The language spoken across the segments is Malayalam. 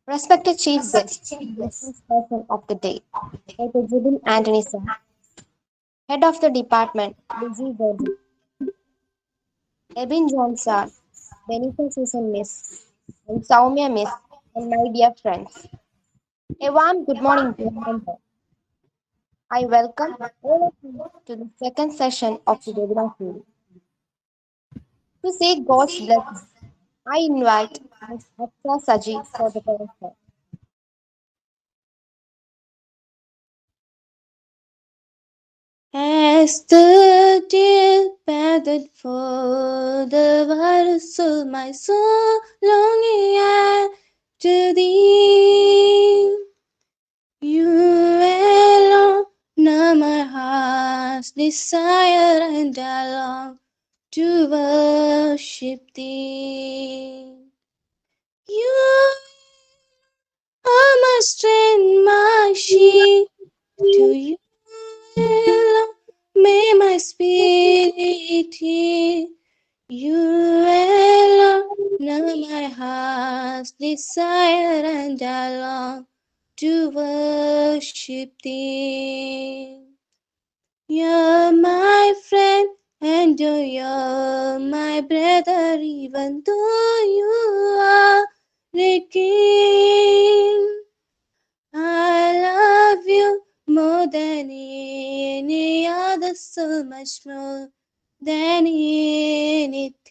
Respected Chief Guest, business person of the day, Dr. Jubin Antony sir, Head of the Department, Lizzie Gordon, Ebin John sir, Benita Susan Miss, and Saumya Miss, and my dear friends. A warm good morning to all. I welcome all of you to the second session of the webinar series. To say God's blessing, I invite Ms. Aksha Saji for the first. As the deer panted for the waters of my soul, longing after thee. You alone know my heart's desire, and I long to worship thee. You are my strength, my shield. To you alone may my spirit yield. You alone know my heart's desire, and I long to worship thee. You're my friend, and you're my brother, even though you are the king. I love you more than any other, so much more than anything.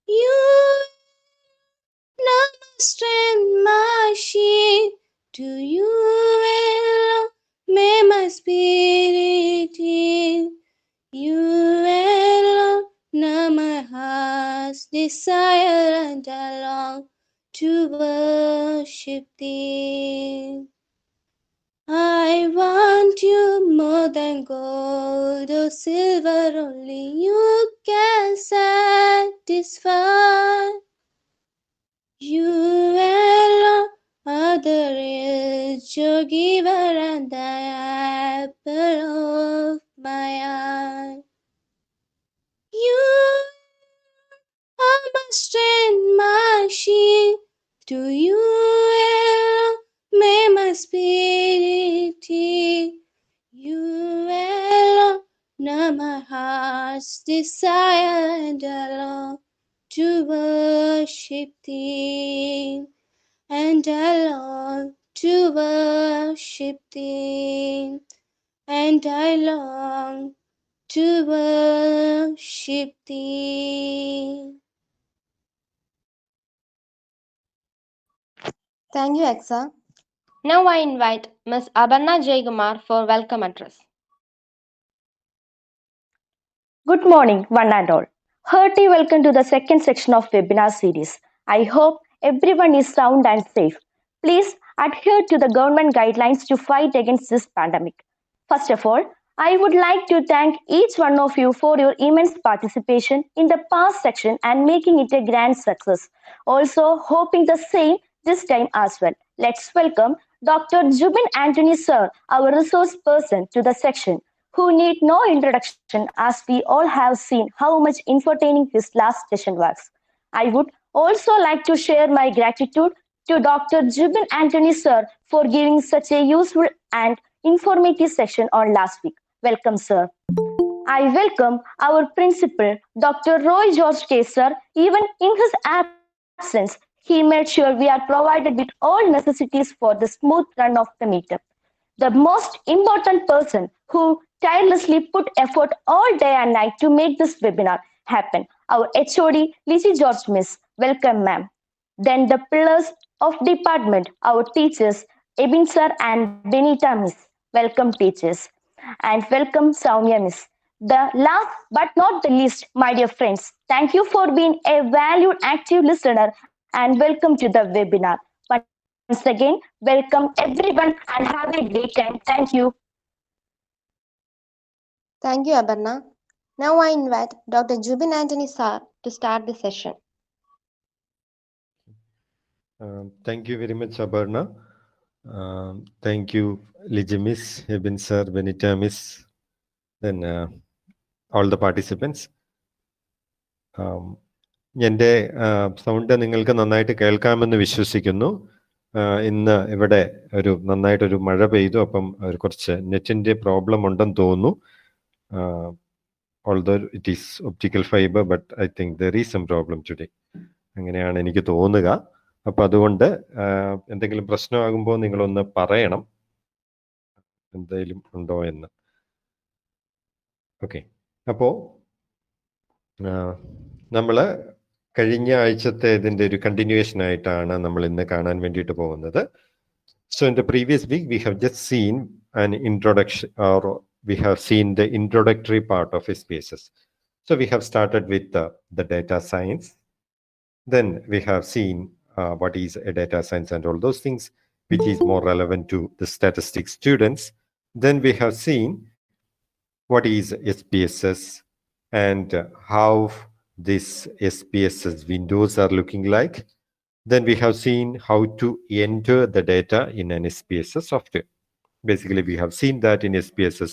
You know my strength, my shield. To you alone may my spirit yield. You alone know my heart's desire, and I long to worship thee. I want you more than gold or silver, only you can satisfy. You alone are the rich giver and the apple of my eye. You are my strength, my shield. To you alone may my spirit yield. You alone know my heart's desire, and I long to worship thee. And I long to worship thee. And I long to worship thee. Thank you, Aksa. Now I invite Ms. Abanna Jaykumar for welcome address. Good morning, one and all. Hearty welcome to the second section of webinar series. I hope everyone is sound and safe. Please adhere to the government guidelines to fight against this pandemic. First of all, I would like to thank each one of you for your immense participation in the past section and making it a grand success. Also, hoping the same this time as well. Let's welcome Dr. Jubin Antony sir, our resource person, to the section, who need no introduction as we all have seen how much entertaining his last session was. I would also like to share my gratitude to Dr. Jubin Antony sir for giving such a useful and informative section on last week. Welcome, sir. I welcome our principal, Dr. Roy George K. Sir. Even in his absence, he made sure we are provided with all necessities for the smooth run of the meetup. The most important person who tirelessly put effort all day and night to make this webinar happen, our HOD, Lizzie George Miss. Welcome, ma'am. Then the pillars of department, our teachers, Ebin sir and Benita Miss. Welcome, teachers. And welcome, Saumya Miss. The last but not the least, my dear friends, thank you for being a valued active listener and welcome to the webinar. Once again, welcome everyone and have a great time. Thank you. Thank you, Abanna. Now I invite Dr. Jubin Antony sir to start the session. Thank you very much, Abarna. Thank you, Liji Miss, Eben Sir, Benita Miss, then all the participants. എൻ്റെ സൗണ്ട് നിങ്ങൾക്ക് നന്നായിട്ട് കേൾക്കാമെന്ന് വിശ്വസിക്കുന്നു. ഇന്ന് ഇവിടെ നന്നായിട്ടൊരു മഴ പെയ്തു. അപ്പം കുറച്ച് നെറ്റിൻ്റെ പ്രോബ്ലം ഉണ്ടെന്ന് തോന്നുന്നു. Although it is optical fibre, but I think there is some problem today. അങ്ങനെയാണ് എനിക്ക് തോന്നുക. അപ്പം അതുകൊണ്ട് എന്തെങ്കിലും പ്രശ്നമാകുമ്പോൾ നിങ്ങളൊന്ന് പറയണം എന്തെങ്കിലും ഉണ്ടോ എന്ന്. ഓക്കെ, അപ്പോൾ നമ്മൾ കഴിഞ്ഞ ആഴ്ചത്തെ ഇതിൻ്റെ ഒരു കണ്ടിന്യൂവേഷൻ ആയിട്ടാണ് നമ്മൾ ഇന്ന് കാണാൻ വേണ്ടിയിട്ട് പോകുന്നത്. So in the previous week, we have just seen an introduction, or we have seen the introductory part of SPSS. So we have started with the data science. Then we have seen what is a data science and all those things, which is more relevant to the statistics students. Then we have seen what is SPSS and how this SPSS windows are looking like. Then we have seen how to enter the data in an SPSS software. Basically, we have seen that in SPSS,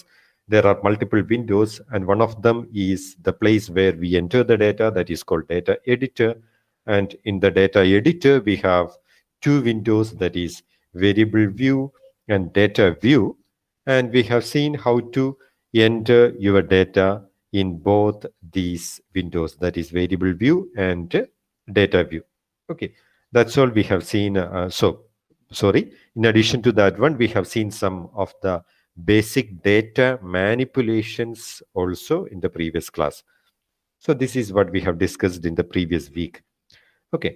there are multiple windows, and one of them is the place where we enter the data, that is called data editor. And in the data editor, we have two windows, that is variable view and data view. And we have seen how to enter your data in both these windows, that is variable view and data view. Okay, that's all we have seen. In addition to that one, we have seen some of the basic data manipulations also in the previous class. So this is what we have discussed in the previous week. Okay,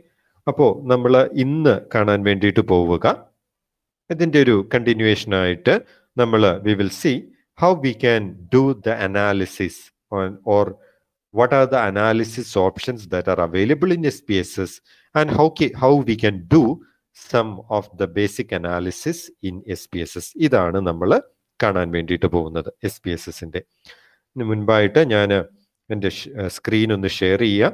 അപ്പോൾ നമ്മൾ ഇന്ന് കാണാൻ വേണ്ടിയിട്ട് പോവുക ഇതിൻ്റെ ഒരു കണ്ടിന്യൂവേഷൻ ആയിട്ട് we will see how we can do the analysis or what are the analysis options that are available in SPSS, and how we can do some of the basic analysis in SPSS. ഇതാണ് നമ്മൾ കാണാൻ വേണ്ടിയിട്ട് പോകുന്നത് SPSSൻ്റെ. മുൻപായിട്ട് ഞാൻ എൻ്റെ സ്ക്രീൻ ഒന്ന് ഷെയർ ചെയ്യാം.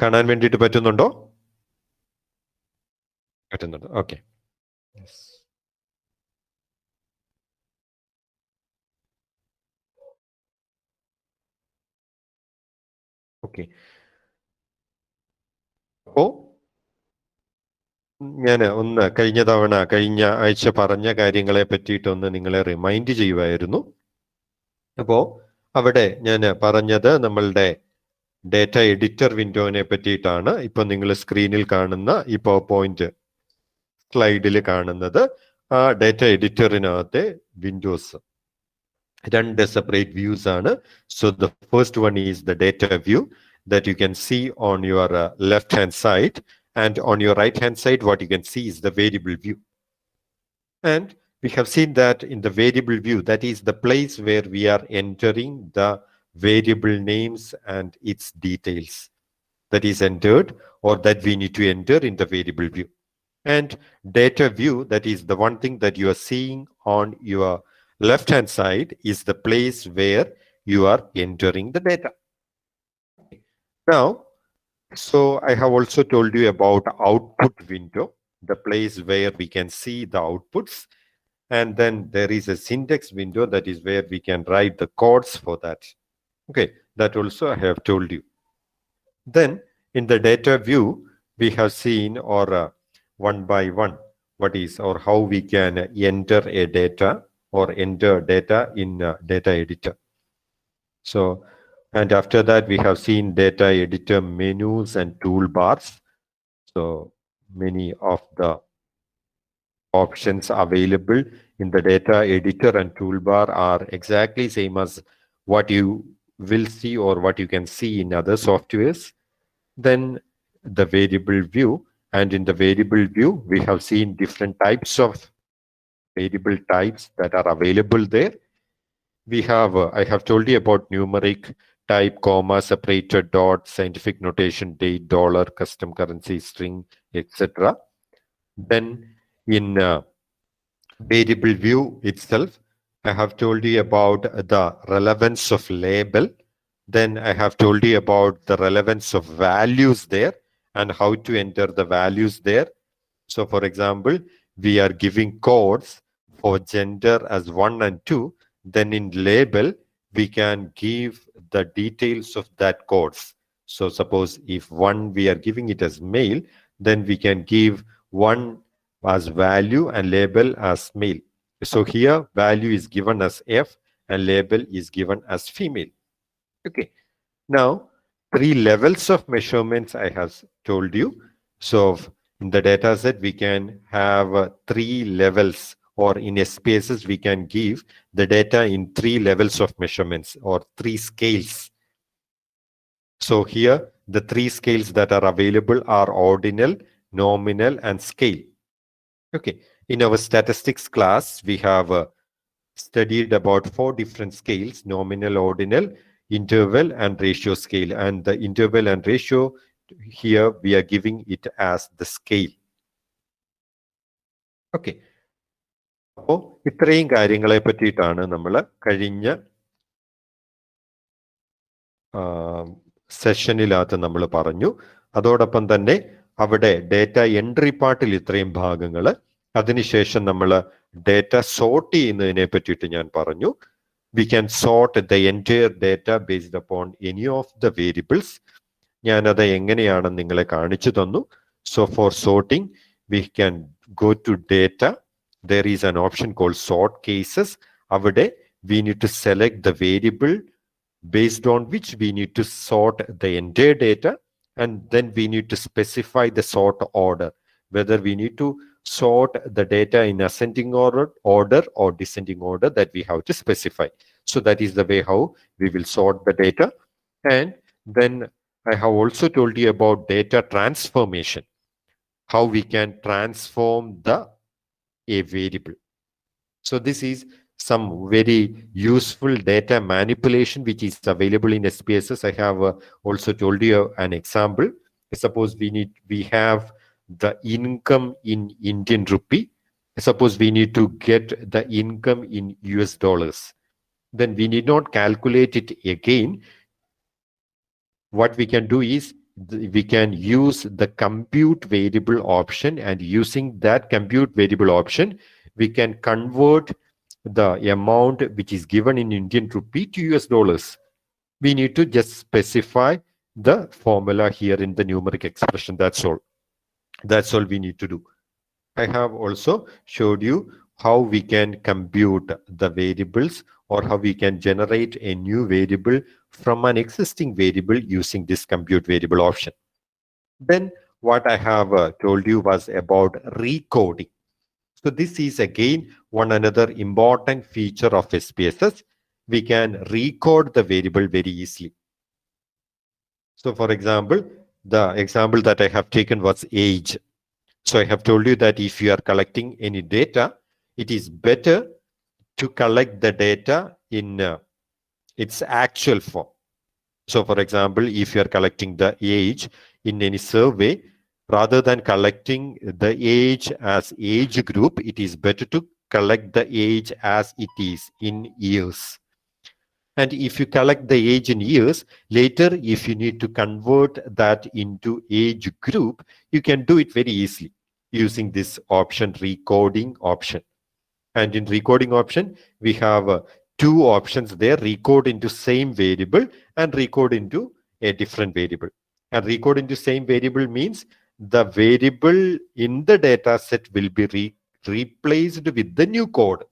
കാണാൻ വേണ്ടിയിട്ട് പറ്റുന്നുണ്ടോ? പറ്റുന്നുണ്ട്. Okay, okay. അപ്പോൾ ഞാൻ കഴിഞ്ഞ ആഴ്ച പറഞ്ഞ കാര്യങ്ങളെ പറ്റിയിട്ടൊന്ന് നിങ്ങളെ റിമൈൻഡ് ചെയ്യുമായിരുന്നു. അപ്പോൾ അവിടെ ഞാൻ പറഞ്ഞത് നമ്മളുടെ ഡേറ്റ എഡിറ്റർ വിൻഡോനെ പറ്റിയിട്ടാണ്. ഇപ്പൊ നിങ്ങൾ സ്ക്രീനിൽ കാണുന്ന ഈ പവർ പോയിന്റ് സ്ലൈഡിൽ കാണുന്നത് ആ ഡേറ്റ എഡിറ്ററിനകത്തെ വിൻഡോസ് രണ്ട് സെപ്പറേറ്റ് വ്യൂസ് ആണ്. So the first one is the data view that you can see on your left hand side, and on your right hand side what you can see is the variable view. And we have seen that in the variable view, that is the place where we are entering the variable names and its details that is entered or that we need to enter in the variable view. And data view, that is the one thing that you are seeing on your left hand side, is the place where you are entering the data. Now, so I have also told you about output window, the place where we can see the outputs. And then there is a syntax window, that is where we can write the codes for that. Okay, that also I have told you. Then in the data view, we have seen, or one by one, what is or how we can enter a data or enter data in data editor. So, and after that we have seen data editor menus and toolbars. So many of the options available in the data editor and toolbar are exactly same as what you will see or what you can see in other softwares. Then the variable view, and in the variable view we have seen different types of variable types that are available there. We have I have told you about numeric type, comma, separator, dot, scientific notation, date, dollar, custom currency, string, etc. Then in variable view itself, I have told you about the relevance of label. Then I have told you about the relevance of values there and how to enter the values there. So for example, we are giving codes for gender as 1 and 2. Then in label, we can give the details of that codes. So suppose if 1 we are giving it as male, then we can give 1 as value and label as male. So here value is given as F and label is given as female. Okay. Now, 3 levels of measurements I have told you. So in the data set, we can have 3 levels, or in SPSS, we can give the data in 3 levels of measurements or 3 scales. So here, the 3 scales that are available are ordinal, nominal, and scale. Okay. In our statistics class, we have studied about 4 different scales: nominal, ordinal, interval, and ratio scale. And the interval and ratio, here we are giving it as the scale. Okay. അപ്പോൾ ഇത്രയും കാര്യങ്ങളെ പറ്റിയിട്ടാണ് നമ്മൾ കഴിഞ്ഞ സെഷനിനകത്ത് നമ്മൾ പറഞ്ഞു. അതോടൊപ്പം തന്നെ അവിടെ ഡേറ്റ എൻട്രി പാർട്ടിൽ ഇത്രയും ഭാഗങ്ങൾ, അതിനുശേഷം നമ്മൾ ഡേറ്റ സോർട്ട് ചെയ്യുന്നതിനെ പറ്റിയിട്ട് ഞാൻ പറഞ്ഞു. We can sort the entire data based upon any of the variables. ഞാനത് എങ്ങനെയാണെന്ന് നിങ്ങളെ കാണിച്ചു തന്നു. So for sorting, we can go to data. There is an option called sort cases. അവിടെ we need to select the variable based on which we need to sort the entire data, and then we need to specify the sort order, whether we need to sort the data in ascending order or descending order, that we have to specify. So that is the way how we will sort the data. And then I have also told you about data transformation, how we can transform a variable. So this is some very useful data manipulation which is available in SPSS. I have also told you an example. Suppose we have the income in Indian rupee. Suppose we need to get the income in US dollars. Then we need not calculate it again. What we can do is we can use the compute variable option, and using that compute variable option, we can convert the amount which is given in Indian rupee to US dollars. We need to just specify the formula here in the numeric expression. That's all. That's all we need to do. I have also showed you how we can compute the variables, or how we can generate a new variable from an existing variable using this compute variable option. Then what I have told you was about recoding. So this is again one another important feature of SPSS. We can recode the variable very easily. So for example, the example that I have taken was age. So I have told you that if you are collecting any data, it is better to collect the data in its actual form. So for example, if you are collecting the age in any survey, rather than collecting the age as age group, it is better to collect the age as it is in years. And if you collect the age in years, later if you need to convert that into age group, you can do it very easily using this option, recoding option. And in recoding option, we have 2 options there: recode into same variable and recode into a different variable. And recode into same variable means the variable in the data set will be replaced with the new code.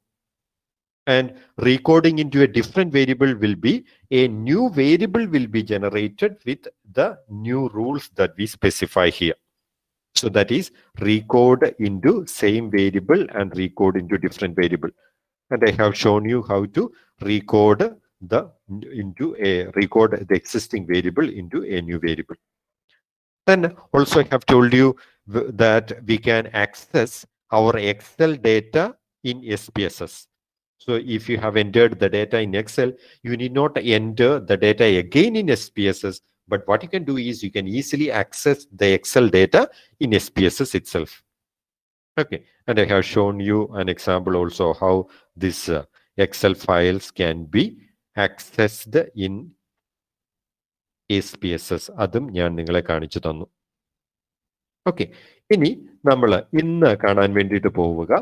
And recoding into a different variable will be a new variable will be generated with the new rules that we specify here. So that is recode into same variable and recode into different variable. And I have shown you how to recode the existing variable into a new variable. Then also I have told you that we can access our Excel data in SPSS. So if you have entered the data in Excel, you need not enter the data again in SPSS. But what you can do is you can easily access the Excel data in SPSS itself. Okay, and I have shown you an example also how this Excel files can be accessed in SPSS. അതും ഞാൻ നിങ്ങളെ കാണിച്ചു തന്നു. ഓക്കെ, ഇനി നമ്മൾ ഇന്ന് കാണാൻ വേണ്ടിയിട്ട് പോവുക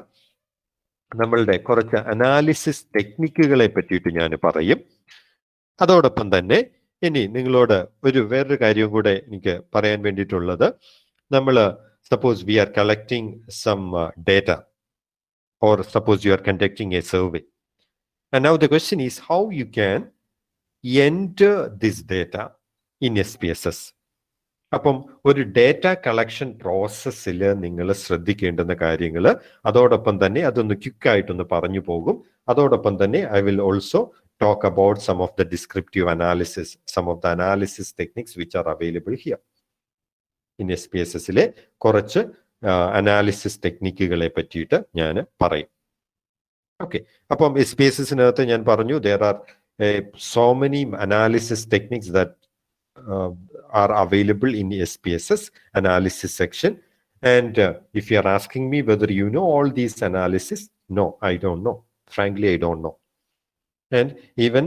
നമ്മളുടെ കുറച്ച് അനാലിസിസ് ടെക്നിക്കുകളെ പറ്റിയിട്ട് ഞാൻ പറയും. അതോടൊപ്പം തന്നെ ഇനി നിങ്ങളോട് വേറൊരു കാര്യം കൂടെ എനിക്ക് പറയാൻ വേണ്ടിയിട്ടുള്ളത്, നമ്മൾ suppose we are collecting some data or suppose you are conducting a survey, and now the question is how you can enter this data in SPSS. അപ്പം ഒരു ഡേറ്റ കളക്ഷൻ പ്രോസസ്സിൽ നിങ്ങൾ ശ്രദ്ധിക്കേണ്ടുന്ന കാര്യങ്ങൾ അതോടൊപ്പം തന്നെ അതൊന്ന് ക്വിക്കായിട്ടൊന്ന് പറഞ്ഞു പോകും. അതോടൊപ്പം തന്നെ I will also talk about some of the descriptive analysis, some of the analysis techniques which are available here in SPSSലെ കുറച്ച് അനാലിസിസ് ടെക്നിക്കുകളെ പറ്റിയിട്ട് ഞാൻ പറയും. ഓക്കെ, അപ്പം SPSSനകത്ത് ഞാൻ പറഞ്ഞു there are so many analysis techniques that are available in SPSS analysis section, and if you are asking me whether you know all these analysis, no, I don't know. Frankly, I don't know. And even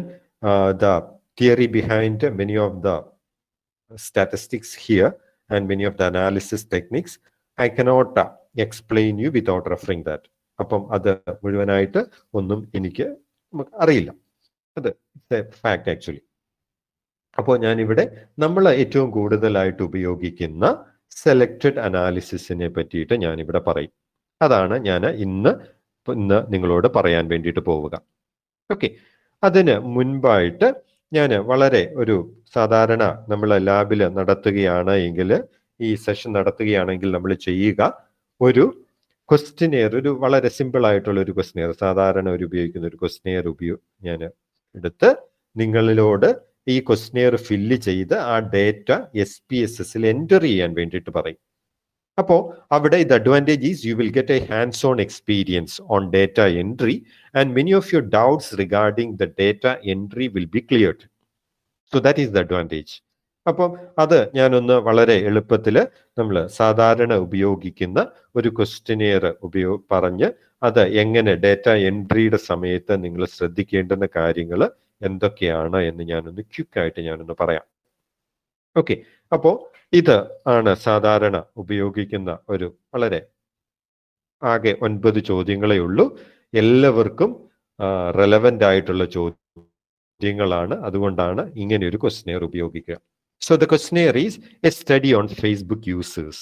the theory behind many of the statistics here and many of the analysis techniques, I cannot explain you without referring that. അപ്പം അത് മുഴുവനായിട്ട് ഒന്നും എനിക്ക് അറിയില്ല, അത് ഫാക്ട് ആക്ച്വലി. അപ്പോൾ ഞാനിവിടെ നമ്മൾ ഏറ്റവും കൂടുതലായിട്ട് ഉപയോഗിക്കുന്ന സെലക്റ്റഡ് അനാലിസിസിനെ പറ്റിയിട്ട് ഞാനിവിടെ പറയും. അതാണ് ഞാൻ ഇന്ന് നിങ്ങളോട് പറയാൻ വേണ്ടിയിട്ട് പോവുക. ഓക്കെ, അതിന് മുൻപായിട്ട് ഞാൻ വളരെ സാധാരണ നമ്മൾ ലാബിൽ നടത്തുകയാണ് എങ്കിൽ, ഈ സെഷൻ നടത്തുകയാണെങ്കിൽ നമ്മൾ ചെയ്യുക ഒരു ക്വസ്റ്റിനെയർ, വളരെ സിമ്പിൾ ആയിട്ടുള്ള ഒരു ക്വസ്റ്റിനെയർ, സാധാരണ ഉപയോഗിക്കുന്ന ഒരു ക്വസ്റ്റിനെയർ ഞാൻ എടുത്ത് നിങ്ങളിലോട് ഈ ക്വസ്റ്റിനെയർ ഫില്ല് ചെയ്ത് ആ ഡേറ്റ SPSSൽ എൻ്റർ ചെയ്യാൻ വേണ്ടിയിട്ട് പറയും. അപ്പോൾ അവിടെ the advantage is you will get a hands-on experience on data entry and many of your doubts regarding the data entry will be cleared. So that is the advantage. അപ്പം അത് ഞാനൊന്ന് വളരെ എളുപ്പത്തിൽ നമ്മൾ സാധാരണ ഉപയോഗിക്കുന്ന ഒരു ക്വസ്റ്റിനെയർ പറഞ്ഞ് അത് എങ്ങനെ ഡേറ്റ എൻട്രിയുടെ സമയത്ത് നിങ്ങൾ ശ്രദ്ധിക്കേണ്ടുന്ന കാര്യങ്ങൾ എന്തൊക്കെയാണ് എന്ന് ഞാനൊന്ന് ക്വിക്കായിട്ട് ഞാനൊന്ന് പറയാം. ഓക്കെ, അപ്പോൾ ഇത് ആണ് സാധാരണ ഉപയോഗിക്കുന്ന വളരെ ആകെ 9 ചോദ്യങ്ങളേ ഉള്ളൂ. എല്ലാവർക്കും റെലവൻ്റ് ആയിട്ടുള്ള ചോദ്യങ്ങളാണ്, അതുകൊണ്ടാണ് ഇങ്ങനെ ഒരു ക്വസ്റ്റിനെയർ ഉപയോഗിക്കുക. So the questionnaire is a study on Facebook users.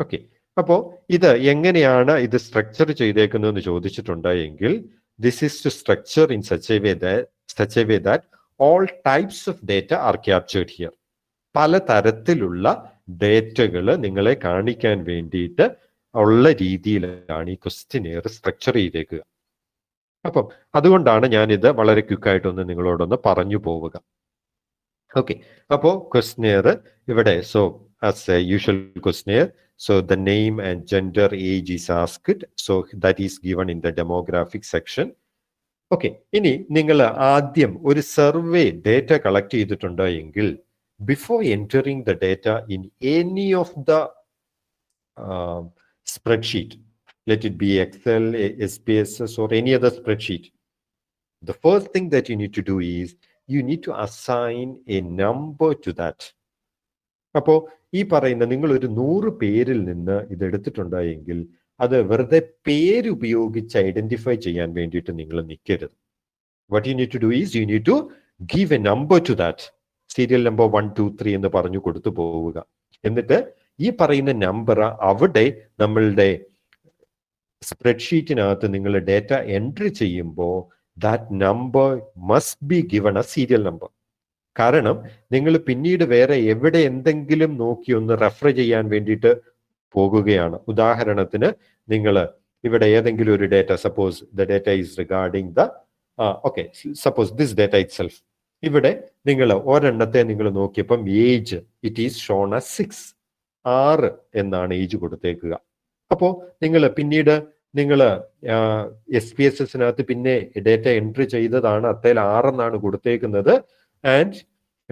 Okay, അപ്പോൾ ഇത് എങ്ങനെയാണ് ഇത് സ്ട്രക്ചർ ചെയ്തേക്കുന്നതെന്ന് ചോദിച്ചിട്ടുണ്ടെങ്കിൽ, this is to structure in such a way that all types of data are captured here. പല തരത്തിലുള്ള ഡേറ്റകൾ നിങ്ങളെ കാണിക്കാൻ വേണ്ടിയിട്ട് ഉള്ള രീതിയിലാണ് ഈ ക്വസ്റ്റിനെയർ സ്ട്രക്ചർ ചെയ്തേക്കുക. അപ്പം അതുകൊണ്ടാണ് ഞാനിത് വളരെ ക്വിക്കായിട്ടൊന്ന് നിങ്ങളോടൊന്ന് പറഞ്ഞു പോവുക. ഓക്കെ, അപ്പോൾ ക്വസ്റ്റിനെയർ ഇവിടെ, so as A usual questionnaire, so the name and gender, age is asked, so that is given in the demographic section. Okay, ഇനി നിങ്ങൾ ആദ്യം ഒരു സർവേ ഡേറ്റ കളക്ട് ചെയ്തിട്ടുണ്ടെങ്കിൽ, before entering the data in any of the spreadsheet, let it be Excel, SPSS or any other spreadsheet, the first thing that you need to do is you need to assign a number to that. അപ്പോൾ ഈ പറയുന്ന നിങ്ങൾ ഒരു 100 പേരിൽ നിന്ന് ഇത് എടുത്തിട്ടുണ്ടെങ്കിൽ അത് വെറുതെ പേരുപയോഗിച്ച് ഐഡന്റിഫൈ ചെയ്യാൻ വേണ്ടിയിട്ട് നിങ്ങൾ നിൽക്കരുത്. What you need to do is you need to give a number to that. Serial number 1, 2, 3 എന്ന് പറഞ്ഞു കൊടുത്തു പോവുക. എന്നിട്ട് ഈ പറയുന്ന നമ്പർ അവിടെ നമ്മളുടെ സ്പ്രെഡ്ഷീറ്റിനകത്ത് നിങ്ങൾ ഡേറ്റ എൻട്രി ചെയ്യുമ്പോൾ that number must be given A serial number. കാരണം നിങ്ങൾ പിന്നീട് വേറെ എവിടെ എന്തെങ്കിലും നോക്കി ഒന്ന് റെഫർ ചെയ്യാൻ വേണ്ടിയിട്ട് പോകുകയാണ്. ഉദാഹരണത്തിന് നിങ്ങൾ ഇവിടെ ഏതെങ്കിലും ഒരു data, suppose the data is regarding the okay, suppose this data it self, ഇവിടെ നിങ്ങൾ ഒരെണ്ണത്തെ നിങ്ങൾ നോക്കിയപ്പം age it is shown as 6 എന്നാണ് ഏജ് കൊടുത്തേക്കുക. അപ്പോൾ നിങ്ങൾ പിന്നീട് നിങ്ങൾ SPSSനകത്ത് പിന്നെ ഡേറ്റ എൻട്രി ചെയ്തതാണ് അത്തേൽ 6 എന്നാണ് കൊടുത്തേക്കുന്നത്. And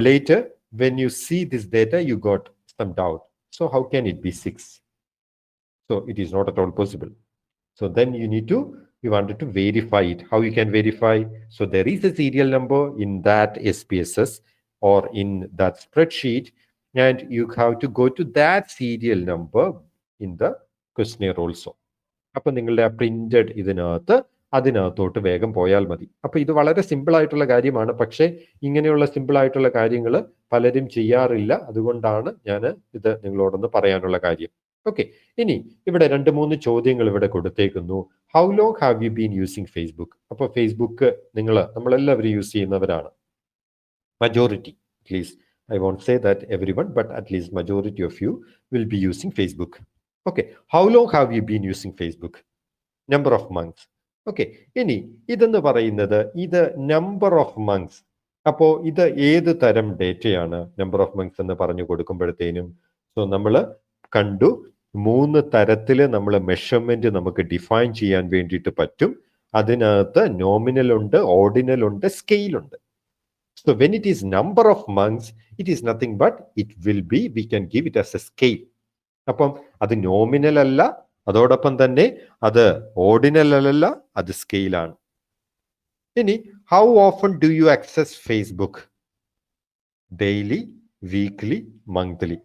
later when you see this data you got some doubt, so how can it be 6? So it is not at all possible. So then you need to you wanted to verify it. How you can verify? So there is a serial number in that SPSS or in that spreadsheet, and you have to go to that serial number in the questionnaire also. അപ്പൊ നിങ്ങളുടെ ആ പ്രിന്റഡ് അതിനകത്തോട്ട് വേഗം പോയാൽ മതി. അപ്പൊ ഇത് വളരെ സിമ്പിൾ ആയിട്ടുള്ള കാര്യമാണ്. പക്ഷേ ഇങ്ങനെയുള്ള സിമ്പിൾ ആയിട്ടുള്ള കാര്യങ്ങൾ പലരും ചെയ്യാറില്ല. അതുകൊണ്ടാണ് ഞാൻ ഇത് നിങ്ങളോടൊന്ന് പറയാനുള്ള കാര്യം. ഓക്കെ, ഇനി ഇവിടെ 2-3 ചോദ്യങ്ങൾ ഇവിടെ കൊടുത്തേക്കുന്നു. How long have you been using Facebook? അപ്പൊ ഫേസ്ബുക്ക് നമ്മളെല്ലാവരും യൂസ് ചെയ്യുന്നവരാണ്. Majority, at least. I won't say that everyone, but at least majority of you will be using Facebook. Okay, how long have you been using Facebook? Number of months. Okay, ഇനി ഇതെന്ന് പറയുന്നത് ഇത് നമ്പർ ഓഫ് മന്ത്സ്. അപ്പോൾ ഇത് ഏത് തരം ഡേറ്റയാണ് നമ്പർ ഓഫ് മന്ത്സ് എന്ന് പറഞ്ഞു കൊടുക്കുമ്പോഴത്തേനും? സോ നമ്മൾ കണ്ടു 3 തരത്തിൽ നമ്മൾ മെഷർമെന്റ് നമുക്ക് ഡിഫൈൻ ചെയ്യാൻ വേണ്ടിയിട്ട് പറ്റും. അതിനകത്ത് നോമിനൽ ഉണ്ട്, ഓർഡിനൽ ഉണ്ട്, സ്കെയിൽ ഉണ്ട്. So when it is number of months, it is nothing but it will be, we can give it as a scale. അപ്പം അത് നോമിനൽ അല്ല, അതോടൊപ്പം തന്നെ അത് ഓർഡിനൽ അല്ല, അത് സ്കെയിലാണ്. ഇനി how often do you access Facebook? Daily, weekly, monthly.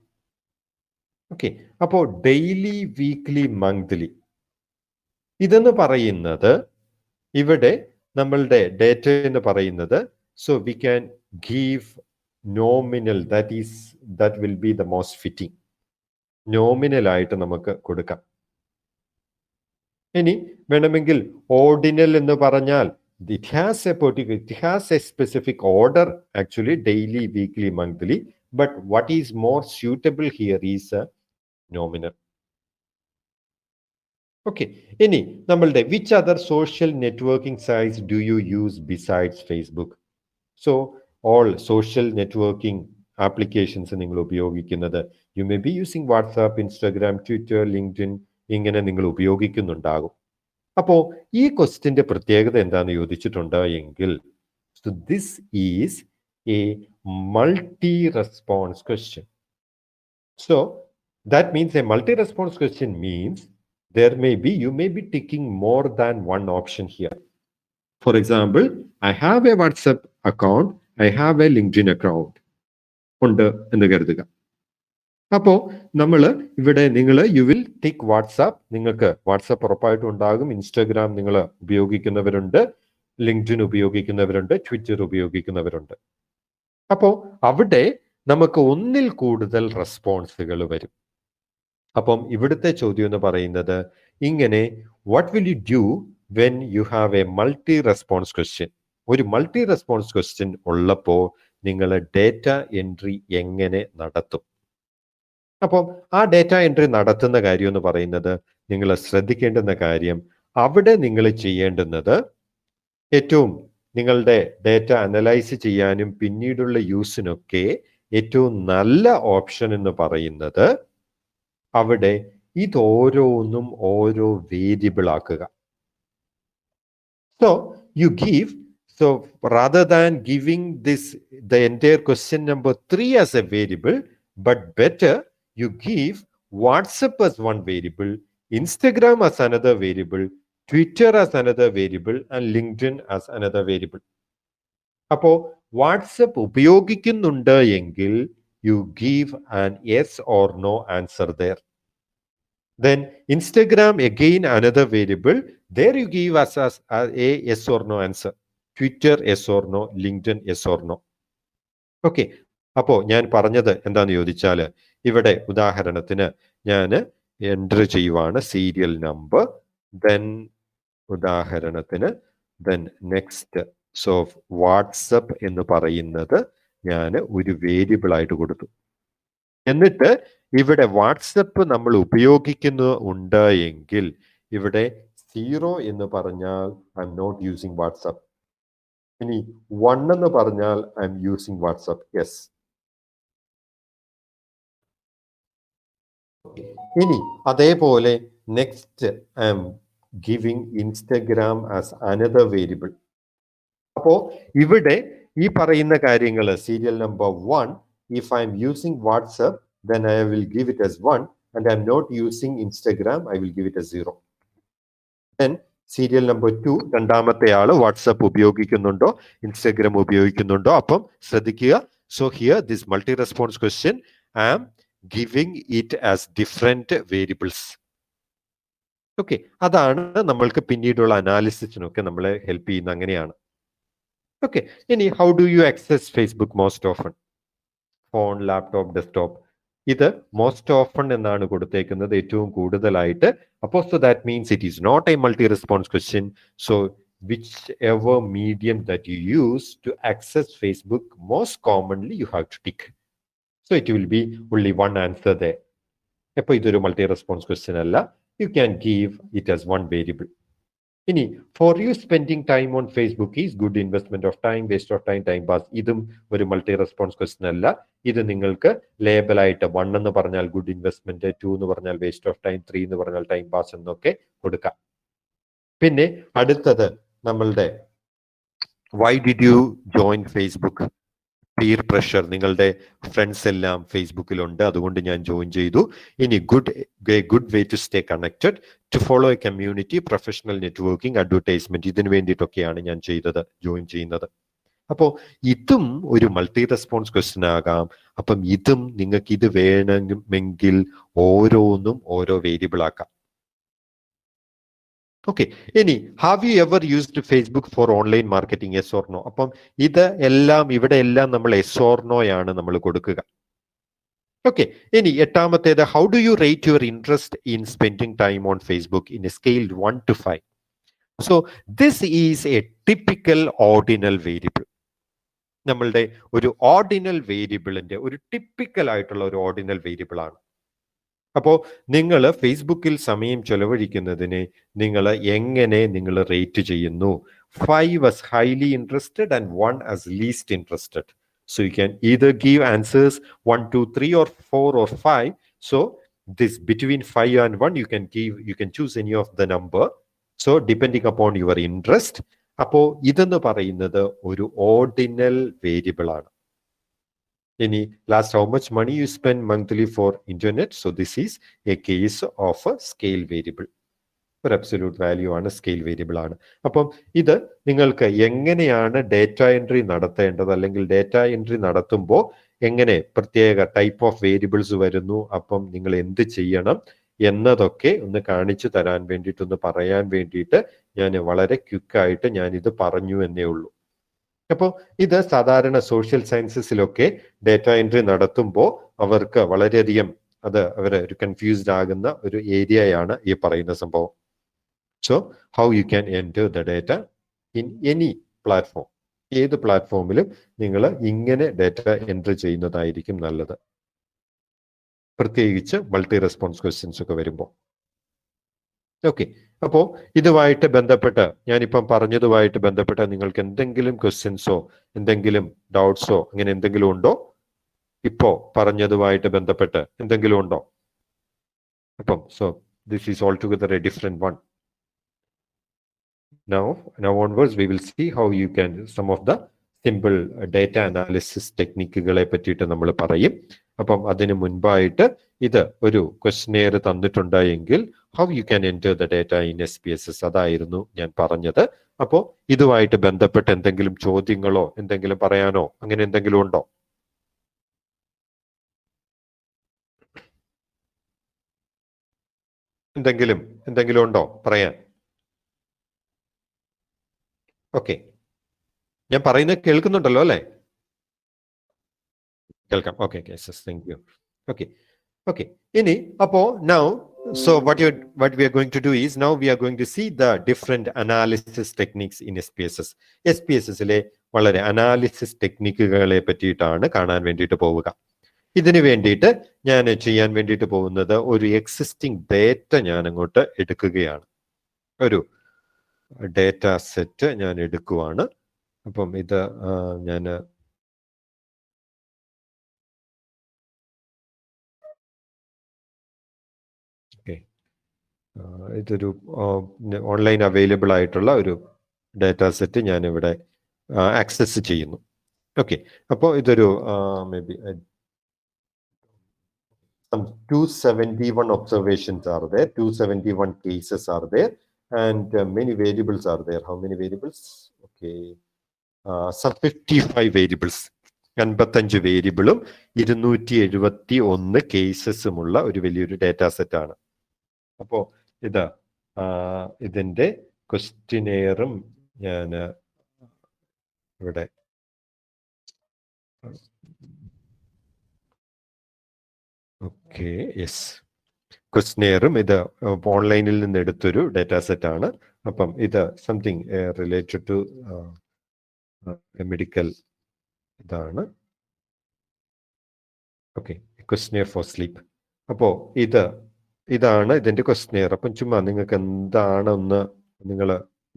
Okay, അപ്പോൾ ഡെയിലി, വീക്ക്ലി, മന്ത്ലി ഇതെന്ന് പറയുന്നത് ഇവിടെ നമ്മളുടെ ഡേറ്റ എന്ന് പറയുന്നത്, so we can give nominal, that will be the most fitting. Nominal ആയിട്ട് നമുക്ക് കൊടുക്കാം. ഇനി വേണമെങ്കിൽ ഓർഡിനൽ എന്ന് പറഞ്ഞാൽ it has a specific order, actually daily, weekly, monthly, but what is more suitable here is a nominal. Okay, ഇനി നമ്മളുടെ which other social networking sites do you use besides Facebook? So all social networking applications നിങ്ങൾ ഉപയോഗിക്കുന്നത്, you may be using WhatsApp, Instagram, Twitter, LinkedIn, ഇങ്ങനെ നിങ്ങൾ ഉപയോഗിക്കുന്നുണ്ടാകും. അപ്പോൾ ഈ ക്വസ്റ്റ്യന്റെ പ്രത്യേകത എന്താണെന്ന് ചോദിച്ചിട്ടുണ്ട് എങ്കിൽ, so this is a multi-response question. So that means a multi-response question means you may be ticking more than one option here. For example, I have a WhatsApp account, I have a LinkedIn account ഉണ്ട് എന്ന് കരുതുക. അപ്പോൾ നമ്മൾ ഇവിടെ യു വിൽ ടിക്ക് വാട്സാപ്പ്, നിങ്ങൾക്ക് വാട്സാപ്പ് ഉറപ്പായിട്ടും ഉണ്ടാകും. ഇൻസ്റ്റാഗ്രാം നിങ്ങൾ ഉപയോഗിക്കുന്നവരുണ്ട്, ലിങ്ക്ഡിൻ ഉപയോഗിക്കുന്നവരുണ്ട്, ട്വിറ്റർ ഉപയോഗിക്കുന്നവരുണ്ട്. അപ്പോൾ അവിടെ നമുക്ക് ഒന്നിൽ കൂടുതൽ റെസ്പോൺസുകൾ വരും. അപ്പം ഇവിടുത്തെ ചോദ്യം എന്ന് പറയുന്നത് ഇങ്ങനെ, what will you do when you have a multi-response question? ഒരു മൾട്ടി റെസ്പോൺസ് ക്വസ്റ്റ്യൻ ഉള്ളപ്പോൾ നിങ്ങൾ ഡേറ്റ എൻട്രി എങ്ങനെ നടത്തും? അപ്പം ആ ഡേറ്റ എൻട്രി നടത്തുന്ന കാര്യം എന്ന് പറയുന്നത്, നിങ്ങൾ ശ്രദ്ധിക്കേണ്ടുന്ന കാര്യം, അവിടെ നിങ്ങൾ ചെയ്യേണ്ടുന്നത് ഏറ്റവും നിങ്ങളുടെ ഡേറ്റ അനലൈസ് ചെയ്യാനും പിന്നീടുള്ള യൂസിനൊക്കെ ഏറ്റവും നല്ല ഓപ്ഷൻ എന്ന് പറയുന്നത് അവിടെ ഇതോരോന്നും ഓരോ വേരിയബിൾ ആക്കുക. So you give, so rather than giving the entire question number 3 as a variable, but better you give WhatsApp as one variable, Instagram as another variable, Twitter as another variable, and LinkedIn as another variable. അപ്പോൾ വാട്സപ്പ് ഉപയോഗിക്കുന്നുണ്ട് എങ്കിൽ you give an yes or no answer there. Then Instagram, again another variable, there you give us a yes or no answer. Twitter yes or no, LinkedIn yes or no. Okay, അപ്പോൾ ഞാൻ പറഞ്ഞത് എന്താണെന്ന് ചോദിച്ചാൽ, ഇവിടെ ഉദാഹരണത്തിന് ഞാൻ എൻ്റർ ചെയ്യുവാണ് സീരിയൽ നമ്പർ, ദെൻ ഉദാഹരണത്തിന് ദെൻ നെക്സ്റ്റ്. സോ വാട്സപ്പ് എന്ന് പറയുന്നത് ഞാൻ ഒരു വേരിയബിൾ ആയിട്ട് കൊടുത്തു. എന്നിട്ട് ഇവിടെ വാട്സപ്പ് നമ്മൾ ഉപയോഗിക്കുന്നുണ്ട് എങ്കിൽ ഇവിടെ 0 എന്ന് പറഞ്ഞാൽ I'm not using WhatsApp. ഇനി 1 എന്ന് പറഞ്ഞാൽ I'm using WhatsApp, yes. ഇനി അതേപോലെ next I'm giving Instagram as another variable. അപ്പോ ഇവിടെ ഈ പറയുന്ന കാര്യങ്ങൾ serial number 1, if I am using WhatsApp, then I will give it as 1, and I am not using Instagram, I will give it as 0. Then serial number 2 രണ്ടാമത്തെ ആള് വാട്സപ്പ് ഉപയോഗിക്കുന്നുണ്ടോ, ഇൻസ്റ്റഗ്രാം ഉപയോഗിക്കുന്നുണ്ടോ? അപ്പം ശ്രദ്ധിക്കുക. So here this multi response question I am giving it as different variables. Okay, അതാണ് നമ്മൾക്ക് പിന്നീടുള്ള അനാലിസിസിനൊക്കെ നമ്മളെ ഹെൽപ്പ് ചെയ്യുന്ന അങ്ങനെയാണ്. ഓക്കെ, ഇനി how do you access Facebook most often? Phone, laptop, desktop. ഇത് മോസ്റ്റ് ഓഫൺ എന്നാണ് കൊടുത്തേക്കുന്നത്, ഏറ്റവും കൂടുതലായിട്ട്. അപ്പോൾ so that means it is not a multi response question. So whichever medium that you use to access Facebook most commonly you have to tick. So it will be only one answer there. അപ്പോൾ ഇതൊരു മൾട്ടി റെസ്പോൺസ് ക്വസ്റ്റ്യൻ അല്ല. You can give it as one variable. ഇനി for you spending time on Facebook is good investment of time, waste of time, time pass. ഇതും ഒരു മൾട്ടി റെസ്പോൺസ് ക്വസ്റ്റ്യൻ അല്ല. ഇത് നിങ്ങൾക്ക് ലേബലായിട്ട് 1 എന്ന് പറഞ്ഞാൽ ഗുഡ് ഇൻവെസ്റ്റ്മെന്റ്, 2 എന്ന് പറഞ്ഞാൽ വേസ്റ്റ് ഓഫ് ടൈം, 3 എന്ന് പറഞ്ഞാൽ ടൈം പാസ് എന്നൊക്കെ കൊടുക്കാം. പിന്നെ അടുത്തത് നമ്മളുടെ why did you join Facebook? Peer pressure. നിങ്ങളുടെ ഫ്രണ്ട്സ് എല്ലാം ഫേസ്ബുക്കിലുണ്ട്, അതുകൊണ്ട് ഞാൻ ജോയിൻ ചെയ്തു. ഇനി good way to stay connected, to follow a community, professional networking, advertisement. ഇതിനു വേണ്ടിയിട്ടൊക്കെയാണ് ഞാൻ ജോയിൻ ചെയ്യുന്നത്. അപ്പോൾ ഇതും ഒരു മൾട്ടി റെസ്പോൺസ് ക്വസ്റ്റ്യൻ ആകാം. അപ്പം ഇതും നിങ്ങൾക്ക് ഇത് വേണമെങ്കിൽ ഓരോന്നും ഓരോ വേരിയബിൾ ആക്കാം. ഓക്കെ, ഇനി have you ever used Facebook for online marketing? Yes or no. അപ്പം ഇത് എല്ലാം ഇവിടെ എല്ലാം നമ്മൾ യെസ് ഓർ നോ ആണ് നമ്മൾ കൊടുക്കുക. ഓക്കെ, ഇനി എട്ടാമത്തേത് how do you rate your interest in spending time on Facebook in a scale 1 to 5? So this is a typical ordinal variable. നമ്മളുടെ ഒരു ഓർഡിനൽ വേരിയബിളിന്റെ ഒരു ടിപ്പിക്കൽ ആയിട്ടുള്ള ഒരു ഓർഡിനൽ വേരിയബിൾ ആണ്. അപ്പോൾ നിങ്ങൾ ഫേസ്ബുക്കിൽ സമയം ചെലവഴിക്കുന്നതിനെ നിങ്ങൾ എങ്ങനെ നിങ്ങൾ റേറ്റ് ചെയ്യുന്നു? 5 as highly interested and 1 as least interested. So you can either give answers 1, 2, 3 or 4 or 5. So this between 5 and 1 you can choose any of the number. So depending upon your interest. അപ്പോൾ ഇതെന്ന് പറയുന്നത് ഒരു ഓർഡിനൽ വേരിയബിൾ ആണ്. ഇനി last how much money you spend monthly for internet? So this is a case of a scale variable. ഒരു അബ്സല്യൂട്ട് വാല്യൂ ആണ്, സ്കെയിൽ വേരിയബിൾ ആണ്. അപ്പം ഇത് നിങ്ങൾക്ക് എങ്ങനെയാണ് ഡേറ്റ എൻട്രി നടത്തേണ്ടത്, അല്ലെങ്കിൽ ഡേറ്റ എൻട്രി നടത്തുമ്പോൾ എങ്ങനെ പ്രത്യേക ടൈപ്പ് ഓഫ് വേരിയബിൾസ് വരുന്നു, അപ്പം നിങ്ങൾ എന്ത് ചെയ്യണം എന്നതൊക്കെ ഒന്ന് കാണിച്ചു തരാൻ വേണ്ടിയിട്ട്, ഒന്ന് പറയാൻ വേണ്ടിയിട്ട് ഞാൻ വളരെ ക്വിക്കായിട്ട് ഞാനിത് പറഞ്ഞു എന്നേ ഉള്ളൂ. അപ്പോൾ ഇത് സാധാരണ സോഷ്യൽ സയൻസസിലൊക്കെ ഡേറ്റ എൻട്രി നടത്തുമ്പോൾ അവർക്ക് വളരെയധികം അവർ ഒരു കൺഫ്യൂസ്ഡ് ആകുന്ന ഒരു ഏരിയയാണ് ഈ പറയുന്ന സംഭവം. So how you can enter the data in any platform. ഏത് പ്ലാറ്റ്ഫോമിലും നിങ്ങൾ ഇങ്ങനെ ഡേറ്റ എൻട്രി ചെയ്യുന്നതായിരിക്കും നല്ലത്, പ്രത്യേകിച്ച് മൾട്ടി റെസ്പോൺസ് ക്വസ്റ്റ്യൻസ് ഒക്കെ വരുമ്പോൾ. ഓക്കെ, അപ്പോൾ ഇതുമായിട്ട് ബന്ധപ്പെട്ട് ഞാനിപ്പം പറഞ്ഞതുമായിട്ട് ബന്ധപ്പെട്ട് നിങ്ങൾക്ക് എന്തെങ്കിലും ക്വസ്റ്റ്യൻസോ എന്തെങ്കിലും ഡൗട്ട്സോ അങ്ങനെ എന്തെങ്കിലും ഉണ്ടോ? ഇപ്പോ പറഞ്ഞതുമായിട്ട് ബന്ധപ്പെട്ട് എന്തെങ്കിലും ഉണ്ടോ? അപ്പം so this is all together A different one. Now onwards we will see how you can some of the simple data analysis ടെക്നിക്കുകളെ പറ്റിയിട്ട് നമ്മൾ പറയും. അപ്പം അതിന് മുൻപായിട്ട് ഇത് ഒരു ക്വസ്റ്റ്യനെയർ തന്നിട്ടുണ്ടെങ്കിൽ how you can enter the data in SPSS, അതായിരുന്നു ഞാൻ പറഞ്ഞത്. അപ്പോൾ ഇതുമായിട്ട് ബന്ധപ്പെട്ട് എന്തെങ്കിലും ചോദ്യങ്ങളോ എന്തെങ്കിലും പറയാനോ അങ്ങനെ എന്തെങ്കിലും ഉണ്ടോ? എന്തെങ്കിലും ഉണ്ടോ പറയാൻ? ഓക്കെ, ഞാൻ പറയുന്നത് കേൾക്കുന്നുണ്ടല്ലോ അല്ലേ? കേൾക്കാം. Okay, thank you. ഓക്കെ, ഇനി അപ്പോ now so what we are going to do is now we are going to see the different analysis techniques in SPSS. SPSSലെ വളരെ അനാലിസിസ് ടെക്നിക്കുകളെ പറ്റിയിട്ടാണ് കാണാൻ വേണ്ടിയിട്ട് പോവുക. ഇതിനു വേണ്ടിയിട്ട് ഞാൻ ചെയ്യാൻ വേണ്ടിയിട്ട് പോകുന്നത് ഒരു എക്സിസ്റ്റിംഗ് ഡേറ്റ ഞാൻ അങ്ങോട്ട് എടുക്കുകയാണ്. ഒരു ഡേറ്റ സെറ്റ് ഞാൻ എടുക്കുവാണ്. അപ്പം ഇത് ഞാൻ ഇതൊരു ഓൺലൈൻ അവൈലബിൾ ആയിട്ടുള്ള ഒരു ഡേറ്റ സെറ്റ് ഞാൻ ഇവിടെ ആക്സസ് ചെയ്യുന്നു. ഓക്കെ, അപ്പോൾ ഇതൊരു may be 271 observations are there, 271 cases are there. and many variables are there. How many variables? Okay, some 55 variables. 55 വേരിയബിളും 271 കേസസുമുള്ള ഒരു വലിയൊരു ഡാറ്റാ സെറ്റാണ്. അപ്പോൾ ഇത് ഇതിൻ്റെ ക്വസ്റ്റിനെയറും ഞാൻ ഇവിടെ ഓക്കെ യെസ് ക്വസ്റ്റിനെയറും ഇത് ഓൺലൈനിൽ നിന്ന് എടുത്തൊരു ഡാറ്റാ സെറ്റാണ്. അപ്പം ഇത് സംതിങ് റിലേറ്റഡ് ടു മെഡിക്കൽ ഇതാണ്. Okay, questionnaire for sleep. അപ്പോൾ ഇതാണ് ഇതിൻ്റെ ക്വസ്റ്റിനെയർ. അപ്പം ചുമ്മാ നിങ്ങൾക്ക് എന്താണെന്ന് നിങ്ങൾ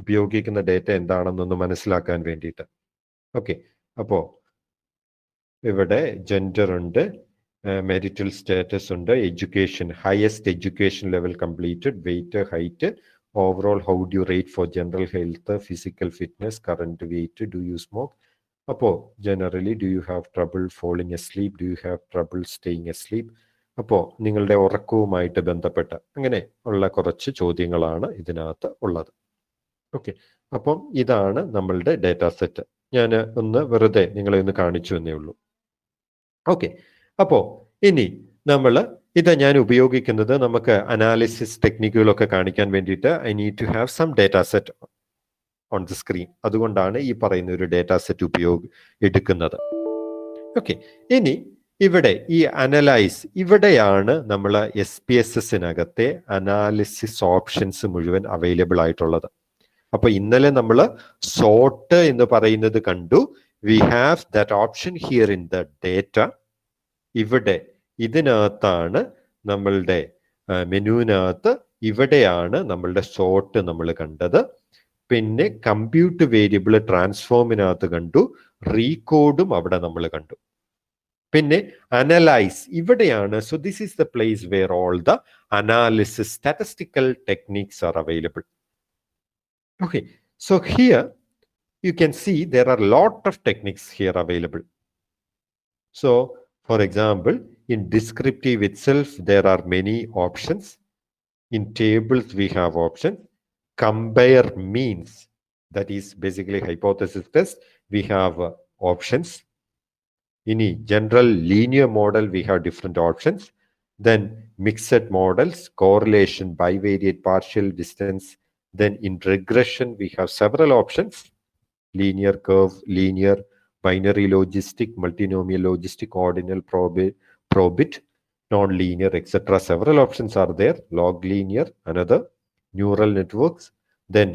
ഉപയോഗിക്കുന്ന ഡേറ്റ എന്താണെന്നൊന്ന് മനസ്സിലാക്കാൻ വേണ്ടിയിട്ട്. ഓക്കെ, അപ്പോൾ ഇവിടെ ജെൻഡർ ഉണ്ട്, marital status ഉണ്ട്, education, highest education level completed, weight, height, overall how do you rate for general health, physical fitness, current weight, do you smoke? അപ്പോൾ generally do you have trouble falling asleep, do you have trouble staying asleep? അപ്പോൾ നിങ്ങളുടെ ഉറക്കവുമായിട്ട് ബന്ധപ്പെട്ട അങ്ങനെ ഉള്ള കുറച്ച് ചോദ്യങ്ങളാണ് ഇതിനകത്ത് ഉള്ളത്. ഓക്കെ, അപ്പം ഇതാണ് നമ്മളുടെ ഡേറ്റാ സെറ്റ്. ഞാൻ ഒന്ന് വെറുതെ നിങ്ങളെ ഒന്ന് കാണിച്ചു എന്നേ ഉള്ളൂ. ഓക്കെ, അപ്പോൾ ഇനി നമ്മൾ ഇത് ഞാൻ ഉപയോഗിക്കുന്നത് നമുക്ക് അനാലിസിസ് ടെക്നിക്കുകളൊക്കെ കാണിക്കാൻ വേണ്ടിയിട്ട് I need to have some data set on the screen. അതുകൊണ്ടാണ് ഈ പറയുന്ന ഒരു ഡേറ്റാ സെറ്റ് എടുക്കുന്നത്. ഓക്കെ, ഇനി ഇവിടെ ഈ അനലൈസ്, ഇവിടെയാണ് നമ്മൾ SPSS-നകത്തെ അനാലിസിസ് ഓപ്ഷൻസ് മുഴുവൻ അവൈലബിൾ ആയിട്ടുള്ളത്. അപ്പൊ ഇന്നലെ നമ്മൾ സോർട്ട് എന്ന് പറയുന്നത് കണ്ടു. We have that option here in the data. ഇവിടെ ഇതിനകത്താണ് നമ്മളുടെ മെനുവിനകത്ത് ഇവിടെയാണ് നമ്മളുടെ സോർട്ട് നമ്മൾ കണ്ടത്. പിന്നെ കമ്പ്യൂട്ട് വേരിയബിൾ ട്രാൻസ്ഫോമിനകത്ത് കണ്ടു, റീകോഡും അവിടെ നമ്മൾ കണ്ടു. പിന്നെ അനലൈസ് ഇവിടെയാണ്. So this is the place wear all the analysis statistical techniques are available. Okay, so here you can see there are a lot of techniques here available. So for example, in descriptive itself there are many options. In tables we have options. Compare means, that is basically hypothesis test, we have options. In a general linear model we have different options. Then mixed models, correlation, bivariate, partial distance. Then in regression, we have several options: linear curve, linear, binary logistic, multinomial logistic, ordinal, probit, non-linear, etc. Several options are there. Log linear, another, neural networks. Then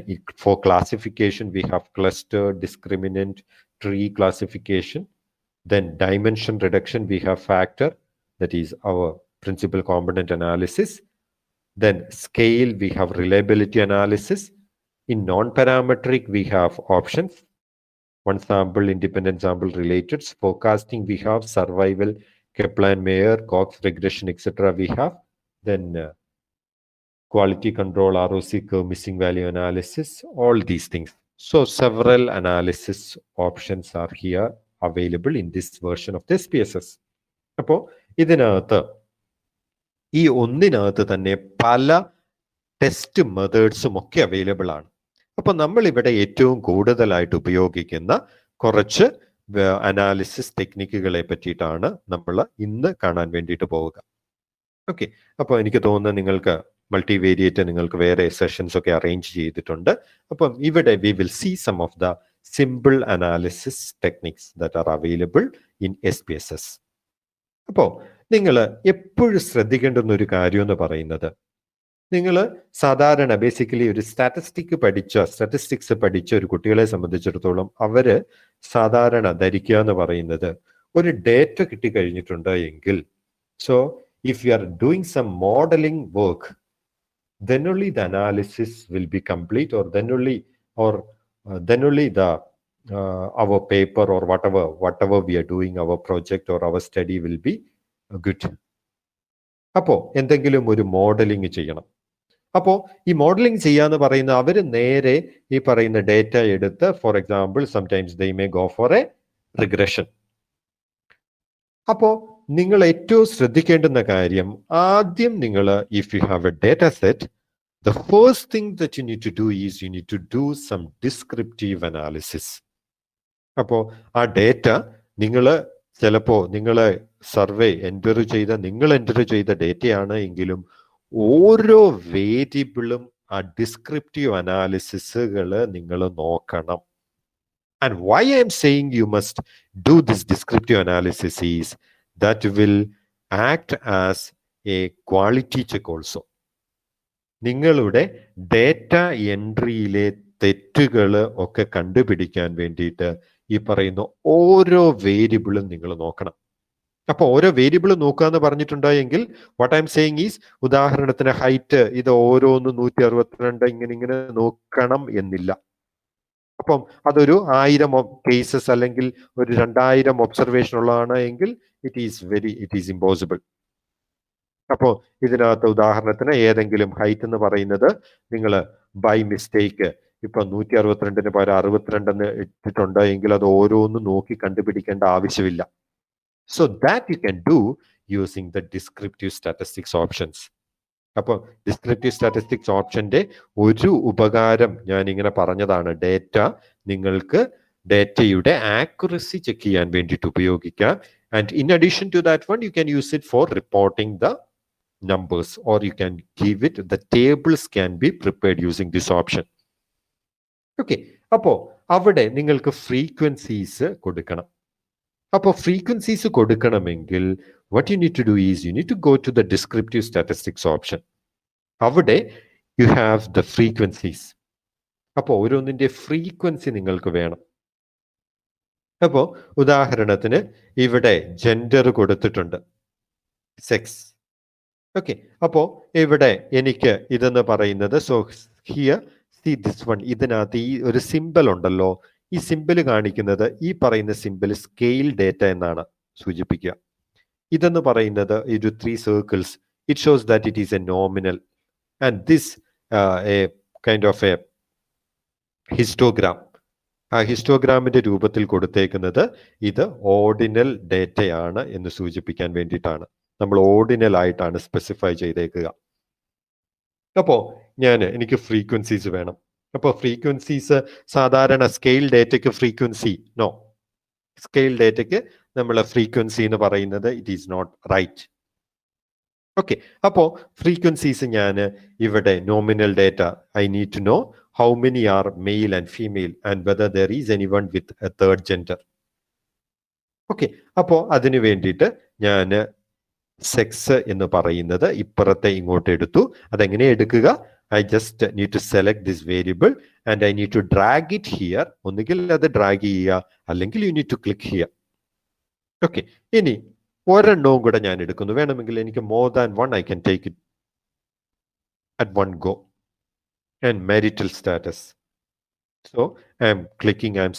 for classification, we have cluster, discriminant, tree classification. Then dimension reduction, we have factor, that is our principal component analysis. Then scale, we have reliability analysis. In non-parametric, we have options. One sample, independent sample, related. Forecasting, we have survival, Kaplan-Meier, Cox regression, etc. we have. Then quality control, ROC curve, missing value analysis, all these things. So several analysis options are here available in this version of the SPSS. അപ്പോൾ ഇതിനകത്ത് ഈ ഒന്നിനകത്ത് തന്നെ പല ടെസ്റ്റ് മെത്തേഡ്സും ഒക്കെ അവൈലബിൾ ആണ്. അപ്പൊ നമ്മൾ ഇവിടെ ഏറ്റവും കൂടുതലായിട്ട് ഉപയോഗിക്കുന്ന കുറച്ച് അനാലിസിസ് ടെക്നിക്കുകളെ പറ്റിയിട്ടാണ് നമ്മൾ ഇന്ന് കാണാൻ വേണ്ടിയിട്ട് പോവുക. ഓക്കെ, അപ്പോൾ എനിക്ക് തോന്നുന്നത് നിങ്ങൾക്ക് മൾട്ടിവേരിയേറ്റ് നിങ്ങൾക്ക് വേറെ സെഷൻസ് ഒക്കെ അറേഞ്ച് ചെയ്തിട്ടുണ്ട്. അപ്പം ഇവിടെ we will see some of the simple analysis techniques that are available in SPSS. അപ്പോൾ നിങ്ങൾ എപ്പോഴും ശ്രദ്ധിക്കേണ്ടുന്ന ഒരു കാര്യം എന്ന് പറയുന്നത്, നിങ്ങൾ സാധാരണ ബേസിക്കലി ഒരു സ്റ്റാറ്റിസ്റ്റിക്സ് പഠിച്ച ഒരു കുട്ടികളെ സംബന്ധിച്ചിടത്തോളം അവര് സാധാരണ ധരിക്കുക എന്ന് പറയുന്നത്, ഒരു ഡേറ്റ കിട്ടിക്കഴിഞ്ഞിട്ടുണ്ട് എങ്കിൽ, so if you are doing some modelling work, then only the analysis will be complete, or then only the our paper or whatever we are doing, our project or our study will be good. അപ്പോ എന്തെങ്കിലും ഒരു മോഡലിംഗ് ചെയ്യണം. അപ്പോൾ ഈ മോഡലിംഗ് ചെയ്യാന്ന് പറയുന്ന അവര് നേരെ ഈ പറയുന്ന ഡേറ്റ എടുത്ത്, for example sometimes they may go for A regression. അപ്പോൾ നിങ്ങൾ ഏറ്റവും ശ്രദ്ധിക്കേണ്ടുന്ന കാര്യം, ആദ്യം നിങ്ങൾ if you have A data set, the first thing that you need to do is you need to do some descriptive analysis. അപ്പോൾ ആ ഡേറ്റ നിങ്ങൾ ചിലപ്പോൾ നിങ്ങൾ സർവേ നിങ്ങൾ എൻ്റർ ചെയ്ത ഡേറ്റയാണ് എങ്കിലും ഓരോ വേരിയബിളും ആ ഡിസ്ക്രിപ്റ്റീവ് അനാലിസിസുകൾ നിങ്ങൾ നോക്കണം. And why I am saying you must do this descriptive analysis is that will act as a quality check also. നിങ്ങളുടെ ഡേറ്റ എൻട്രിയിലെ തെറ്റുകൾ ഒക്കെ കണ്ടുപിടിക്കാൻ വേണ്ടിയിട്ട് ഈ പറയുന്ന ഓരോ വേരിയബിളും നിങ്ങൾ നോക്കണം. അപ്പൊ ഓരോ വേരിയബിൾ നോക്കുക എന്ന് പറഞ്ഞിട്ടുണ്ടെങ്കിൽ what I M saying is, ഉദാഹരണത്തിന് ഹൈറ്റ് ഇത് ഓരോന്ന് 162 ഇങ്ങനെ നോക്കണം എന്നില്ല. അപ്പം അതൊരു 1000 കേസസ് അല്ലെങ്കിൽ ഒരു 2000 ഒബ്സർവേഷൻ ഉള്ളതാണ് എങ്കിൽ ഇറ്റ് ഈസ് ഇമ്പോസിബിൾ. അപ്പോൾ ഇതിനകത്ത് ഉദാഹരണത്തിന് ഏതെങ്കിലും ഹൈറ്റ് എന്ന് പറയുന്നത് നിങ്ങൾ ബൈ മിസ്റ്റേക്ക് ഇപ്പൊ 162 പകരം 62 ഇട്ടിട്ടുണ്ട് എങ്കിൽ അത് ഓരോന്നും നോക്കി കണ്ടുപിടിക്കേണ്ട ആവശ്യമില്ല. So that you can do using the descriptive statistics options. അപ്പോൾ ഡിസ്ക്രിപ്റ്റീവ് സ്റ്റാറ്റിസ്റ്റിക്സ് ഓപ്ഷന്റെ ഒരു ഉപകാരം ഞാൻ ഇങ്ങനെ പറഞ്ഞതാണ്, നിങ്ങൾക്ക് ഡേറ്റയുടെ ആക്യുറസി ചെക്ക് ചെയ്യാൻ വേണ്ടിയിട്ട് ഉപയോഗിക്കാം. And in addition to that one you can use it for reporting the numbers, or you can give it, the tables can be prepared using this option. Okay, അപ്പോൾ അവിടെ നിങ്ങൾക്ക് ഫ്രീക്വൻസീസ് കൊടുക്കണം. അപ്പോൾ ഫ്രീക്വൻസീസ് കൊടുക്കണമെങ്കിൽ what you need to do is you need to go to the descriptive statistics option. അവിടെ you have the frequencies. അപ്പോൾ ഓരോന്നിന്റെ ഫ്രീക്വൻസി നിങ്ങൾക്ക് വേണം. അപ്പോൾ ഉദാഹരണത്തിന് ഇവിടെ ജെൻഡർ കൊടുത്തിട്ടുണ്ട്, സെക്സ്. ഓക്കെ, അപ്പോ ഇവിടെ എനിക്ക് ഇതെന്ന് പറയുന്നത്, so here see this one, ഇതിനകത്ത് ഈ ഒരു സിമ്പിൾ ഉണ്ടല്ലോ, ഈ സിമ്പിൾ കാണിക്കുന്നത് ഈ പറയുന്ന സിമ്പിൾ സ്കെയിൽ ഡേറ്റ എന്നാണ് സൂചിപ്പിക്കുക. ഇതെന്ന് പറയുന്നത് ഒരു 3 circles, it shows that it is A nominal and this A kind of A histogram. ആ ഹിസ്റ്റോഗ്രാമിന്റെ രൂപത്തിൽ കൊടുത്തേക്കുന്നത് ഇത് ഓർഡിനൽ ഡേറ്റയാണ് എന്ന് സൂചിപ്പിക്കാൻ വേണ്ടിയിട്ടാണ്. നമ്മൾ ഓർഡിനൽ ആയിട്ടാണ് സ്പെസിഫൈ ചെയ്തേക്കുക. അപ്പോൾ എനിക്ക് ഫ്രീക്വൻസീസ് വേണം. അപ്പോൾ ഫ്രീക്വൻസീസ് സാധാരണ സ്കെയിൽ ഡേറ്റയ്ക്ക് ഫ്രീക്വൻസി സ്കെയിൽ ഡേറ്റയ്ക്ക് നമ്മൾ ഫ്രീക്വൻസി എന്ന് പറയുന്നത് it is not right. Okay, അപ്പോൾ ഫ്രീക്വൻസീസ് ഞാൻ ഇവിടെ nominal data I need to know how many are male and female and whether there is anyone with a third gender. Okay, അപ്പോൾ അതിനു വേണ്ടിയിട്ട് ഞാൻ സെക്സ് എന്ന് പറയുന്നത് ഇപ്പുറത്തെ ഇങ്ങോട്ട് എടുത്തു. അതെങ്ങനെ എടുക്കുക? I just need to select this variable and I need to drag it here. ഒന്നുകിൽ അത് ഡ്രാഗ് ചെയ്യുക, അല്ലെങ്കിൽ you need to click here. Okay, ഇനി ഒരെണ്ണവും കൂടെ ഞാൻ എടുക്കുന്നു. വേണമെങ്കിൽ എനിക്ക് more than one I can take it at one go. And marital status. So I am clicking, I am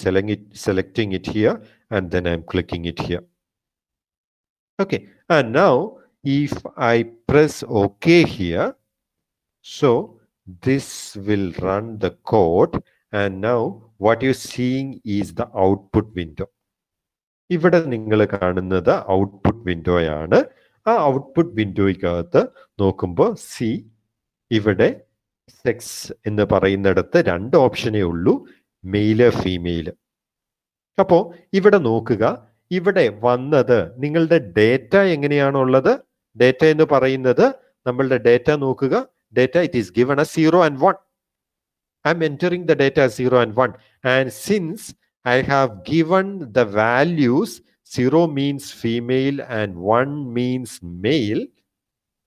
selecting it here, and then I am clicking it here. Okay, and now if I press OK here, so this will run the code, and now what you're seeing is the output window. ഇവിടെ നിങ്ങൾ കാണുന്നത് ഔട്ട്പുട്ട് വിൻഡോയാണ്. ആ ഔട്ട്പുട്ട് വിൻഡോയ്ക്കകത്ത് നോക്കുമ്പോൾ സി ഇവിടെ സെക്സ് എന്ന് പറയുന്നിടത്ത് 2 ഓപ്ഷനേ ഉള്ളൂ, മെയില് ഫീമെയില്. അപ്പോ ഇവിടെ നോക്കുക, ഇവിടെ വന്നത് നിങ്ങളുടെ ഡേറ്റ എങ്ങനെയാണുള്ളത്? ഡേറ്റ എന്ന് പറയുന്നത് നമ്മളുടെ ഡേറ്റ നോക്കുക, data it is given as 0 and 1. I am entering the data as 0 and 1, and since I have given the values 0 means female and 1 means male,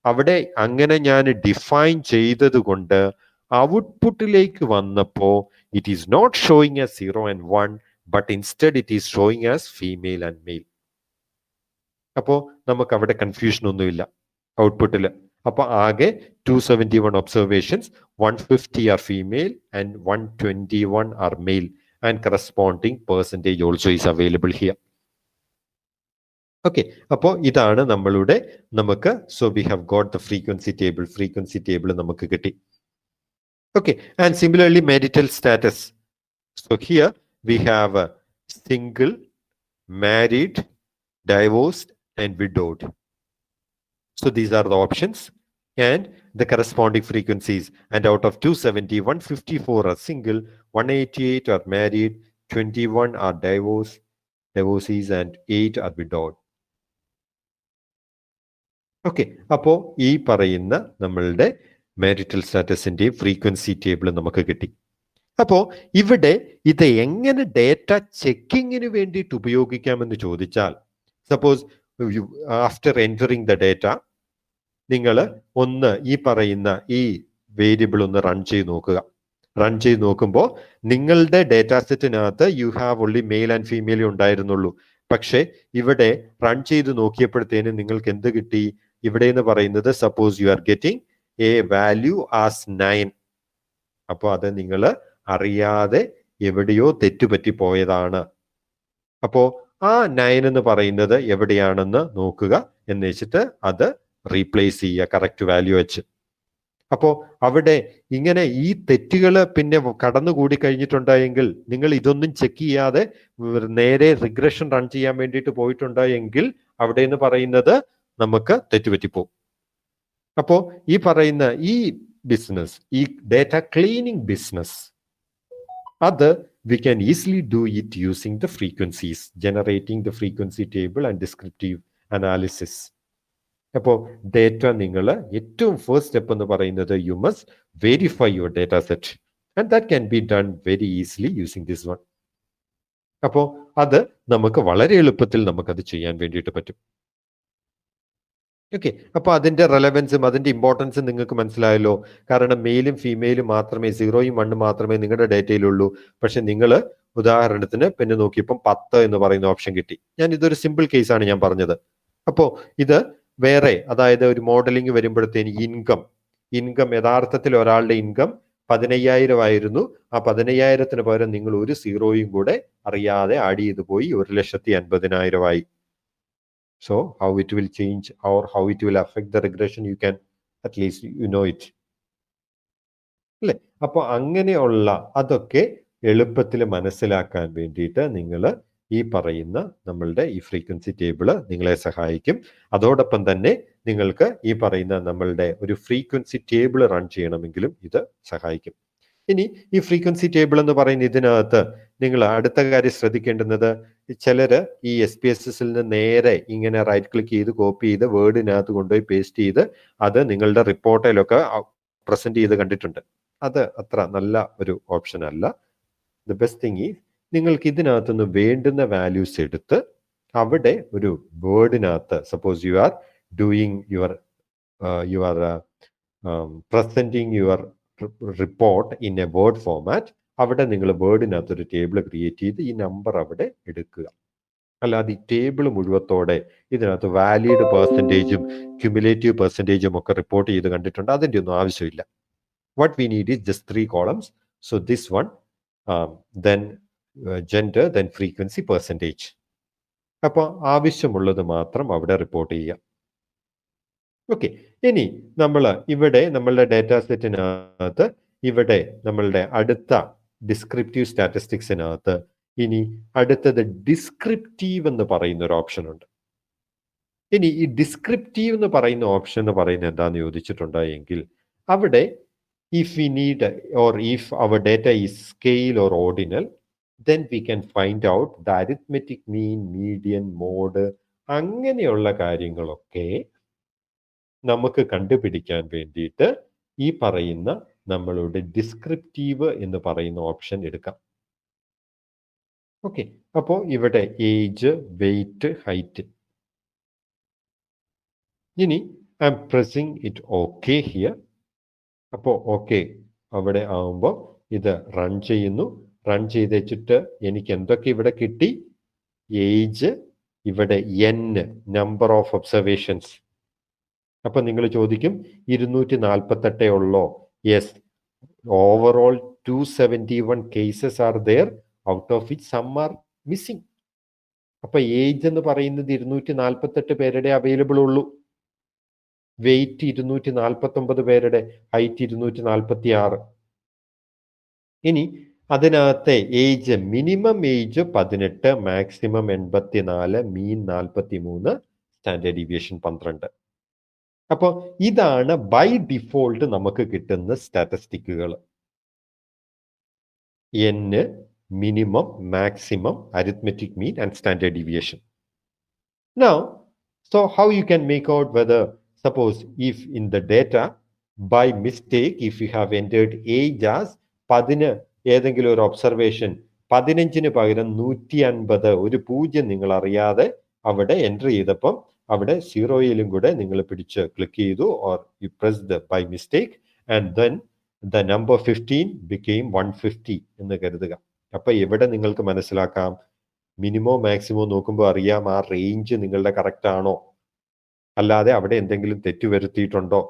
അവിടെ അങ്ങനെ ഞാൻ ഡിഫൈൻ ചെയ്തത് കൊണ്ട് ഔട്ട്പുട്ടിലേക്ക് വന്നപ്പോ it is not showing as 0 and 1, but instead it is showing as female and male. അപ്പോൾ നമുക്ക് അവിടെ കൺഫ്യൂഷൻ ഒന്നുമില്ല ഔട്ട്പുട്ടിൽ. അപ്പൊ ആകെ 271 observations, 150 are female and 121 are male, and corresponding percentage also is available here. Okay, അപ്പോൾ ഇതാണ് നമ്മളുടെ so we have got the frequency table നമുക്ക് കിട്ടി. Okay, and similarly marital status. So here we have a single, married, divorced, and widowed. So these are the options, and the corresponding frequencies, and out of 270, 154 are single, 188 are married, 21 are divorcees, and 8 are widowed. Okay, അപ്പോൾ ഈ പറയുന്ന നമ്മളുടെ മാരിറ്റൽ സ്റ്റാറ്റസിന്റെയും ഫ്രീക്വൻസി ടേബിൾ നമുക്ക് കിട്ടി. അപ്പോൾ ഇവിടെ ഇത് എങ്ങനെ ഡേറ്റ ചെക്കിങ്ങിന് വേണ്ടിയിട്ട് ഉപയോഗിക്കാമെന്ന് ചോദിച്ചാൽ, suppose after entering the data നിങ്ങൾ ഒന്ന് ഈ പറയുന്ന ഈ വേരിയബിൾ ഒന്ന് റൺ ചെയ്ത് നോക്കുക. റൺ ചെയ്ത് നോക്കുമ്പോൾ നിങ്ങളുടെ ഡേറ്റാ സെറ്റിനകത്ത് you have only male and female ഉണ്ടായിരുന്നുള്ളൂ. പക്ഷെ ഇവിടെ റൺ ചെയ്ത് നോക്കിയപ്പോഴത്തേനും നിങ്ങൾക്ക് എന്ത് കിട്ടി? ഇവിടെ എന്ന് പറയുന്നത് suppose you are getting A value as 9. അപ്പോൾ അത് നിങ്ങൾ അറിയാതെ എവിടെയോ തെറ്റുപറ്റി പോയതാണ്. അപ്പോൾ ആ 9 എന്ന് പറയുന്നത് എവിടെയാണെന്ന് നോക്കുക, എന്ന് വെച്ചിട്ട് അത് റീപ്ലേസ് ചെയ്യുക കറക്റ്റ് വാല്യൂ വെച്ച്. അപ്പോൾ അവിടെ ഇങ്ങനെ ഈ തെറ്റുകൾ പിന്നെ കടന്നുകൂടി കഴിഞ്ഞിട്ടുണ്ടായെങ്കിൽ, നിങ്ങൾ ഇതൊന്നും ചെക്ക് ചെയ്യാതെ നേരെ റിഗ്രഷൻ റൺ ചെയ്യാൻ വേണ്ടിയിട്ട് പോയിട്ടുണ്ടായെങ്കിൽ അവിടെ എന്ന് പറയുന്നത് നമുക്ക് തെറ്റുപറ്റിപ്പോകും. അപ്പോൾ ഈ പറയുന്ന ഈ ബിസിനസ്, ഈ ഡേറ്റ ക്ലീനിങ് ബിസിനസ്, അത് we can easily do it using the frequencies, generating the frequency table and descriptive analysis. അപ്പോൾ ഡേറ്റ നിങ്ങൾ ഏറ്റവും ഫസ്റ്റ് സ്റ്റെപ്പ് എന്ന് പറയുന്നത് you must verify your data set, and that can be done very easily using this one. അപ്പോൾ അത് നമുക്ക് വളരെ എളുപ്പത്തിൽ നമുക്കത് ചെയ്യാൻ വേണ്ടിയിട്ട് പറ്റും. ഓക്കെ, അപ്പോൾ അതിൻ്റെ റെലവൻസും അതിൻ്റെ ഇമ്പോർട്ടൻസും നിങ്ങൾക്ക് മനസ്സിലായല്ലോ. കാരണം മെയിലും ഫീമെയിലും മാത്രമേ, 0യും 1 മാത്രമേ നിങ്ങളുടെ ഡേറ്റയിലുള്ളൂ. പക്ഷെ നിങ്ങൾ ഉദാഹരണത്തിന് പിന്നെ നോക്കിയപ്പം 10 എന്ന് പറയുന്ന ഓപ്ഷൻ കിട്ടി. ഞാൻ ഇതൊരു സിമ്പിൾ കേസാണ് ഞാൻ പറഞ്ഞത്. അപ്പോൾ ഇത് വേറെ, അതായത് ഒരു മോഡലിംഗ് വരുമ്പോഴത്തേന് ഇൻകം യഥാർത്ഥത്തിൽ ഒരാളുടെ ഇൻകം 15,000 ആയിരുന്നു. ആ 15,000-ന് പകരം നിങ്ങൾ ഒരു 0യും കൂടെ അറിയാതെ ആഡ് ചെയ്തു പോയി, 1,80,000 ആയി. So how it will change or how it will affect the regression, you can at least you know it. അല്ലേ? അപ്പോൾ അങ്ങനെയുള്ള അതൊക്കെ എളുപ്പത്തിൽ മനസ്സിലാക്കാൻ വേണ്ടിയിട്ട് നിങ്ങൾ ഈ പറയുന്ന നമ്മളുടെ ഈ ഫ്രീക്വൻസി ടേബിള് നിങ്ങളെ സഹായിക്കും. അതോടൊപ്പം തന്നെ നിങ്ങൾക്ക് ഈ പറയുന്ന നമ്മളുടെ ഒരു ഫ്രീക്വൻസി ടേബിൾ റൺ ചെയ്യണമെങ്കിലും ഇത് സഹായിക്കും. ഇനി ഈ ഫ്രീക്വൻസി ടേബിൾ എന്ന് പറയുന്ന ഇതിനകത്ത് നിങ്ങൾ അടുത്ത കാര്യം ശ്രദ്ധിക്കേണ്ടുന്നത്, ചിലര് ഈ SPSS-ൽ നിന്ന് നേരെ ഇങ്ങനെ റൈറ്റ് ക്ലിക്ക് ചെയ്ത് കോപ്പി ചെയ്ത് വേർഡിനകത്ത് കൊണ്ടുപോയി പേസ്റ്റ് ചെയ്ത് അത് നിങ്ങളുടെ റിപ്പോർട്ടിലൊക്കെ പ്രസന്റ് ചെയ്ത് കണ്ടിട്ടുണ്ട്. അത് അത്ര നല്ല ഒരു ഓപ്ഷൻ അല്ല. ദ ബെസ്റ്റ് തിങ് ഈസ് നിങ്ങൾക്ക് ഇതിനകത്തുനിന്ന് വേണ്ടുന്ന വാല്യൂസ് എടുത്ത് അവിടെ ഒരു വേർഡിനകത്ത്, suppose you are doing you are presenting your report in a word format, അവിടെ നിങ്ങൾ വേർഡിനകത്ത് ഒരു ടേബിൾ ക്രിയേറ്റ് ചെയ്ത് ഈ നമ്പർ അവിടെ എടുക്കുക. അല്ലാതെ ഈ ടേബിൾ മുഴുവത്തോടെ ഇതിനകത്ത് വാലിഡ് പെർസെൻറ്റേജും ക്യുമുലേറ്റീവ് പെർസെൻറ്റേജും ഒക്കെ റിപ്പോർട്ട് ചെയ്ത് കണ്ടിട്ടുണ്ട്. അതിൻ്റെ ഒന്നും ആവശ്യമില്ല. What we need is just 3 columns. So this one, then gender, then frequency, percentage. അപ്പോൾ ആവശ്യമുള്ളത് മാത്രം അവിടെ റിപ്പോർട്ട് ചെയ്യുക. ഓക്കെ, ഇനി നമ്മൾ ഇവിടെ നമ്മളുടെ ഡേറ്റാ സെറ്റിനകത്ത് ഇവിടെ നമ്മളുടെ അടുത്ത ഡിസ്ക്രിപ്റ്റീവ് സ്റ്റാറ്റിസ്റ്റിക്സിനകത്ത് ഇനി അടുത്തത് ഡിസ്ക്രിപ്റ്റീവ് എന്ന് പറയുന്ന ഒരു ഓപ്ഷൻ ഉണ്ട്. ഇനി ഈ ഡിസ്ക്രിപ്റ്റീവ് എന്ന് പറയുന്ന ഓപ്ഷൻ എന്ന് പറയുന്നത് എന്താന്ന് ചോദിച്ചിട്ടുണ്ടെങ്കിൽ, അവിടെ if we need or if our data is scale or ordinal, then we can find out the arithmetic mean, median, mode, അങ്ങനെയുള്ള കാര്യങ്ങളൊക്കെ നമുക്ക് കണ്ടുപിടിക്കാൻ വേണ്ടിയിട്ട് ഈ പറയുന്ന നമ്മളുടെ ഡിസ്ക്രിപ്റ്റീവ് എന്ന് പറയുന്ന ഓപ്ഷൻ എടുക്കാം. ഓക്കെ, അപ്പോൾ ഇവിടെ ഏജ്, വെയിറ്റ്, ഹൈറ്റ്. ഇനി I M pressing it okay here. അപ്പോൾ ഓക്കെ അവിടെ ആവുമ്പോൾ ഇത് റൺ ചെയ്യുന്നു. റൺ ചെയ്ത് വെച്ചിട്ട് എനിക്ക് എന്തൊക്കെ ഇവിടെ കിട്ടി? ഏജ്, ഇവിടെ n, നമ്പർ ഓഫ് ഒബ്സർവേഷൻസ്. അപ്പൊ നിങ്ങൾ ചോദിക്കും 248 ഉള്ളോ? Yes, overall 271 cases are there, out of which some are missing. അപ്പൊ ഏജ് എന്ന് പറയുന്നത് 248 പേരുടെ അവൈലബിൾ ഉള്ളൂ. വെയിറ്റ് 249 പേരുടെ, ഹൈറ്റ് 246. ഇനി അതിനകത്തെ ഏജ്, മിനിമം ഏജ് 18, മാക്സിമം 84, മീൻ 43, സ്റ്റാൻഡേർഡ് ഡീവിയേഷൻ 12. അപ്പോൾ ഇതാണ് ബൈ ഡിഫോൾട്ട് നമുക്ക് കിട്ടുന്ന സ്റ്റാറ്റിസ്റ്റിക്കുകൾ. n, minimum, maximum, arithmetic mean and standard deviation. Now, so how you can make out whether, suppose if in the data by mistake if you have entered age as 10 ഏതെങ്കിലും ഒരു ഒബ്സർവേഷൻ 15-ന് പകരം 150 ഒരു 0 നിങ്ങൾ അറിയാതെ അവിടെ എൻ്റർ ചെയ്തപ്പം അവിടെ 0-യിലും കൂടെ നിങ്ങൾ പിടിച്ച് ക്ലിക്ക് ചെയ്തു, or you pressed by mistake and then the number 15 became 150 എന്ന് കരുതുക. അപ്പൊ ഇവിടെ നിങ്ങൾക്ക് മനസ്സിലാക്കാം മിനിമോ മാക്സിമോ നോക്കുമ്പോൾ അറിയാം ആ റേഞ്ച് നിങ്ങളുടെ കറക്റ്റ് ആണോ, അല്ലാതെ അവിടെ എന്തെങ്കിലും തെറ്റ് വരുത്തിയിട്ടുണ്ടോ.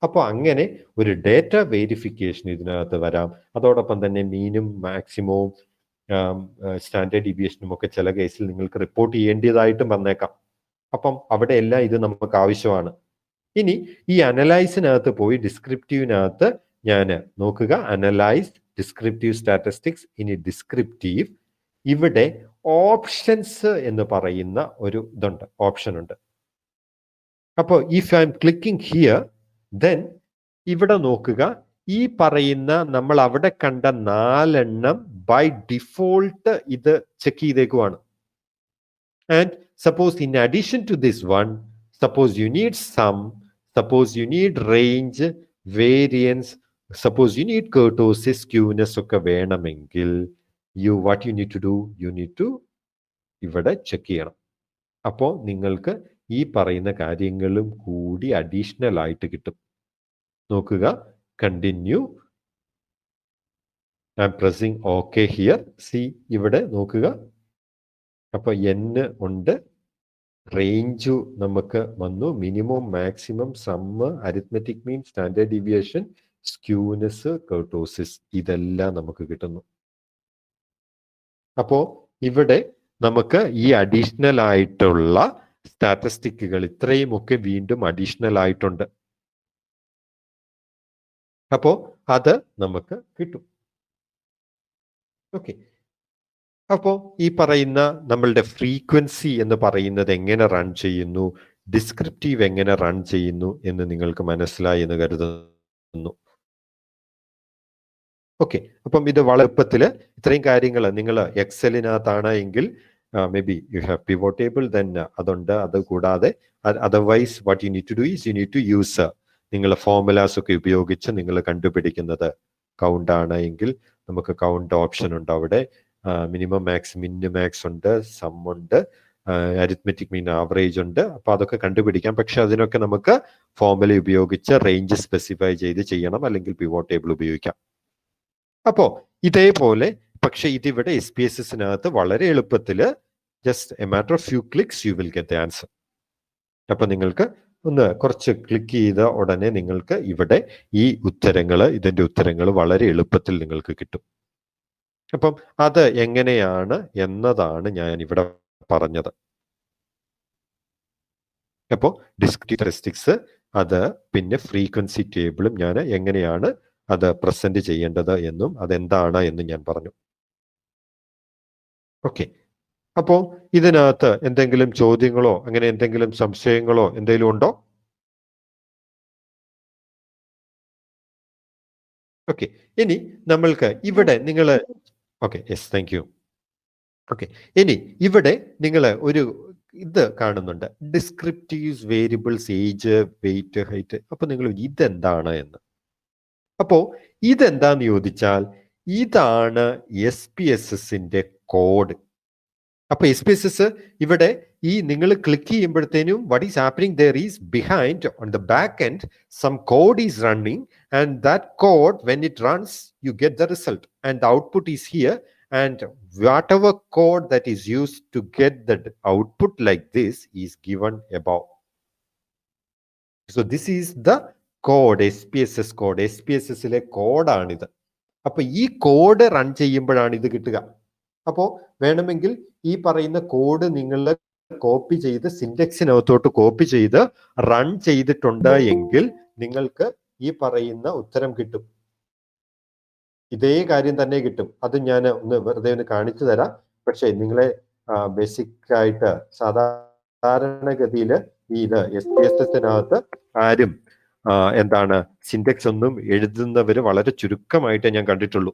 അപ്പോൾ അങ്ങനെ ഒരു ഡേറ്റ വെരിഫിക്കേഷൻ ഇതിനകത്ത് വരാം. അതോടൊപ്പം തന്നെ മീനും മാക്സിമവും സ്റ്റാൻഡേർഡ് ഡീവിയേഷനും ഒക്കെ ചില കേസിൽ നിങ്ങൾക്ക് റിപ്പോർട്ട് ചെയ്യേണ്ടതായിട്ടും വന്നേക്കാം. അപ്പം അവിടെ എല്ലാം ഇത് നമുക്ക് ആവശ്യമാണ്. ഇനി ഈ അനലൈസിനകത്ത് പോയി ഡിസ്ക്രിപ്റ്റീവിനകത്ത് ഞാൻ നോക്കുക, അനലൈസ് ഡിസ്ക്രിപ്റ്റീവ് സ്റ്റാറ്റിസ്റ്റിക്സ്. ഇനി ഡിസ്ക്രിപ്റ്റീവ്, ഇവിടെ ഓപ്ഷൻസ് എന്ന് പറയുന്ന ഒരു ഇതുണ്ട്, ഓപ്ഷൻ ഉണ്ട്. അപ്പോൾ if I'm clicking here, then ഇവിടെ നോക്കുക, ഈ പറയുന്ന നമ്മൾ അവിടെ കണ്ട 4 എണ്ണം ബൈ ഡിഫോൾട്ട് ഇത് ചെക്ക് ചെയ്തേക്കുവാണ്. And suppose in addition to this one, suppose you need sum, suppose you need range, variance, suppose you need kurtosis, skewness ഒക്കെ വേണമെങ്കിൽ what you need to do, you need to ഇവിടെ ചെക്ക് ചെയ്യണം. അപ്പോൾ നിങ്ങൾക്ക് ഈ പറയുന്ന കാര്യങ്ങളും കൂടി അഡീഷണൽ ആയിട്ട് കിട്ടും. നോക്കുക, continue, I'm pressing okay here. See ഇവിടെ നോക്കുക, അപ്പൊ n ഉണ്ട്, റേഞ്ചു നമുക്ക് വന്നു, minimum maximum sum arithmetic mean standard deviation skewness kurtosis ഇതെല്ലാം നമുക്ക് കിട്ടുന്നു. അപ്പോ ഇവിടെ നമുക്ക് ഈ അഡീഷണൽ ആയിട്ടുള്ള സ്റ്റാറ്റിസ്റ്റിക്കുകൾ ഇത്രയും ഒക്കെ വീണ്ടും അഡീഷണൽ ആയിട്ടുണ്ട്. അപ്പോ അത് നമുക്ക് കിട്ടും. ഓക്കെ, അപ്പോ ഈ പറയുന്ന നമ്മളുടെ ഫ്രീക്വൻസി എന്ന് പറയുന്നത് എങ്ങനെ റൺ ചെയ്യുന്നു, ഡിസ്ക്രിപ്റ്റീവ് എങ്ങനെ റൺ ചെയ്യുന്നു എന്ന് നിങ്ങൾക്ക് മനസ്സിലായി എന്ന് കരുതുന്നു. ഓക്കെ, അപ്പം ഇത് വളരെ എളുപ്പത്തിൽ ഇത്രയും കാര്യങ്ങൾ നിങ്ങൾ എക്സലിനകത്താണ് എങ്കിൽ may be you have pivot table, then അതുണ്ട്. അത് കൂടാതെ otherwise what you need to do is you need to use നിങ്ങൾ ഫോർമുലാസ് ഒക്കെ ഉപയോഗിച്ച് നിങ്ങൾ കണ്ടുപിടിക്കുന്നത്. കൗണ്ട് ആണ് എങ്കിൽ നമുക്ക് കൗണ്ട് ഓപ്ഷൻ ഉണ്ട്, അവിടെ മിനിമം മാക്സ് മിൻ മാക്സ് ഉണ്ട്, സം ഉണ്ട്, അരിത്മെറ്റിക് മീൻ ആവറേജ് ഉണ്ട്. അപ്പൊ അതൊക്കെ കണ്ടുപിടിക്കാം. പക്ഷെ അതിനൊക്കെ നമുക്ക് ഫോർമുല ഉപയോഗിച്ച് റേഞ്ച് സ്പെസിഫൈ ചെയ്ത് ചെയ്യണം, അല്ലെങ്കിൽ പിവോട്ട് ടേബിൾ ഉപയോഗിക്കാം. അപ്പോ ഇതേപോലെ, പക്ഷെ ഇതിവിടെ SPSSനകത്ത് വളരെ എളുപ്പത്തില് just A matter of few clicks U will get the answer. അപ്പൊ നിങ്ങൾക്ക് ഒന്ന് കുറച്ച് ക്ലിക്ക് ചെയ്ത ഉടനെ നിങ്ങൾക്ക് ഇവിടെ ഈ ഇതിന്റെ ഉത്തരങ്ങൾ വളരെ എളുപ്പത്തിൽ നിങ്ങൾക്ക് കിട്ടും. അപ്പം അത് എങ്ങനെയാണ് എന്നതാണ് ഞാൻ ഇവിടെ പറഞ്ഞത്. അപ്പോൾ ഡിസ്ക്രിപ്റ്റീവ് സ്റ്റാറ്റിസ്റ്റിക്സ്, അത് പിന്നെ ഫ്രീക്വൻസി ടേബിളും ഞാൻ എങ്ങനെയാണ് അത് പ്രസന്റ് ചെയ്യേണ്ടത് എന്നും അതെന്താണ് എന്നും ഞാൻ പറഞ്ഞു. ഓക്കെ, അപ്പോ ഇതിനകത്ത് എന്തെങ്കിലും ചോദ്യങ്ങളോ അങ്ങനെ എന്തെങ്കിലും സംശയങ്ങളോ എന്തെങ്കിലും ഉണ്ടോ? ഓക്കെ, ഇനി നമ്മൾക്ക് ഇവിടെ നിങ്ങൾ okay, yes, thank you. Okay, ഇനി ഇവിടെ നിങ്ങൾ ഒരു ഇത് കാണുന്നുണ്ട്, descriptive variables, age, weight, height. അപ്പൊ നിങ്ങൾ ഇതെന്താണ് എന്ന്. അപ്പോ ഇതെന്താന്ന് ചോദിച്ചാൽ ഇതാണ് SPSSന്റെ കോഡ്. അപ്പൊ SPSS ഇവിടെ ഈ നിങ്ങൾ click ചെയ്യുമ്പോഴത്തേനും what is happening there is behind on the back end some code is running, and that code when it runs you get the result, and the output is here, and whatever code that is used to get the output like this is given above. So this is the code, SPSS code. SPSSലെ കോഡാണിത്. അപ്പൊ ഈ കോഡ് റൺ ചെയ്യുമ്പോഴാണ് ഇത് കിട്ടുക. അപ്പോ വേണമെങ്കിൽ ഈ പറയുന്ന കോഡ് നിങ്ങൾ കോപ്പി ചെയ്ത് സിന്റക്സിനകത്തോട്ട് കോപ്പി ചെയ്ത് റൺ ചെയ്തിട്ടുണ്ട് എങ്കിൽ നിങ്ങൾക്ക് ഈ പറയുന്ന ഉത്തരം കിട്ടും. ഇതേ കാര്യം തന്നെ കിട്ടും. അത് ഞാൻ വെറുതെ ഒന്ന് കാണിച്ചു തരാം. പക്ഷെ നിങ്ങളെ ബേസിക് ആയിട്ട് സാധാരണഗതിയിൽ ഇത് SPSS-നകത്ത് ആരും എന്താണ് സിൻഡെക്സ് ഒന്നും എഴുതുന്നവർ വളരെ ചുരുക്കമായിട്ടേ ഞാൻ കണ്ടിട്ടുള്ളൂ.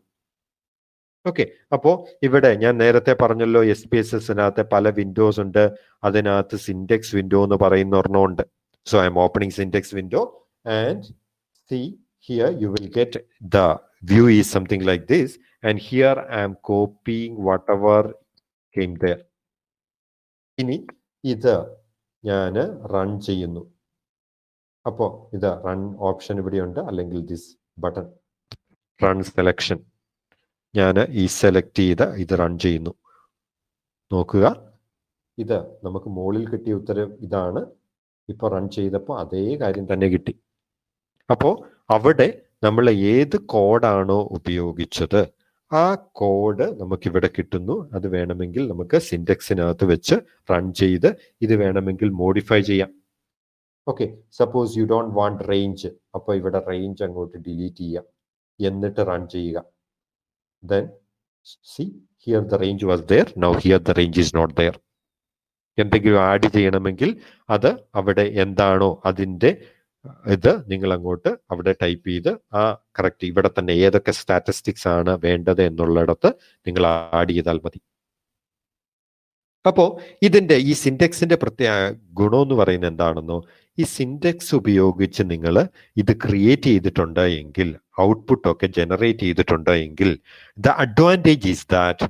ഓക്കെ, അപ്പോ ഇവിടെ ഞാൻ നേരത്തെ പറഞ്ഞല്ലോ SPSS-നകത്ത് പല വിൻഡോസ് ഉണ്ട്. അതിനകത്ത് സിൻഡെക്സ് വിൻഡോ എന്ന് പറയുന്ന ഒരെണ്ണമുണ്ട്. So I'm opening syntax window and see here you will get the view is something like this, and here I am copying whatever came there. ഇനി ഇത് ഞാൻ റൺ ചെയ്യുന്നു. അപ്പോ ഇത് റൺ ഓപ്ഷൻ ഇവിടെയുണ്ട്, അല്ലെങ്കിൽ ദിസ് ബട്ടൺ റൺ സെലക്ഷൻ ഞാൻ ഈ സെലക്ട് ചെയ്ത് ഇത് റൺ ചെയ്യുന്നു. നോക്കുക, ഇത് നമുക്ക് മുകളിൽ കിട്ടിയ ഉത്തരം ഇതാണ്. ഇപ്പൊ റൺ ചെയ്തപ്പോൾ അതേ കാര്യം തന്നെ കിട്ടി. അപ്പോൾ അവിടെ നമ്മൾ ഏത് കോഡാണോ ഉപയോഗിച്ചത് ആ കോഡ് നമുക്കിവിടെ കിട്ടുന്നു. അത് വേണമെങ്കിൽ നമുക്ക് സിൻഡെക്സിനകത്ത് വെച്ച് റൺ ചെയ്ത് ഇത് വേണമെങ്കിൽ മോഡിഫൈ ചെയ്യാം. Okay, suppose you don't want range, അപ്പോൾ ഇവിടെ റേഞ്ച് അങ്ങോട്ട് ഡിലീറ്റ് ചെയ്യാം, എന്നിട്ട് റൺ ചെയ്യുക. then see here the range was there, now here the range is not there. എന്തെങ്കിലും ആഡ് ചെയ്യണമെങ്കിൽ അത് അവിടെ എന്താണോ അതിൻ്റെ ഇത് നിങ്ങൾ അങ്ങോട്ട് അവിടെ ടൈപ്പ് ചെയ്ത് ആ കറക്റ്റ് ഇവിടെ തന്നെ ഏതൊക്കെ സ്റ്റാറ്റിസ്റ്റിക്സ് ആണ് വേണ്ടത് എന്നുള്ളിടത്ത് നിങ്ങൾ ആഡ് ചെയ്താൽ മതി. അപ്പോൾ ഇതിൻ്റെ ഈ സിൻഡെക്സിന്റെ പ്രത്യേക ഗുണം എന്ന് പറയുന്നത് എന്താണെന്നോ, ഈ സിൻഡെക്സ് ഉപയോഗിച്ച് നിങ്ങൾ ഇത് ക്രിയേറ്റ് ചെയ്തിട്ടുണ്ട് എങ്കിൽ, ഔട്ട്പുട്ട് ഒക്കെ ജനറേറ്റ് ചെയ്തിട്ടുണ്ട് എങ്കിൽ, the advantage is that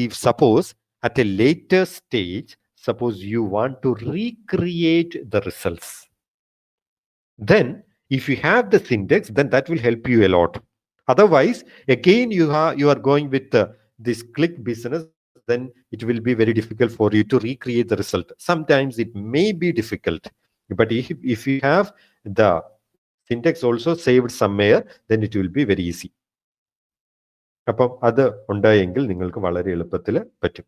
if suppose at a later stage suppose you want to recreate the results, then if you have the syntax, then that will help you a lot. Otherwise again you are going with this click business, then it will be very difficult for you to recreate the result. Sometimes it may be difficult, but if you have the syntax also saved somewhere, then it will be very easy. അപ്പം അത് ഉണ്ടായെങ്കിൽ നിങ്ങൾക്ക് വളരെ എളുപ്പത്തിൽ പറ്റും.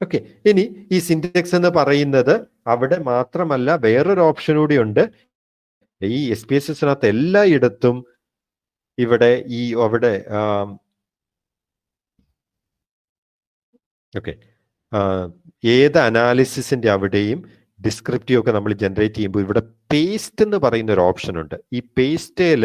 ഓക്കെ, ഇനി ഈ സിൻഡെക്സ് എന്ന് പറയുന്നത് അവിടെ മാത്രമല്ല, വേറൊരു ഓപ്ഷൻ കൂടി ഉണ്ട്. ഈ SPSS-നകത്ത് എല്ലായിടത്തും ഇവിടെ ഈ അവിടെ ഓക്കെ ഏത് അനാലിസിസിന്റെ അവിടെയും ഡിസ്ക്രിപ്റ്റീവ് ഒക്കെ നമ്മൾ ജനറേറ്റ് ചെയ്യുമ്പോൾ ഇവിടെ പേസ്റ്റ് എന്ന് പറയുന്ന ഒരു ഓപ്ഷൻ ഉണ്ട്. ഈ പേസ്റ്റിൽ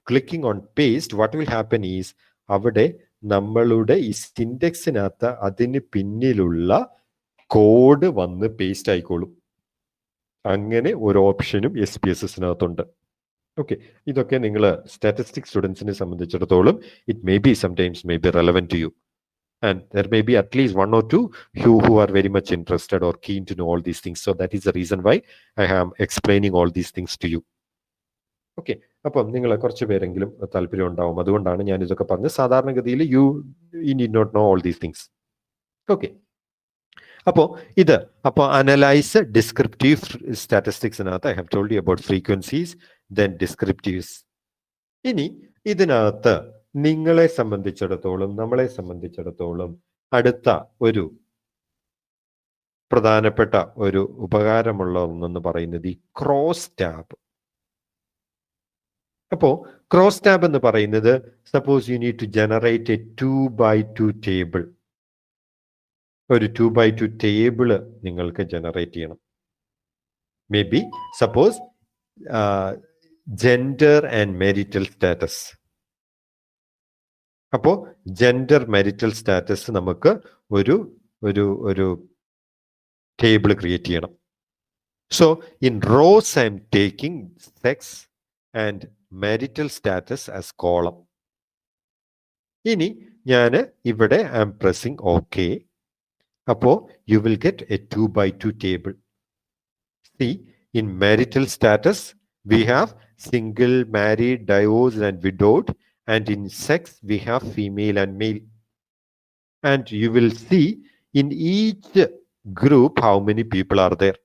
clicking on paste, what will happen is അവിടെ നമ്മളുടെ ഈ സിൻഡെക്സിനകത്ത് അതിന് പിന്നിലുള്ള കോഡ് വന്ന് പേസ്റ്റ് ആയിക്കോളും. അങ്ങനെ ഒരു ഓപ്ഷനും SPSS-നകത്തുണ്ട്. ഓക്കെ, ഇതൊക്കെ നിങ്ങൾ സ്റ്റാറ്റിസ്റ്റിക്സ് സ്റ്റുഡൻസിനെ സംബന്ധിച്ചിടത്തോളം it may be sometimes may be relevant to you, and there may be at least one or two who are very much interested or keen to know all these things. So that is the reason why I am explaining all these things to you. Okay, അപ്പം നിങ്ങൾ കുറച്ച് പേരെങ്കിലും താല്പര്യം ഉണ്ടാവും, അതുകൊണ്ടാണ് ഞാൻ ഇതൊക്കെ പറഞ്ഞത്. സാധാരണഗതിയിൽ you need not know all these things. Okay, അപ്പോൾ അപ്പോൾ അനലൈസ് ഡിസ്ക്രിപ്റ്റീവ് സ്റ്റാറ്റിസ്റ്റിക്സിനകത്ത് I have told you about frequencies, then descriptives. ഇനി ഇതിനകത്ത് നിങ്ങളെ സംബന്ധിച്ചിടത്തോളം, നമ്മളെ സംബന്ധിച്ചിടത്തോളം അടുത്ത ഒരു പ്രധാനപ്പെട്ട ഒരു ഉപകാരമുള്ള ഒന്നെന്ന് പറയുന്നത് ഈ ക്രോസ് ടാബ്. അപ്പോ ക്രോസ് ടാബ് എന്ന് പറയുന്നത്, suppose you need to generate a 2x2 table. ഒരു 2x2 ടേബിള് നിങ്ങൾക്ക് ജനറേറ്റ് ചെയ്യണം. May be suppose gender and marital status. അപ്പോ ജെൻഡർ മെരിറ്റൽ സ്റ്റാറ്റസ് നമുക്ക് ഒരു ഒരു ഒരു ടേബിൾ ക്രിയേറ്റ് ചെയ്യണം. So in rows I'm taking sex and marital status as column. ഇനി ഞാൻ ഇവിടെ ഐ എം പ്രസിംഗ് ഓക്കെ. അപ്പോ you will get a 2x2 table. C, in marital status we have single, married, divorced and widowed. And in sex we have female and male, and you will see in each group how many people are there.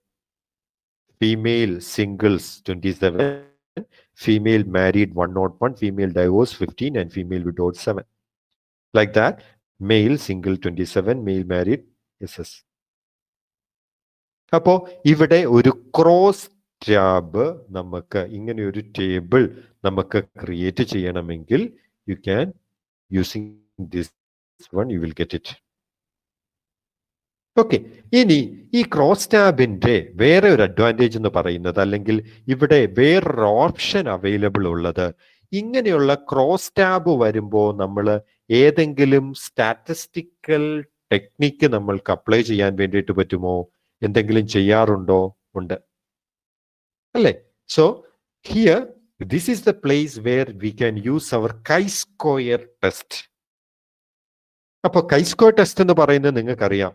Female singles 27, female married 101, female divorced 15, and female widowed 7. Like that, male single 27, male married SS. അപ്പോൾ ഇവിടെ ഒരു ക്രോസ് ടാബ് നമുക്ക് ഇങ്ങനെ ഒരു ടേബിൾ നമുക്ക് ക്രിയേറ്റ് ചെയ്യണമെങ്കിൽ you can using this one, U will get it. Okay, ഇനി ഈ ക്രോസ് ടാബിന്റെ വേറെ ഒരു അഡ്വാൻറ്റേജ് എന്ന് പറയുന്നത്, അല്ലെങ്കിൽ ഇവിടെ വേറൊരു ഓപ്ഷൻ അവൈലബിൾ ഉള്ളത്, ഇങ്ങനെയുള്ള ക്രോസ് ടാബ് വരുമ്പോൾ നമ്മൾ ഏതെങ്കിലും സ്റ്റാറ്റിസ്റ്റിക്കൽ ടെക്നിക്ക് നമ്മൾക്ക് അപ്ലൈ ചെയ്യാൻ വേണ്ടിയിട്ട് പറ്റുമോ? എന്തെങ്കിലും ചെയ്യാറുണ്ടോ? ഉണ്ട് അല്ലേ? So here this is the place where we can use our chi square test. അപ്പോൾ കൈ-സ്ക്വയർ ടെസ്റ്റ് എന്ന് പറയുന്നത് നിങ്ങൾക്കറിയാം,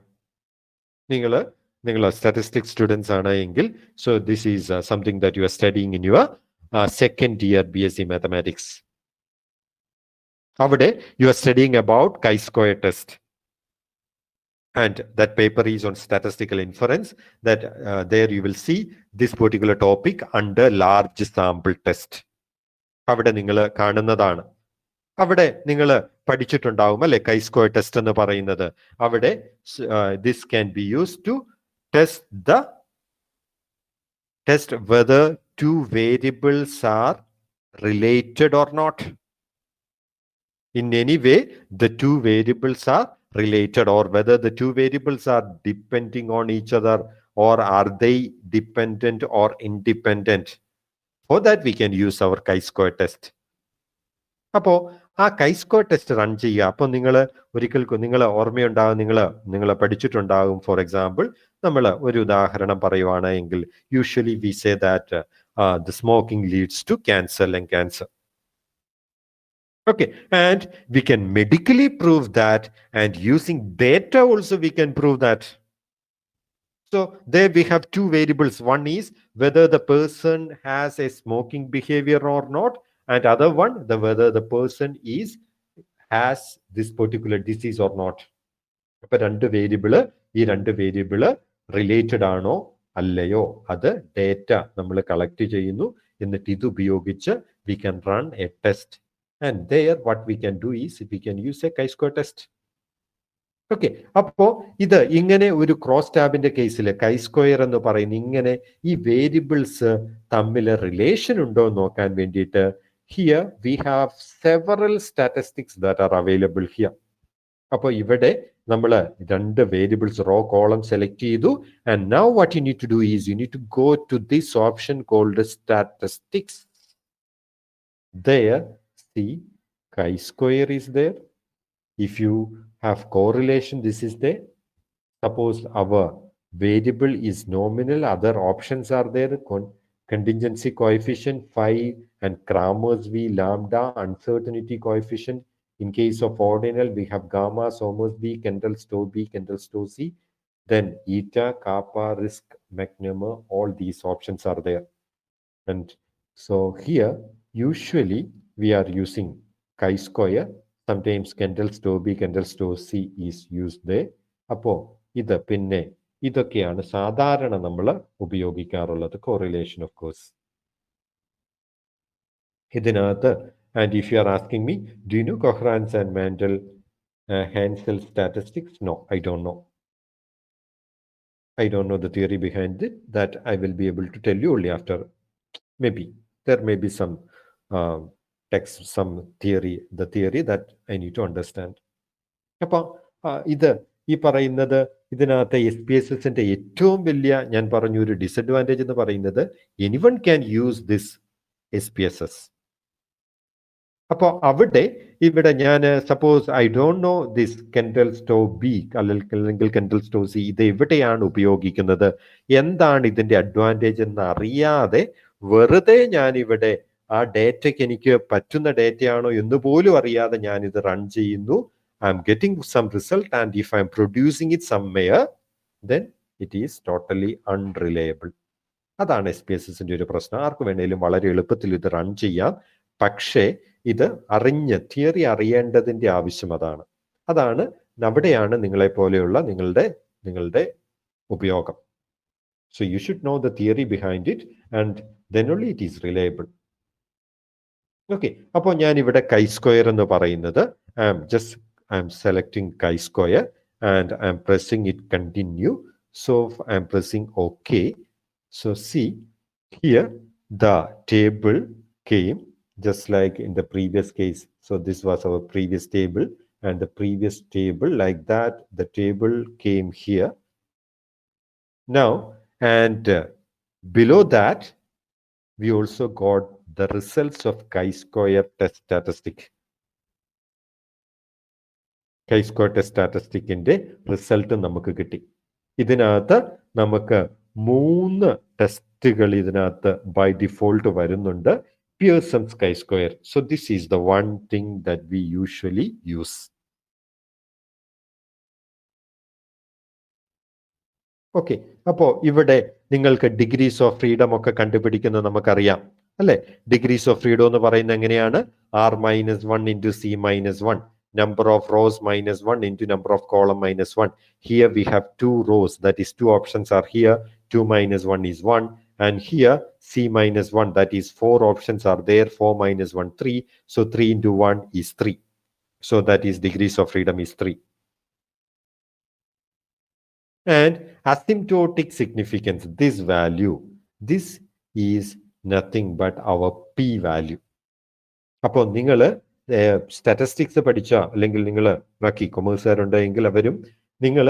നിങ്ങൾ സ്റ്റാറ്റിസ്റ്റിക്സ് സ്റ്റുഡൻസ് ആണ് എങ്കിൽ, so this is something that you are studying in your second year BSc mathematics. അവിടെ you are studying about chi square test, and that paper is on statistical inference, that there you will see this particular topic under large sample test. അവിടെ നിങ്ങൾ കാണുന്നതാണ്. അവിടെ നിങ്ങൾ പഠിച്ചിട്ടുണ്ടാവും അല്ലെ, കൈ-സ്ക്വയർ ടെസ്റ്റ് എന്ന് പറയുന്നത്. അവിടെ this can be used to test whether two variables are related or not. In any way, the two variables are related, or whether the two variables are depending on each other, or are they dependent or independent. For that we can use our chi-square test. അപ്പോൾ ആ കൈ-സ്ക്വയർ ടെസ്റ്റ് റൺ ചെയ്യുക. അപ്പോൾ നിങ്ങൾ ഓർമ്മയുണ്ടാകും, നിങ്ങൾ പഠിച്ചിട്ടുണ്ടാകും. ഫോർ എക്സാമ്പിൾ, നമ്മൾ ഒരു ഉദാഹരണം പറയുവാണെങ്കിൽ, usually we say that the smoking leads to cancer and cancer. Okay, and we can medically prove that, and using data also we can prove that. So there we have two variables. One is whether the person has a smoking behavior or not, and other one, whether the person has this particular disease or not. അപ്പോൾ ഈ രണ്ട് വേരിയബിള് റിലേറ്റഡ് ആണോ അല്ലയോ, അത് ഡേറ്റ നമ്മൾ കളക്ട് ചെയ്യുന്നു. എന്നിട്ട് ഇത് ഉപയോഗിച്ച് we can run a test, and there what we can do is we can use a chi-square test. Okay, അപ്പോ ഇത് ഇങ്ങനെ ഒരു ക്രോസ് ടാബിന്റെ കേസിൽ കൈ-സ്ക്വയർ എന്ന് പറയുന്ന ഇങ്ങനെ ഈ വേരിയബിൾസ് തമ്മിൽ റിലേഷൻ ഉണ്ടോ എന്ന് നോക്കാൻ വേണ്ടിയിട്ട്, here we have several statistics that are available here. അപ്പോൾ ഇവിടെ നമ്മൾ രണ്ട് വേരിയബിൾസ് റോ കോളം സെലക്ട് ചെയ്തു. And now what you need to do is you need to go to this option called statistics. There, see, chi-square is there. If you have correlation, this is there. Suppose our variable is nominal, other options are there. Contingency coefficient 5 and Cramer's V, lambda, uncertainty coefficient. In case of ordinal, we have gamma, Somers B, Kendall-Stowe B, Kendall-Stowe C. Then eta, kappa, risk, McNamara, all these options are there. And so here, usually we are using chi-square. Sometimes Kendall-Stowe B, Kendall-Stowe C is used there. അപ്പോൾ ഇതൊക്കെയാണ് സാധാരണ നമ്മൾ ഉപയോഗിക്കാറുള്ളത്, കോറിലേഷൻ ഓഫ് കോഴ്സ്. ഇതിനകത്ത്, and if you are asking me, do you know Coherence and Mandel Hansel statistics? No, I don't know. I don't know the theory behind it. That I will be able to tell you only after. Maybe there may be some text, some theory, the theory that I need to understand. അപ്പോൾ ഇത് ഈ പറയുന്നത്, ഇതിനകത്ത് SPSSന്റെ ഏറ്റവും വലിയ, ഞാൻ പറഞ്ഞ ഒരു ഡിസഡ്വാൻറ്റേജ് എന്ന് പറയുന്നത്, anyone can use this SPSS. അപ്പോൾ ഇവിടെ ഞാൻ suppose I don't know this Kendall-Stowe B അല്ലെങ്കിൽ Kendall-Stowe C, ഇത് എവിടെയാണ് ഉപയോഗിക്കുന്നത്, എന്താണ് ഇതിന്റെ അഡ്വാൻറ്റേജ് എന്ന് അറിയാതെ വെറുതെ ഞാനിവിടെ ആ ഡേറ്റയ്ക്ക് എനിക്ക് പറ്റുന്ന ഡേറ്റയാണോ എന്ന് പോലും അറിയാതെ ഞാനിത് റൺ ചെയ്യുന്നു. I am getting some result, and if I am producing it somewhere, then it is totally unreliable. അതാണ് SPSSന്റെ ഒരു പ്രശ്നം. ആർക്ക് വേണേലും വളരെ എളുപ്പത്തിൽ ഇത് റൺ ചെയ്യാം. പക്ഷേ ഇത് തിയറി അറിയേണ്ടതിന്റെ ആവശ്യം അതാണ് അവിടെയാണ് നിങ്ങളെ പോലെയുള്ള നിങ്ങളുടെ ഉപയോഗം. So you should know the theory behind it, and then only it is reliable. Okay, അപ്പോൾ ഞാൻ ഇവിടെ chi-square എന്ന് പറയുന്നത്, I am selecting chi-square and I am pressing it continue. So I am pressing OK. So see, here the table came just like in the previous case. So this was our previous table, and the previous table, like that the table came here. Now, and below that, we also got the results of chi-square test statistic. chi-square test statisticന്റെ റിസൾട്ട് നമുക്ക് കിട്ടി. ഇതിനകത്ത് നമുക്ക് 3 ടെസ്റ്റുകൾ ഇതിനകത്ത് ബൈ ഡിഫോൾട്ട് വരുന്നുണ്ട്. Pearson's chi-square. So this is the one thing that we usually use. Okay, അപ്പോൾ ഇവിടെ നിങ്ങൾക്ക് ഡിഗ്രീസ് ഓഫ് ഫ്രീഡം ഒക്കെ കണ്ടുപിടിക്കുന്നത് നമുക്കറിയാം അല്ലെ? ഡിഗ്രീസ് ഓഫ് ഫ്രീഡം എന്ന് പറയുന്നത് എങ്ങനെയാണ്? R-1 into C-1, number of rows -1 into number of column -1. Here we have 2 rows, that is 2 options are here, 2 - 1 is 1, and here C-1, that is 4 options are there, 4 - 1 3, so 3 into 1 is 3, so that is degrees of freedom is 3. And asymptotic significance, this value, this is nothing but our p value. അപ്പോൾ നിങ്ങൾ സ്റ്റാറ്റിസ്റ്റിക്സ് പഠിച്ച അല്ലെങ്കിൽ നിങ്ങൾ ബാക്കി കൊമേഴ്സുകാരുണ്ടെങ്കിൽ അവരും നിങ്ങൾ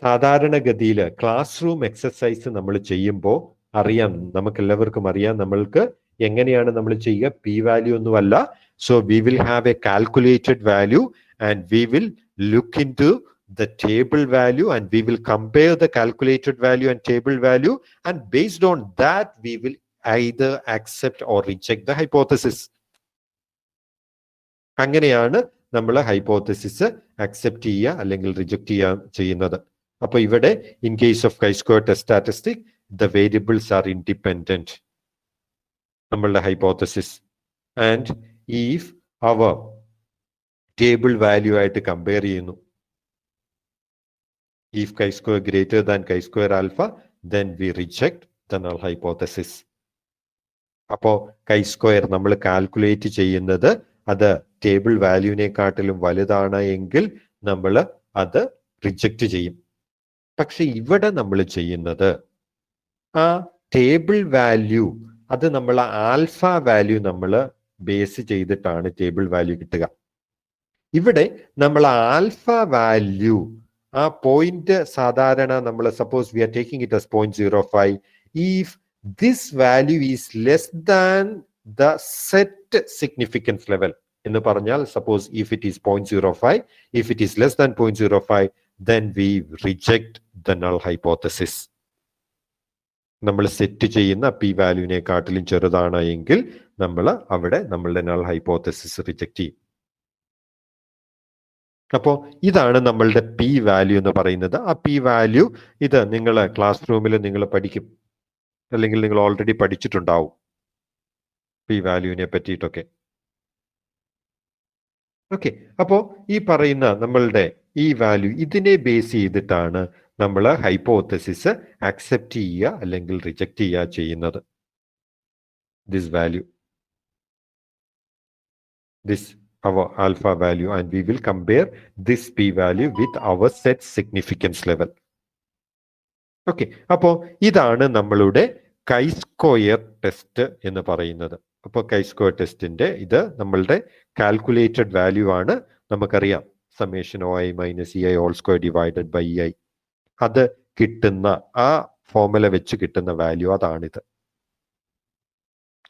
സാധാരണഗതിയിൽ ക്ലാസ് റൂം എക്സസൈസ് നമ്മൾ ചെയ്യുമ്പോൾ അറിയാം, നമുക്ക് എല്ലാവർക്കും അറിയാം നമ്മൾക്ക് എങ്ങനെയാണ് നമ്മൾ ചെയ്യുക. പി വാല്യൂ ഒന്നുമല്ല. So we will have a calculated value and we will look into the table value and we will compare the calculated value and table value, and based on that we will either accept or reject the hypothesis. അങ്ങനെയാണ് നമ്മൾ ഹൈപ്പോത്തസിസ് അക്സെപ്റ്റ് ചെയ്യുക അല്ലെങ്കിൽ റിജക്ട് ചെയ്യുന്നത്. അപ്പോൾ ഇവിടെ in case of chi-square test statistic the variables are independent, നമ്മളുടെ hypothesis. And if our table value ആയിട്ട് കമ്പയർ ചെയ്യുന്നു, if chi-square greater than chi-square alpha, then we reject the null hypothesis. അപ്പോൾ chi-square നമ്മൾ കാൽക്കുലേറ്റ് ചെയ്യുന്നത് അത് ടേബിൾ വാല്യൂവിനെക്കാട്ടിലും വലുതാണ് എങ്കിൽ നമ്മൾ അത് റിജക്റ്റ് ചെയ്യും. പക്ഷെ ഇവിടെ നമ്മൾ ചെയ്യുന്നത് ആ ടേബിൾ വാല്യൂ, അത് നമ്മൾ ആൽഫ വാല്യൂ നമ്മൾ ബേസ് ചെയ്തിട്ടാണ് ടേബിൾ വാല്യൂ കിട്ടുക. ഇവിടെ നമ്മൾ ആൽഫ വാല്യൂ ആ പോയിന്റ് സാധാരണ നമ്മൾ suppose we are taking it as 0.05, if this value is less than the set significance level എന്ന് പറഞ്ഞാൽ, suppose if it is 0.05, if it is less than 0.05, then we reject the null hypothesis. നമ്മൾ സെറ്റ് ചെയ്യുന്ന പി വാല്യൂവിനെക്കാട്ടിലും ചെറുതാണ് എങ്കിൽ നമ്മൾ അവിടെ നമ്മളുടെ null hypothesis റിജക്ട് ചെയ്യും. അപ്പോൾ ഇതാണ് നമ്മളുടെ പി വാല്യൂ എന്ന് പറയുന്നത്. ആ പി വാല്യൂ ഇത് നിങ്ങൾ ക്ലാസ് റൂമിൽ നിങ്ങൾ പഠിക്കും, അല്ലെങ്കിൽ നിങ്ങൾ ഓൾറെഡി പഠിച്ചിട്ടുണ്ടാവും പി വാല്യൂവിനെ പറ്റിയിട്ടൊക്കെ. ഓക്കെ, അപ്പോൾ ഈ പറയുന്ന നമ്മളുടെ ഈ വാല്യൂ ഇതിനെ ബേസ് ചെയ്തിട്ടാണ് നമ്മൾ ഹൈപ്പോത്തസിസ് അക്സെപ്റ്റ് ചെയ്യുക അല്ലെങ്കിൽ റിജക്റ്റ് ചെയ്യുക ചെയ്യുന്നത്. This value, this our alpha value, and we will compare this p value with our set significance level. Okay, അപ്പോൾ ഇതാണ് നമ്മളുടെ chi-square ടെസ്റ്റ് എന്ന് പറയുന്നത്. അപ്പോൾ chi-square ടെസ്റ്റിന്റെ ഇത് നമ്മളുടെ കാൽക്കുലേറ്റഡ് വാല്യൂ ആണ്. നമുക്കറിയാം summation OI minus EI all square divided by EI, അത് കിട്ടുന്ന ആ ഫോർമുല വെച്ച് കിട്ടുന്ന വാല്യൂ അതാണിത്.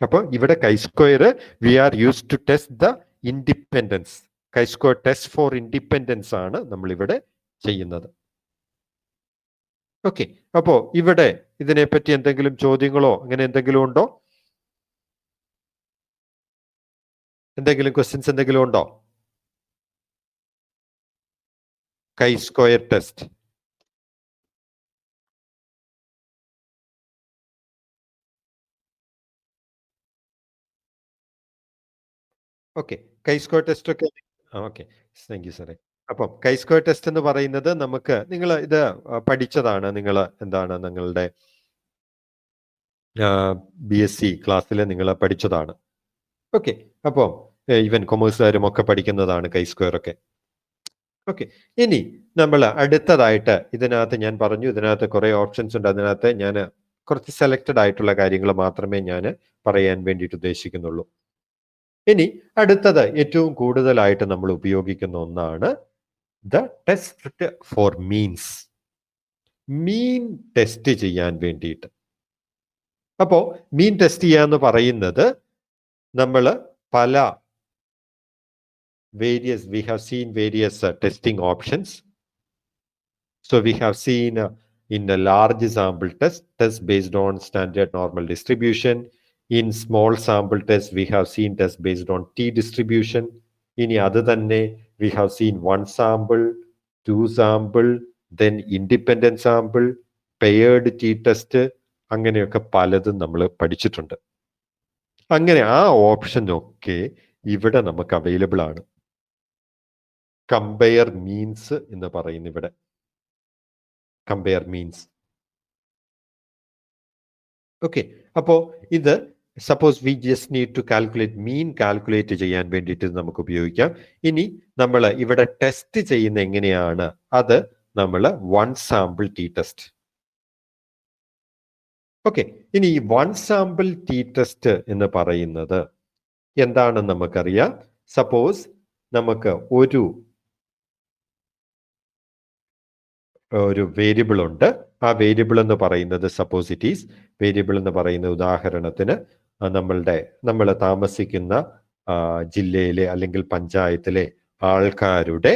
അപ്പോൾ ഇവിടെ chi-square we are used to test the independence. chi-square test for independence ആണ് നമ്മൾ ഇവിടെ ചെയ്യുന്നത്. ഓക്കെ, അപ്പോ ഇവിടെ ഇതിനെപ്പറ്റി എന്തെങ്കിലും ചോദ്യങ്ങളോ അങ്ങനെ എന്തെങ്കിലും ഉണ്ടോ? എന്തെങ്കിലും ക്വസ്റ്റ്യൻസ് എന്തെങ്കിലും ഉണ്ടോ? chi-square test. Okay, chi-square test ഒക്കെ ഓക്കെ, താങ്ക് യു സാറേ. അപ്പം chi-square ടെസ്റ്റ് എന്ന് പറയുന്നത് നമുക്ക് നിങ്ങൾ ഇത് പഠിച്ചതാണ്. നിങ്ങൾ എന്താണ് നിങ്ങളുടെ BSc ക്ലാസ്സിൽ നിങ്ങൾ പഠിച്ചതാണ്. ഓക്കെ, അപ്പോൾ ഈവൻ കൊമേഴ്സുകാരും ഒക്കെ പഠിക്കുന്നതാണ് chi-square ഒക്കെ. ഓക്കെ, ഇനി നമ്മൾ അടുത്തതായിട്ട് ഇതിനകത്ത് ഞാൻ പറഞ്ഞു ഇതിനകത്ത് കുറെ ഓപ്ഷൻസ് ഉണ്ട്. അതിനകത്ത് ഞാൻ കുറച്ച് സെലക്റ്റഡ് ആയിട്ടുള്ള കാര്യങ്ങൾ മാത്രമേ ഞാൻ പറയാൻ വേണ്ടിയിട്ട് ഉദ്ദേശിക്കുന്നുള്ളൂ. ഇനി അടുത്തത് ഏറ്റവും കൂടുതലായിട്ട് നമ്മൾ ഉപയോഗിക്കുന്ന ഒന്നാണ് the test for means. Mean test ചെയ്യാൻ വേണ്ടിയിട്ട്. അപ്പോൾ മീൻ ടെസ്റ്റ് ചെയ്യാന്ന് പറയുന്നത് നമ്മൾ പല we have seen various testing options. So we have seen in a large sample test based on standard normal distribution. In small sample test, we have seen test based on t distribution. ഇനി അത് തന്നെ we have seen one sample, two sample, then independent sample, paired t test, അങ്ങനെയൊക്കെ പലതും നമ്മൾ പഠിച്ചിട്ടുണ്ട്. അങ്ങനെ ആ ഓപ്ഷൻ ഒക്കെ ഇവിടെ നമുക്ക് അവൈലബിൾ ആണ്. കമ്പയർ മീൻസ് എന്ന് പറയുന്ന ഇവിടെ കമ്പയർ മീൻസ്. ഓക്കെ, അപ്പോ ഇത് suppose we just need to calculate mean calculate ചെയ്യാൻ വേണ്ടിയിട്ട് നമുക്ക് ഉപയോഗിക്കാം. ഇനി നമ്മൾ ഇവിടെ ടെസ്റ്റ് ചെയ്യുന്ന എങ്ങനെയാണ്, അത് നമ്മൾ one sample T test. Okay, ഇനി ഈ വൺ സാമ്പിൾ ടി ടെസ്റ്റ് എന്ന് പറയുന്നത് എന്താണെന്ന് നമുക്കറിയാം. സപ്പോസ് നമുക്ക് ഒരു വേരിയബിൾ ഉണ്ട്. ആ വേരിയബിൾ എന്ന് പറയുന്നത് സപ്പോസ് ഇറ്റ് ഈസ് വേരിയബിൾ എന്ന് പറയുന്ന ഉദാഹരണത്തിന് നമ്മൾ താമസിക്കുന്ന ജില്ലയിലെ അല്ലെങ്കിൽ പഞ്ചായത്തിലെ ആൾക്കാരുടെ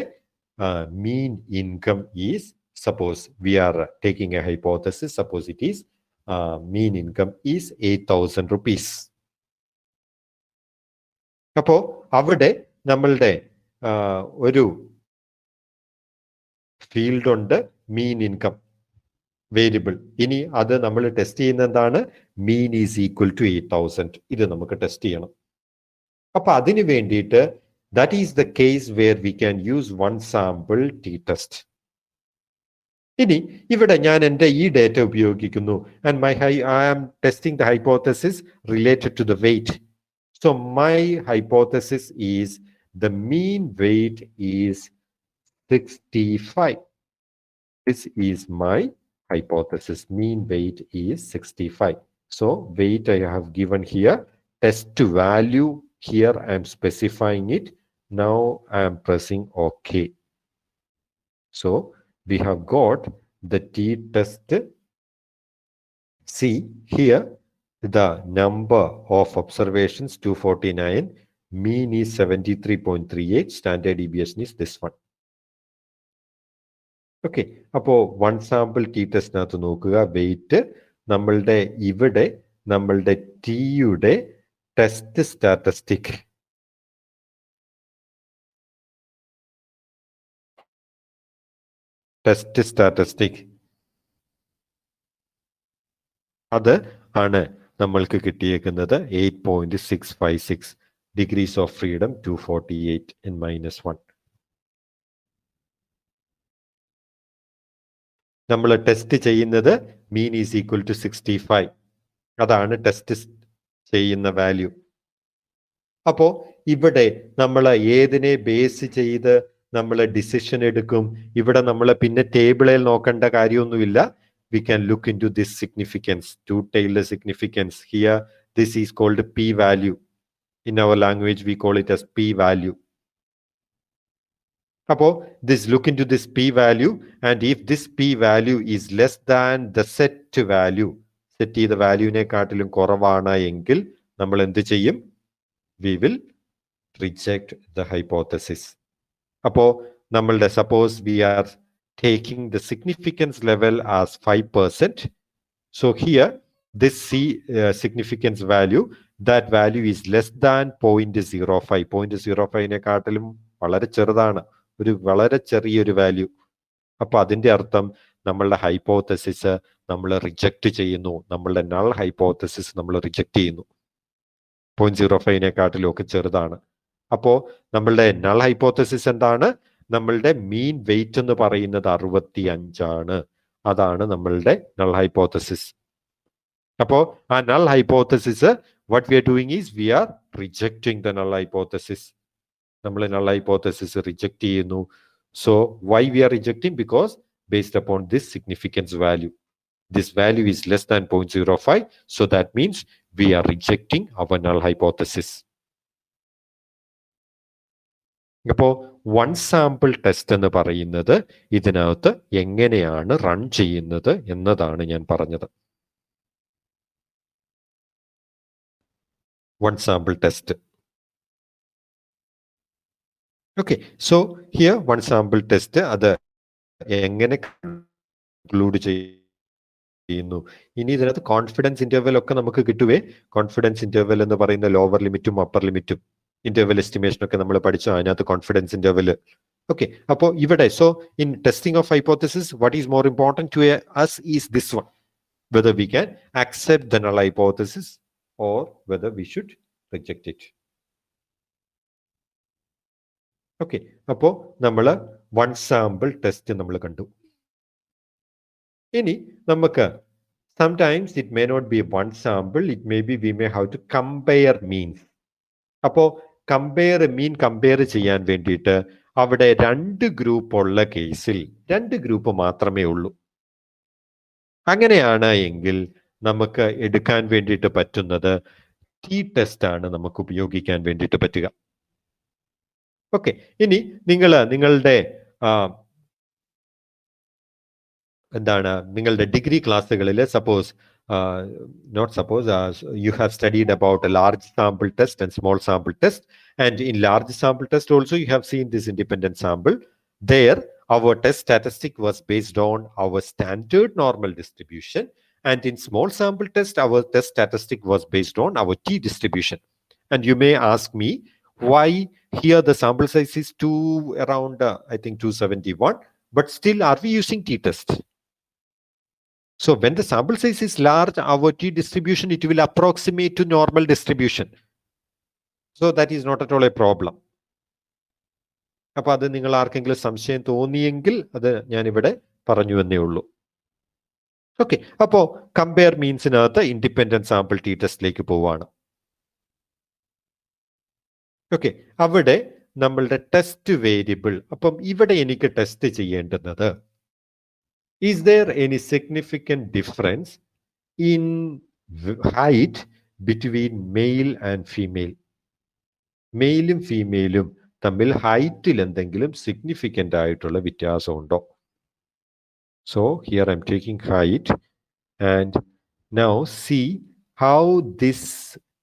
mean income is, suppose we are taking a hypothesis, suppose it is mean income is 8,000 rupees. അപ്പോ അവിടെ നമ്മളുടെ ഒരു ഫീൽഡ് ഉണ്ട്, മീൻ ഇൻകം വേരിയബിൾ. ഇനി അത് നമ്മൾ ടെസ്റ്റ് ചെയ്യുന്ന എന്താണ്, മീൻ ഈസ് ഈക്വൽ ടു 8,000. ഇത് നമുക്ക് ടെസ്റ്റ് ചെയ്യണം. അപ്പൊ അതിന് വേണ്ടിയിട്ട് that is the case where we can use one sample T test. ഇനി ഇവിടെ ഞാൻ എൻ്റെ ഈ ഡേറ്റ ഉപയോഗിക്കുന്നു and I am testing the hypothesis related to the weight. So my hypothesis is the mean weight is 65. This is my hypothesis. Mean weight is 65. So weight I have given here. Test value here I am specifying it. Now I am pressing OK. So we have got the t-test. See here the number of observations 249. Mean is 73.38. Standard deviation is this one. Okay, അപ്പോൾ വൺ സാമ്പിൾ ടി ടെസ്റ്റിനകത്ത് നോക്കുക, വെയിറ്റ് നമ്മളുടെ ഇവിടെ നമ്മളുടെ ടിയുടെ ടെസ്റ്റ് സ്റ്റാറ്റിസ്റ്റിക് അത് ആണ് നമ്മൾക്ക് കിട്ടിയേക്കുന്നത് 8.656 ഡിഗ്രീസ് ഓഫ് ഫ്രീഡം 248 in -1. നമ്മൾ ടെസ്റ്റ് ചെയ്യുന്നത് മീൻ ഈസ് ഈക്വൽ ടു 65. അതാണ് ടെസ്റ്റ് ചെയ്യുന്ന വാല്യൂ. അപ്പോ ഇവിടെ നമ്മൾ ഏതിനെ ബേസ് ചെയ്ത് നമ്മൾ ഡിസിഷൻ എടുക്കും? ഇവിടെ നമ്മൾ പിന്നെ ടേബിളിൽ നോക്കേണ്ട കാര്യമൊന്നുമില്ല. We can look into this significance, two tailed significance. Here this is called P value. In our language we call it as P value. അപ്പോ this look into this p value, and if this p value is less than the set value, set ചെയ്ത വാല്യൂവിനെക്കാട്ടിലും കുറവാണ് എങ്കിൽ നമ്മൾ എന്ത് ചെയ്യും? we will reject the hypothesis. അപ്പോ നമ്മളുടെ suppose we are taking the significance level as 5%. so here this significance value, that value is less than 0.05. 0.05-നെക്കാട്ടിലും വളരെ ചെറുതാണ്, ഒരു വളരെ ചെറിയൊരു വാല്യൂ. അപ്പൊ അതിന്റെ അർത്ഥം നമ്മളുടെ ഹൈപ്പോത്തസിസ് നമ്മൾ റിജക്റ്റ് ചെയ്യുന്നു, നമ്മളുടെ നൾ ഹൈപ്പോത്തസിസ് നമ്മൾ റിജക്റ്റ് ചെയ്യുന്നു. 0.05-നെക്കാട്ടിലും ഒക്കെ ചെറുതാണ്. അപ്പോ നമ്മളുടെ നൾ ഹൈപ്പോത്തസിസ് എന്താണ്? നമ്മളുടെ മീൻ വെയിറ്റ് എന്ന് പറയുന്നത് 65 ആണ്. അതാണ് നമ്മളുടെ നൾ ഹൈപ്പോത്തസിസ്. അപ്പോ ആ null hypothesis what we are doing is we are rejecting the null hypothesis. നമ്മൾ null hypothesis റിജക്റ്റ് ചെയ്യുന്നു. So why we are rejecting? Because based upon this significance value, this value is less than 0.05. So that means we are rejecting our null hypothesis. അപ്പോൾ വൺ സാമ്പിൾ ടെസ്റ്റ് എന്ന് പറയുന്നത് ഇതിനകത്ത് എങ്ങനെയാണ് റൺ ചെയ്യുന്നത് എന്നതാണ് ഞാൻ പറഞ്ഞത്. One sample test. Okay, so here one sample test അത് എങ്ങനെ കൺക്ലൂഡ് ചെയ്യുന്നു. ഇനി ഇതിനകത്ത് കോൺഫിഡൻസ് ഇന്റർവെൽ ഒക്കെ നമുക്ക് കിട്ടുവേ. കോൺഫിഡൻസ് ഇന്റർവെൽ എന്ന് പറയുന്ന ലോവർ ലിമിറ്റും അപ്പർ ലിമിറ്റും ഇന്റർവെൽ എസ്റ്റിമേഷൻ ഒക്കെ നമ്മൾ പഠിച്ചു. അതിനകത്ത് കോൺഫിഡൻസ് ഇന്റർവെൽ. ഓക്കെ, അപ്പോൾ ഇവിടെ so in testing of hypothesis what is more important to us is this one, whether we can accept the null hypothesis or whether we should reject it. Okay, അപ്പോൾ നമ്മൾ വൺ സാമ്പിൾ ടെസ്റ്റ് നമ്മൾ കണ്ടു. ഇനി നമുക്ക് sometimes it may not be one sample, it may be we may have to compare means. അപ്പോൾ മീൻ കമ്പയർ ചെയ്യാൻ വേണ്ടിയിട്ട് അവിടെ രണ്ട് ഗ്രൂപ്പ് ഉള്ള കേസിൽ രണ്ട് ഗ്രൂപ്പ് മാത്രമേ ഉള്ളൂ. അങ്ങനെയാണ് എങ്കിൽ നമുക്ക് എടുക്കാൻ വേണ്ടിയിട്ട് പറ്റുന്നത് ടി ടെസ്റ്റ് ആണ് നമുക്ക് ഉപയോഗിക്കാൻ വേണ്ടിയിട്ട് പറ്റുക. ഓക്കെ, ഇനി നിങ്ങളുടെ എന്താണ് നിങ്ങളുടെ ഡിഗ്രി ക്ലാസ്സുകളിൽ suppose not suppose you have studied about a large sample test and small sample test, and in large sample test also you have seen this independent sample. There our test statistic was based on our standard normal distribution, and in small sample test our test statistic was based on our t distribution. And you may ask me why here the sample size is around I think 271, but still are we using t test? So when the sample size is large, our t distribution, it will approximate to normal distribution. So that is not at all a problem. അപ്പോൾ അത് നിങ്ങൾ ആർക്കെങ്കിലും സംശയം തോന്നിയെങ്കിൽ അത് ഞാനിവിടെ പറഞ്ഞു എന്നേ ഉള്ളൂ. ഓക്കെ, അപ്പോൾ കമ്പയർ മീൻസിനകത്ത് ഇൻഡിപെൻഡന്റ് സാമ്പിൾ ടി ടെസ്റ്റിലേക്ക് പോവാണ്. ഓക്കെ, അവിടെ നമ്മളുടെ ടെസ്റ്റ് വേരിയബിൾ, അപ്പം ഇവിടെ എനിക്ക് test ചെയ്യേണ്ടുന്നത് is there any significant difference in height between male and female? മെയിലും ഫീമെയിലും തമ്മിൽ ഹൈറ്റിൽ എന്തെങ്കിലും സിഗ്നിഫിക്കൻ്റ് ആയിട്ടുള്ള വ്യത്യാസം ഉണ്ടോ? So here I'm taking height, and now see how this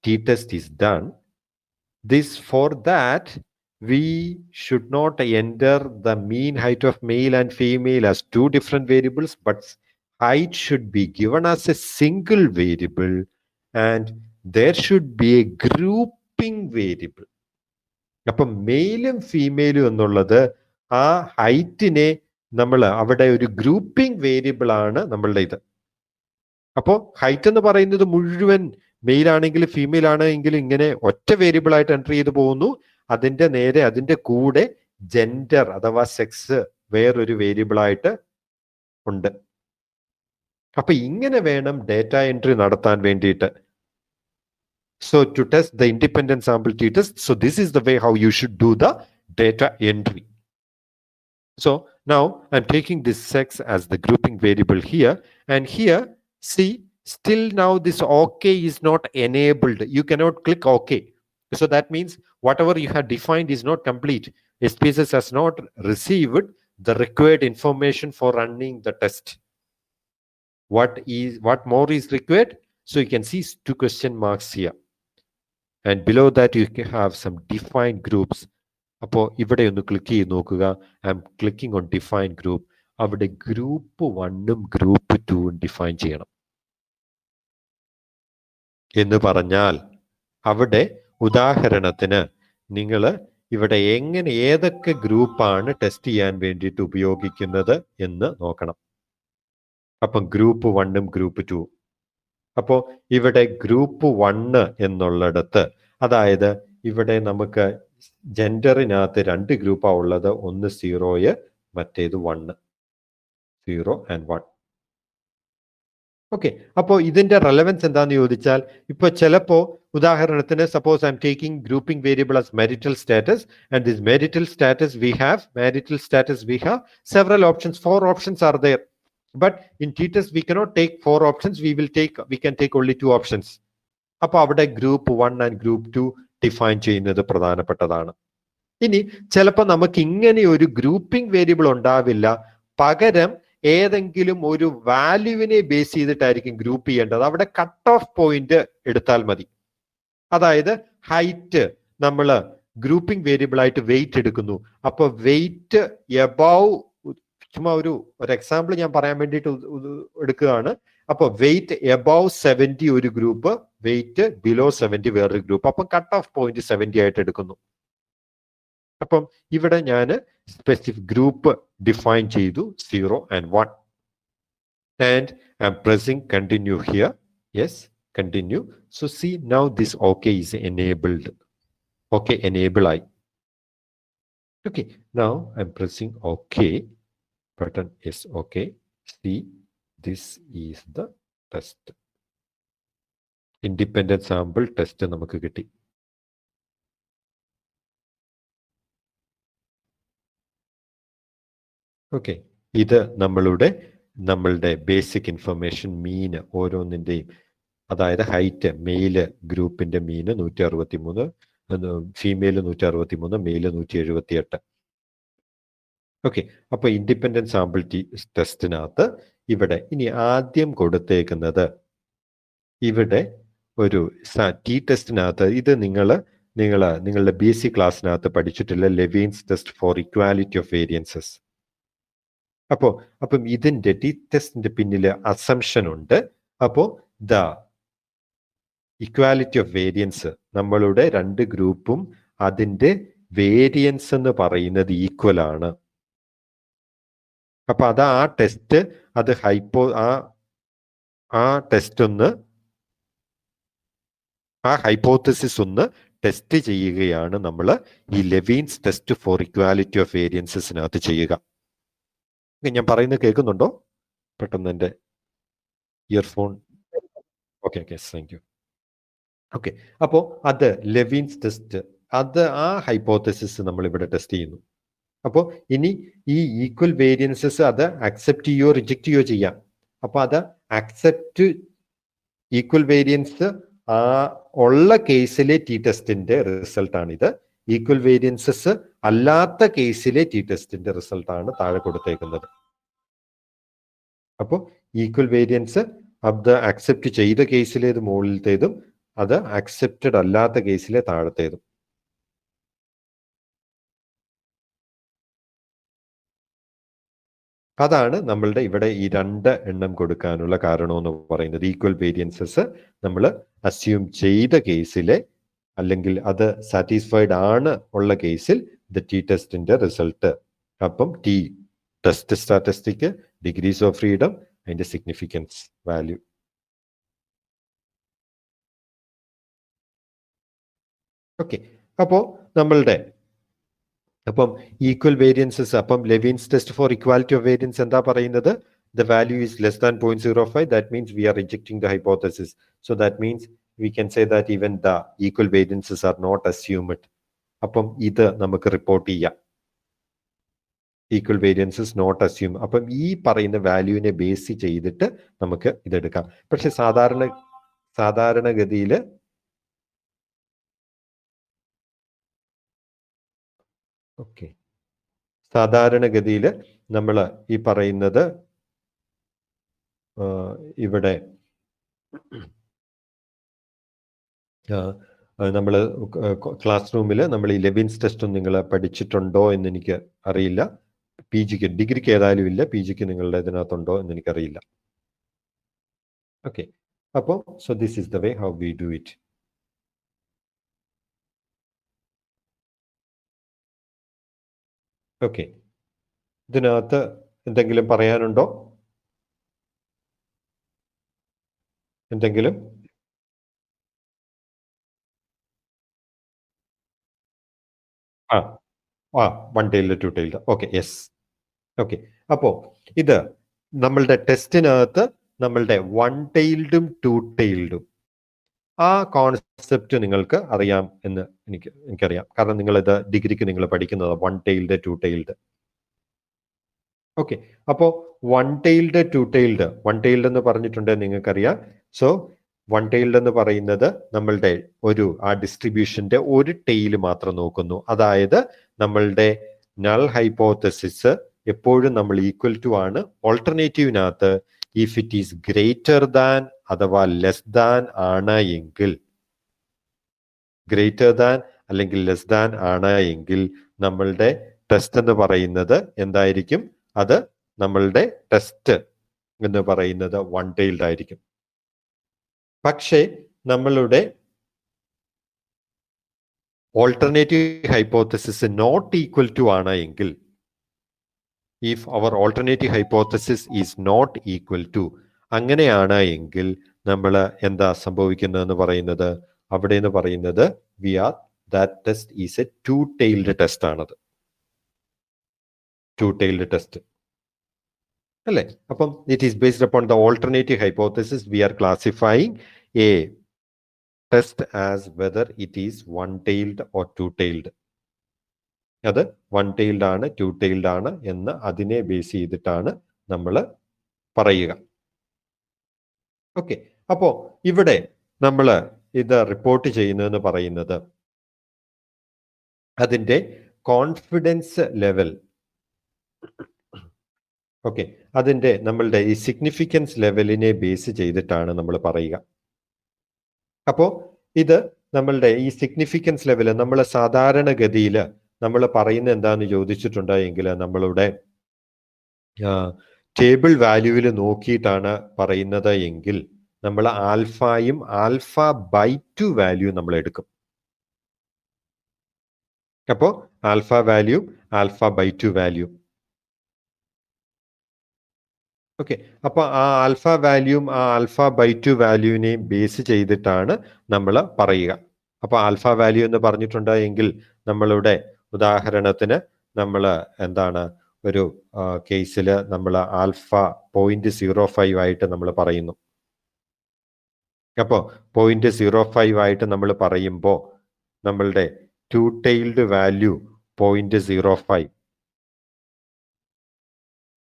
t-test is done. This for that we should not enter the mean height of male and female as two different variables, but height should be given as a single variable, and there should be a grouping variable. അപ്പം മെയിലും ഫീമെയിലും എന്നുള്ളത് ആ ഹൈറ്റിനെ നമ്മൾ അവിടെ ഒരു ഗ്രൂപ്പിംഗ് വേരിയബിൾ ആണ് നമ്മളുടെ ഇത്. അപ്പോൾ ഹൈറ്റ് എന്ന് പറയുന്നത് മുഴുവൻ മെയിൽ ആണെങ്കിലും ഫീമെയിൽ ആണെങ്കിലും ഇങ്ങനെ ഒറ്റ വേരിയബിൾ ആയിട്ട് എൻട്രി ചെയ്ത് പോകുന്നു. അതിന്റെ കൂടെ ജെൻഡർ അഥവാ സെക്സ് വേറൊരു വേരിയബിൾ ആയിട്ട് ഉണ്ട്. അപ്പൊ ഇങ്ങനെ വേണം ഡേറ്റ എൻട്രി നടത്താൻ വേണ്ടിയിട്ട്. So to test the independent sample t-test, so this is the way how you should do the data entry. So now I'm taking this sex as the grouping variable here, and here see still now this OK is not enabled. You cannot click OK. So that means whatever you have defined is not complete. SPSS has not received the required information for running the test. What more is required? So you can see two question marks here. And below that you can have some defined groups. അപ്പോൾ ഇവിടെ ഒന്ന് ക്ലിക്ക് ചെയ്ത് നോക്കുക. I M clicking on define group. അവിടെ ഗ്രൂപ്പ് 1ഉം ഗ്രൂപ്പ് 2ഉം ഡിഫൈൻ ചെയ്യണം. എന്ന് പറഞ്ഞാൽ അവിടെ ഉദാഹരണത്തിന് നിങ്ങൾ ഇവിടെ എങ്ങനെ ഏതൊക്കെ ഗ്രൂപ്പാണ് ടെസ്റ്റ് ചെയ്യാൻ വേണ്ടിയിട്ട് ഉപയോഗിക്കുന്നത് എന്ന് നോക്കണം. അപ്പം ഗ്രൂപ്പ് 1ഉം ഗ്രൂപ്പ് 2ഉം. അപ്പോൾ ഇവിടെ ഗ്രൂപ്പ് 1 എന്നുള്ളിടത്ത്, അതായത് ഇവിടെ നമുക്ക് ജെൻഡറിനകത്ത് രണ്ട് ഗ്രൂപ്പാണ് ഉള്ളത്. ഒന്ന് 0, മറ്റേത് 1. 0 and 1. ഓക്കെ, അപ്പോൾ ഇതിന്റെ റെലവൻസ് എന്താന്ന് ചോദിച്ചാൽ, ഇപ്പൊ ചിലപ്പോ ഉദാഹരണത്തിന് suppose I am taking grouping variable as marital status, and this marital status we have several options. 4 options are there, but in t-test we cannot take 4 options. We can take only 2 options. അപ്പോൾ അവിടെ ഗ്രൂപ്പ് 1 and ഗ്രൂപ്പ് 2 ഡിഫൈൻ ചെയ്യുന്നത് പ്രധാനപ്പെട്ടതാണ്. ഇനി ചിലപ്പോൾ നമുക്ക് ഇങ്ങനെ ഒരു ഗ്രൂപ്പിംഗ് വേരിയബിൾ ഉണ്ടാവില്ല, പകരം ഏതെങ്കിലും ഒരു വാല്യൂവിനെ ബേസ് ചെയ്തിട്ടായിരിക്കും ഗ്രൂപ്പ് ചെയ്യേണ്ടത്. അവിടെ കട്ട് ഓഫ് പോയിന്റ് എടുത്താൽ മതി. അതായത് ഹൈറ്റ് നമ്മൾ ഗ്രൂപ്പിംഗ് വേരിയബിൾ ആയിട്ട് വെയിറ്റ് എടുക്കുന്നു. അപ്പൊ വെയിറ്റ് എബവ്, ചുമ്മാ ഒരു എക്സാമ്പിൾ ഞാൻ പറയാൻ വേണ്ടിയിട്ട് എടുക്കുകയാണ്. അപ്പൊ വെയിറ്റ് എബവ് 70 ഒരു ഗ്രൂപ്പ്, വെയിറ്റ് ബിലോ 70 വേറൊരു ഗ്രൂപ്പ്. അപ്പം കട്ട് ഓഫ് പോയിന്റ് 70 ആയിട്ട് എടുക്കുന്നു. അപ്പം ഇവിടെ ഞാൻ സ്പെസിഫിക് ഗ്രൂപ്പ് ഡിഫൈൻ ചെയ്തു 0 and 1. And I'm pressing continue here. Yes, continue. So see, now this OK is enabled. OK, enable I. Okay, now I'm pressing OK button. Yes, OK. See, this is the test. Independent sample test നമുക്ക് കിട്ടി. ഓക്കെ, ഇത് നമ്മളുടെ ബേസിക് ഇൻഫർമേഷൻ മീൻ ഓരോന്നിൻ്റെയും, അതായത് ഹൈറ്റ് മെയില് ഗ്രൂപ്പിന്റെ മീന് 163, ഫീമെയില് 163, മെയില് 178. ഓക്കെ, അപ്പൊ ഇൻഡിപെൻഡന്റ് സാമ്പിൾ ടെസ്റ്റിനകത്ത് ഇവിടെ ഇനി ആദ്യം കൊടുത്തേക്കുന്നത് ഇവിടെ ഒരു ടി ടെസ്റ്റിനകത്ത്, ഇത് നിങ്ങളുടെ ബേസിക് ക്ലാസ്സിനകത്ത് പഠിച്ചിട്ടുള്ള Levene's test for equality of variances. അപ്പം ഇതിന്റെ ടി ടെസ്റ്റിന്റെ പിന്നില് അസംഷൻ ഉണ്ട്. അപ്പോ ദ ഇക്വാലിറ്റി ഓഫ് വേരിയൻസ്, നമ്മളുടെ രണ്ട് ഗ്രൂപ്പും അതിന്റെ വേരിയൻസ് എന്ന് പറയുന്നത് ഈക്വൽ ആണ്. അപ്പൊ അത് ആ ടെസ്റ്റ്, അത് ആ ടെസ്റ്റ് ഒന്ന്, ആ ഹൈപ്പോത്തസിസ് ഒന്ന് ടെസ്റ്റ് ചെയ്യുകയാണ് നമ്മൾ ഈ ലെവീൻസ് ടെസ്റ്റ് ഫോർ ഇക്വാലിറ്റി ഓഫ് വേരിയൻസസിനകത്ത് ചെയ്യുക. ഞാൻ പറയുന്നത് കേൾക്കുന്നുണ്ടോ? പെട്ടെന്ന് എൻ്റെ earphone. Okay okay, thank you. Okay, അപ്പോൾ അത് ലെവീൻസ് ടെസ്റ്റ്, അത് ആ ഹൈപ്പോത്തസിസ് നമ്മൾ ഇവിടെ ടെസ്റ്റ് ചെയ്യുന്നു. അപ്പോൾ ഇനി ഈ ഈക്വൽ വേരിയൻസസ് അത് അക്സെപ്റ്റ് ചെയ്യോ റിജക്റ്റ് ചെയ്യോ ചെയ്യാം. അപ്പൊ അത് അക്സെപ്റ്റ് ഈക്വൽ വേരിയൻസ് ഉള്ള കേസിലെ ടി ടെസ്റ്റിന്റെ റിസൾട്ടാണ് ഇത്. ഈക്വൽ വേരിയൻസസ് അല്ലാത്ത കേസിലെ ടി ടെസ്റ്റിന്റെ റിസൾട്ടാണ് താഴെ കൊടുത്തേക്കുന്നത്. അപ്പോൾ ഈക്വൽ വേരിയൻസ് അത് അക്സെപ്റ്റ് ചെയ്ത കേസിലേത് മുകളിലത്തേതും, അത് അക്സെപ്റ്റഡ് അല്ലാത്ത കേസിലെ താഴത്തേതും. അതാണ് നമ്മളുടെ ഇവിടെ ഈ 2 എണ്ണം കൊടുക്കാനുള്ള കാരണം എന്ന് പറയുന്നത്. ഈക്വൽ വേരിയൻസസ് നമ്മൾ അസ്യൂം ചെയ്ത കേസിലെ, അല്ലെങ്കിൽ അത് സാറ്റിസ്ഫൈഡ് ആണ് ഉള്ള കേസിൽ ദ ടി ടെസ്റ്റിന്റെ റിസൾട്ട്. അപ്പം T test statistic, degrees of freedom, അതിന്റെ സിഗ്നിഫിക്കൻസ് വാല്യൂ. ഓക്കെ, അപ്പോ അപ്പം ഈക്വൽ വേരിയൻസസ്, അപ്പം Levene's test for equality of variance എന്താ പറയുന്നത്? The value is less than 0.05. That means we are rejecting the hypothesis. So that means we can say that even the equal variances are not assumed. അപ്പം ഇത് നമുക്ക് റിപ്പോർട്ട് ചെയ്യാം, ഈക്വൽ വേരിയൻസസ് നോട്ട് അസ്യൂം. അപ്പം ഈ പറയുന്ന വാല്യൂവിനെ ബേസ് ചെയ്തിട്ട് നമുക്ക് ഇതെടുക്കാം. പക്ഷെ സാധാരണഗതിയിൽ നമ്മൾ ഈ പറയുന്നത് ഇവിടെ നമ്മൾ ക്ലാസ് റൂമിൽ നമ്മൾ ഈ ലെവിൻസ് ടെസ്റ്റ് നിങ്ങൾ പഠിച്ചിട്ടുണ്ടോ എന്ന് എനിക്ക് അറിയില്ല. PGക്ക്, ഡിഗ്രിക്ക് ഏതായാലും ഇല്ല, PGക്ക് നിങ്ങളുടെ ഇതിനകത്തുണ്ടോ എന്ന് എനിക്കറിയില്ല. ഓക്കെ, അപ്പോൾ so this is the way how we do it. Okay, ഇതിനകത്ത് എന്തെങ്കിലും പറയാനുണ്ടോ? എന്തെങ്കിലും? One tailed, two tailed. Okay, yes. Okay, അപ്പോ ഇത് നമ്മളുടെ ടെസ്റ്റിനകത്ത് നമ്മളുടെ വൺ ടൈൽഡും ടു ടൈൽഡും ആ കോൺസെപ്റ്റ് നിങ്ങൾക്ക് അറിയാം എന്ന് എനിക്കറിയാം. കാരണം നിങ്ങളിത് ഡിഗ്രിക്ക് നിങ്ങൾ പഠിക്കുന്നത് one tailed, two tailed. Okay, അപ്പോൾ one tailed, two tailed, one tailed എന്ന് പറഞ്ഞിട്ടുണ്ടെങ്കിൽ നിങ്ങൾക്കറിയാം. സോ വൺ ടൈൽഡ് എന്ന് പറയുന്നത് നമ്മളുടെ ആ ഡിസ്ട്രിബ്യൂഷന്റെ ഒരു ടെയിൽ മാത്രം നോക്കുന്നു. അതായത് നമ്മളുടെ നൾ ഹൈപ്പോത്തസിസ് എപ്പോഴും നമ്മൾ ഈക്വൽ ടു ആണ്. ഓൾട്ടർനേറ്റീവിനകത്ത് if it is greater than അഥവാ ലെസ് ദാൻ ആണ് എങ്കിൽ, ഗ്രേറ്റർ ദാൻ അല്ലെങ്കിൽ ലെസ് ദാൻ ആണ് എങ്കിൽ നമ്മളുടെ ടെസ്റ്റ് എന്ന് പറയുന്നത് എന്തായിരിക്കും? അത് നമ്മളുടെ ടെസ്റ്റ് എന്ന് പറയുന്നത് വൺ ടൈൽഡ് ആയിരിക്കും. പക്ഷേ നമ്മളുടെ alternative hypothesis not equal to ആണ് എങ്കിൽ, if our alternative hypothesis is not equal to, അങ്ങനെയാണ് എങ്കിൽ നമ്മൾ എന്താ സംഭവിക്കുന്നതെന്ന് പറയുന്നത്, അവിടെ എന്ന് പറയുന്നത് that test is a two-tailed test ആണത്. two-tailed test അല്ലേ? അപ്പം it is based upon the alternative hypothesis. We are classifying a test as whether it is one-tailed or two-tailed. അത് one-tailed ആണ് two-tailed ആണ് എന്ന് അതിനെ ബേസ് ചെയ്തിട്ടാണ് നമ്മൾ പറയുക. ഓക്കെ, അപ്പോ ഇവിടെ നമ്മൾ ഇത് റിപ്പോർട്ട് ചെയ്യുന്നതെന്ന് പറയുന്നത് അതിൻ്റെ കോൺഫിഡൻസ് ലെവൽ, ഓക്കെ, അതിൻ്റെ നമ്മളുടെ ഈ സിഗ്നിഫിക്കൻസ് ലെവലിനെ ബേസ് ചെയ്തിട്ടാണ് നമ്മൾ പറയുക. അപ്പോൾ ഇത് നമ്മളുടെ ഈ സിഗ്നിഫിക്കൻസ് ലെവൽ നമ്മൾ സാധാരണഗതിയിൽ നമ്മൾ പറയുന്നത് എന്താന്ന് ചോദിച്ചിട്ടുണ്ടെങ്കിൽ നമ്മളുടെ ടേബിൾ വാല്യൂവിൽ നോക്കിയിട്ടാണ് പറയുന്നത് എങ്കിൽ നമ്മൾ ആൽഫയും ആൽഫ ബൈ 2 വാല്യൂ നമ്മൾ എടുക്കും. അപ്പോൾ alpha value, alpha by 2 value. Okay, അപ്പൊ ആ ആൽഫ വാല്യൂം ആ ആൽഫ ബൈ 2 വാല്യൂവിനെയും ബേസ് ചെയ്തിട്ടാണ് നമ്മൾ പറയുക. അപ്പൊ ആൽഫ വാല്യൂ എന്ന് പറഞ്ഞിട്ടുണ്ടെങ്കിൽ നമ്മളുടെ ഉദാഹരണത്തിന് നമ്മൾ എന്താണ് ഒരു കേസിൽ നമ്മൾ ആൽഫ 0.05 ആയിട്ട് നമ്മൾ പറയുന്നു. അപ്പോൾ 0.05 ആയിട്ട് നമ്മൾ പറയുമ്പോൾ നമ്മളുടെ ടു ടൈൽഡ് വാല്യൂ 0.05.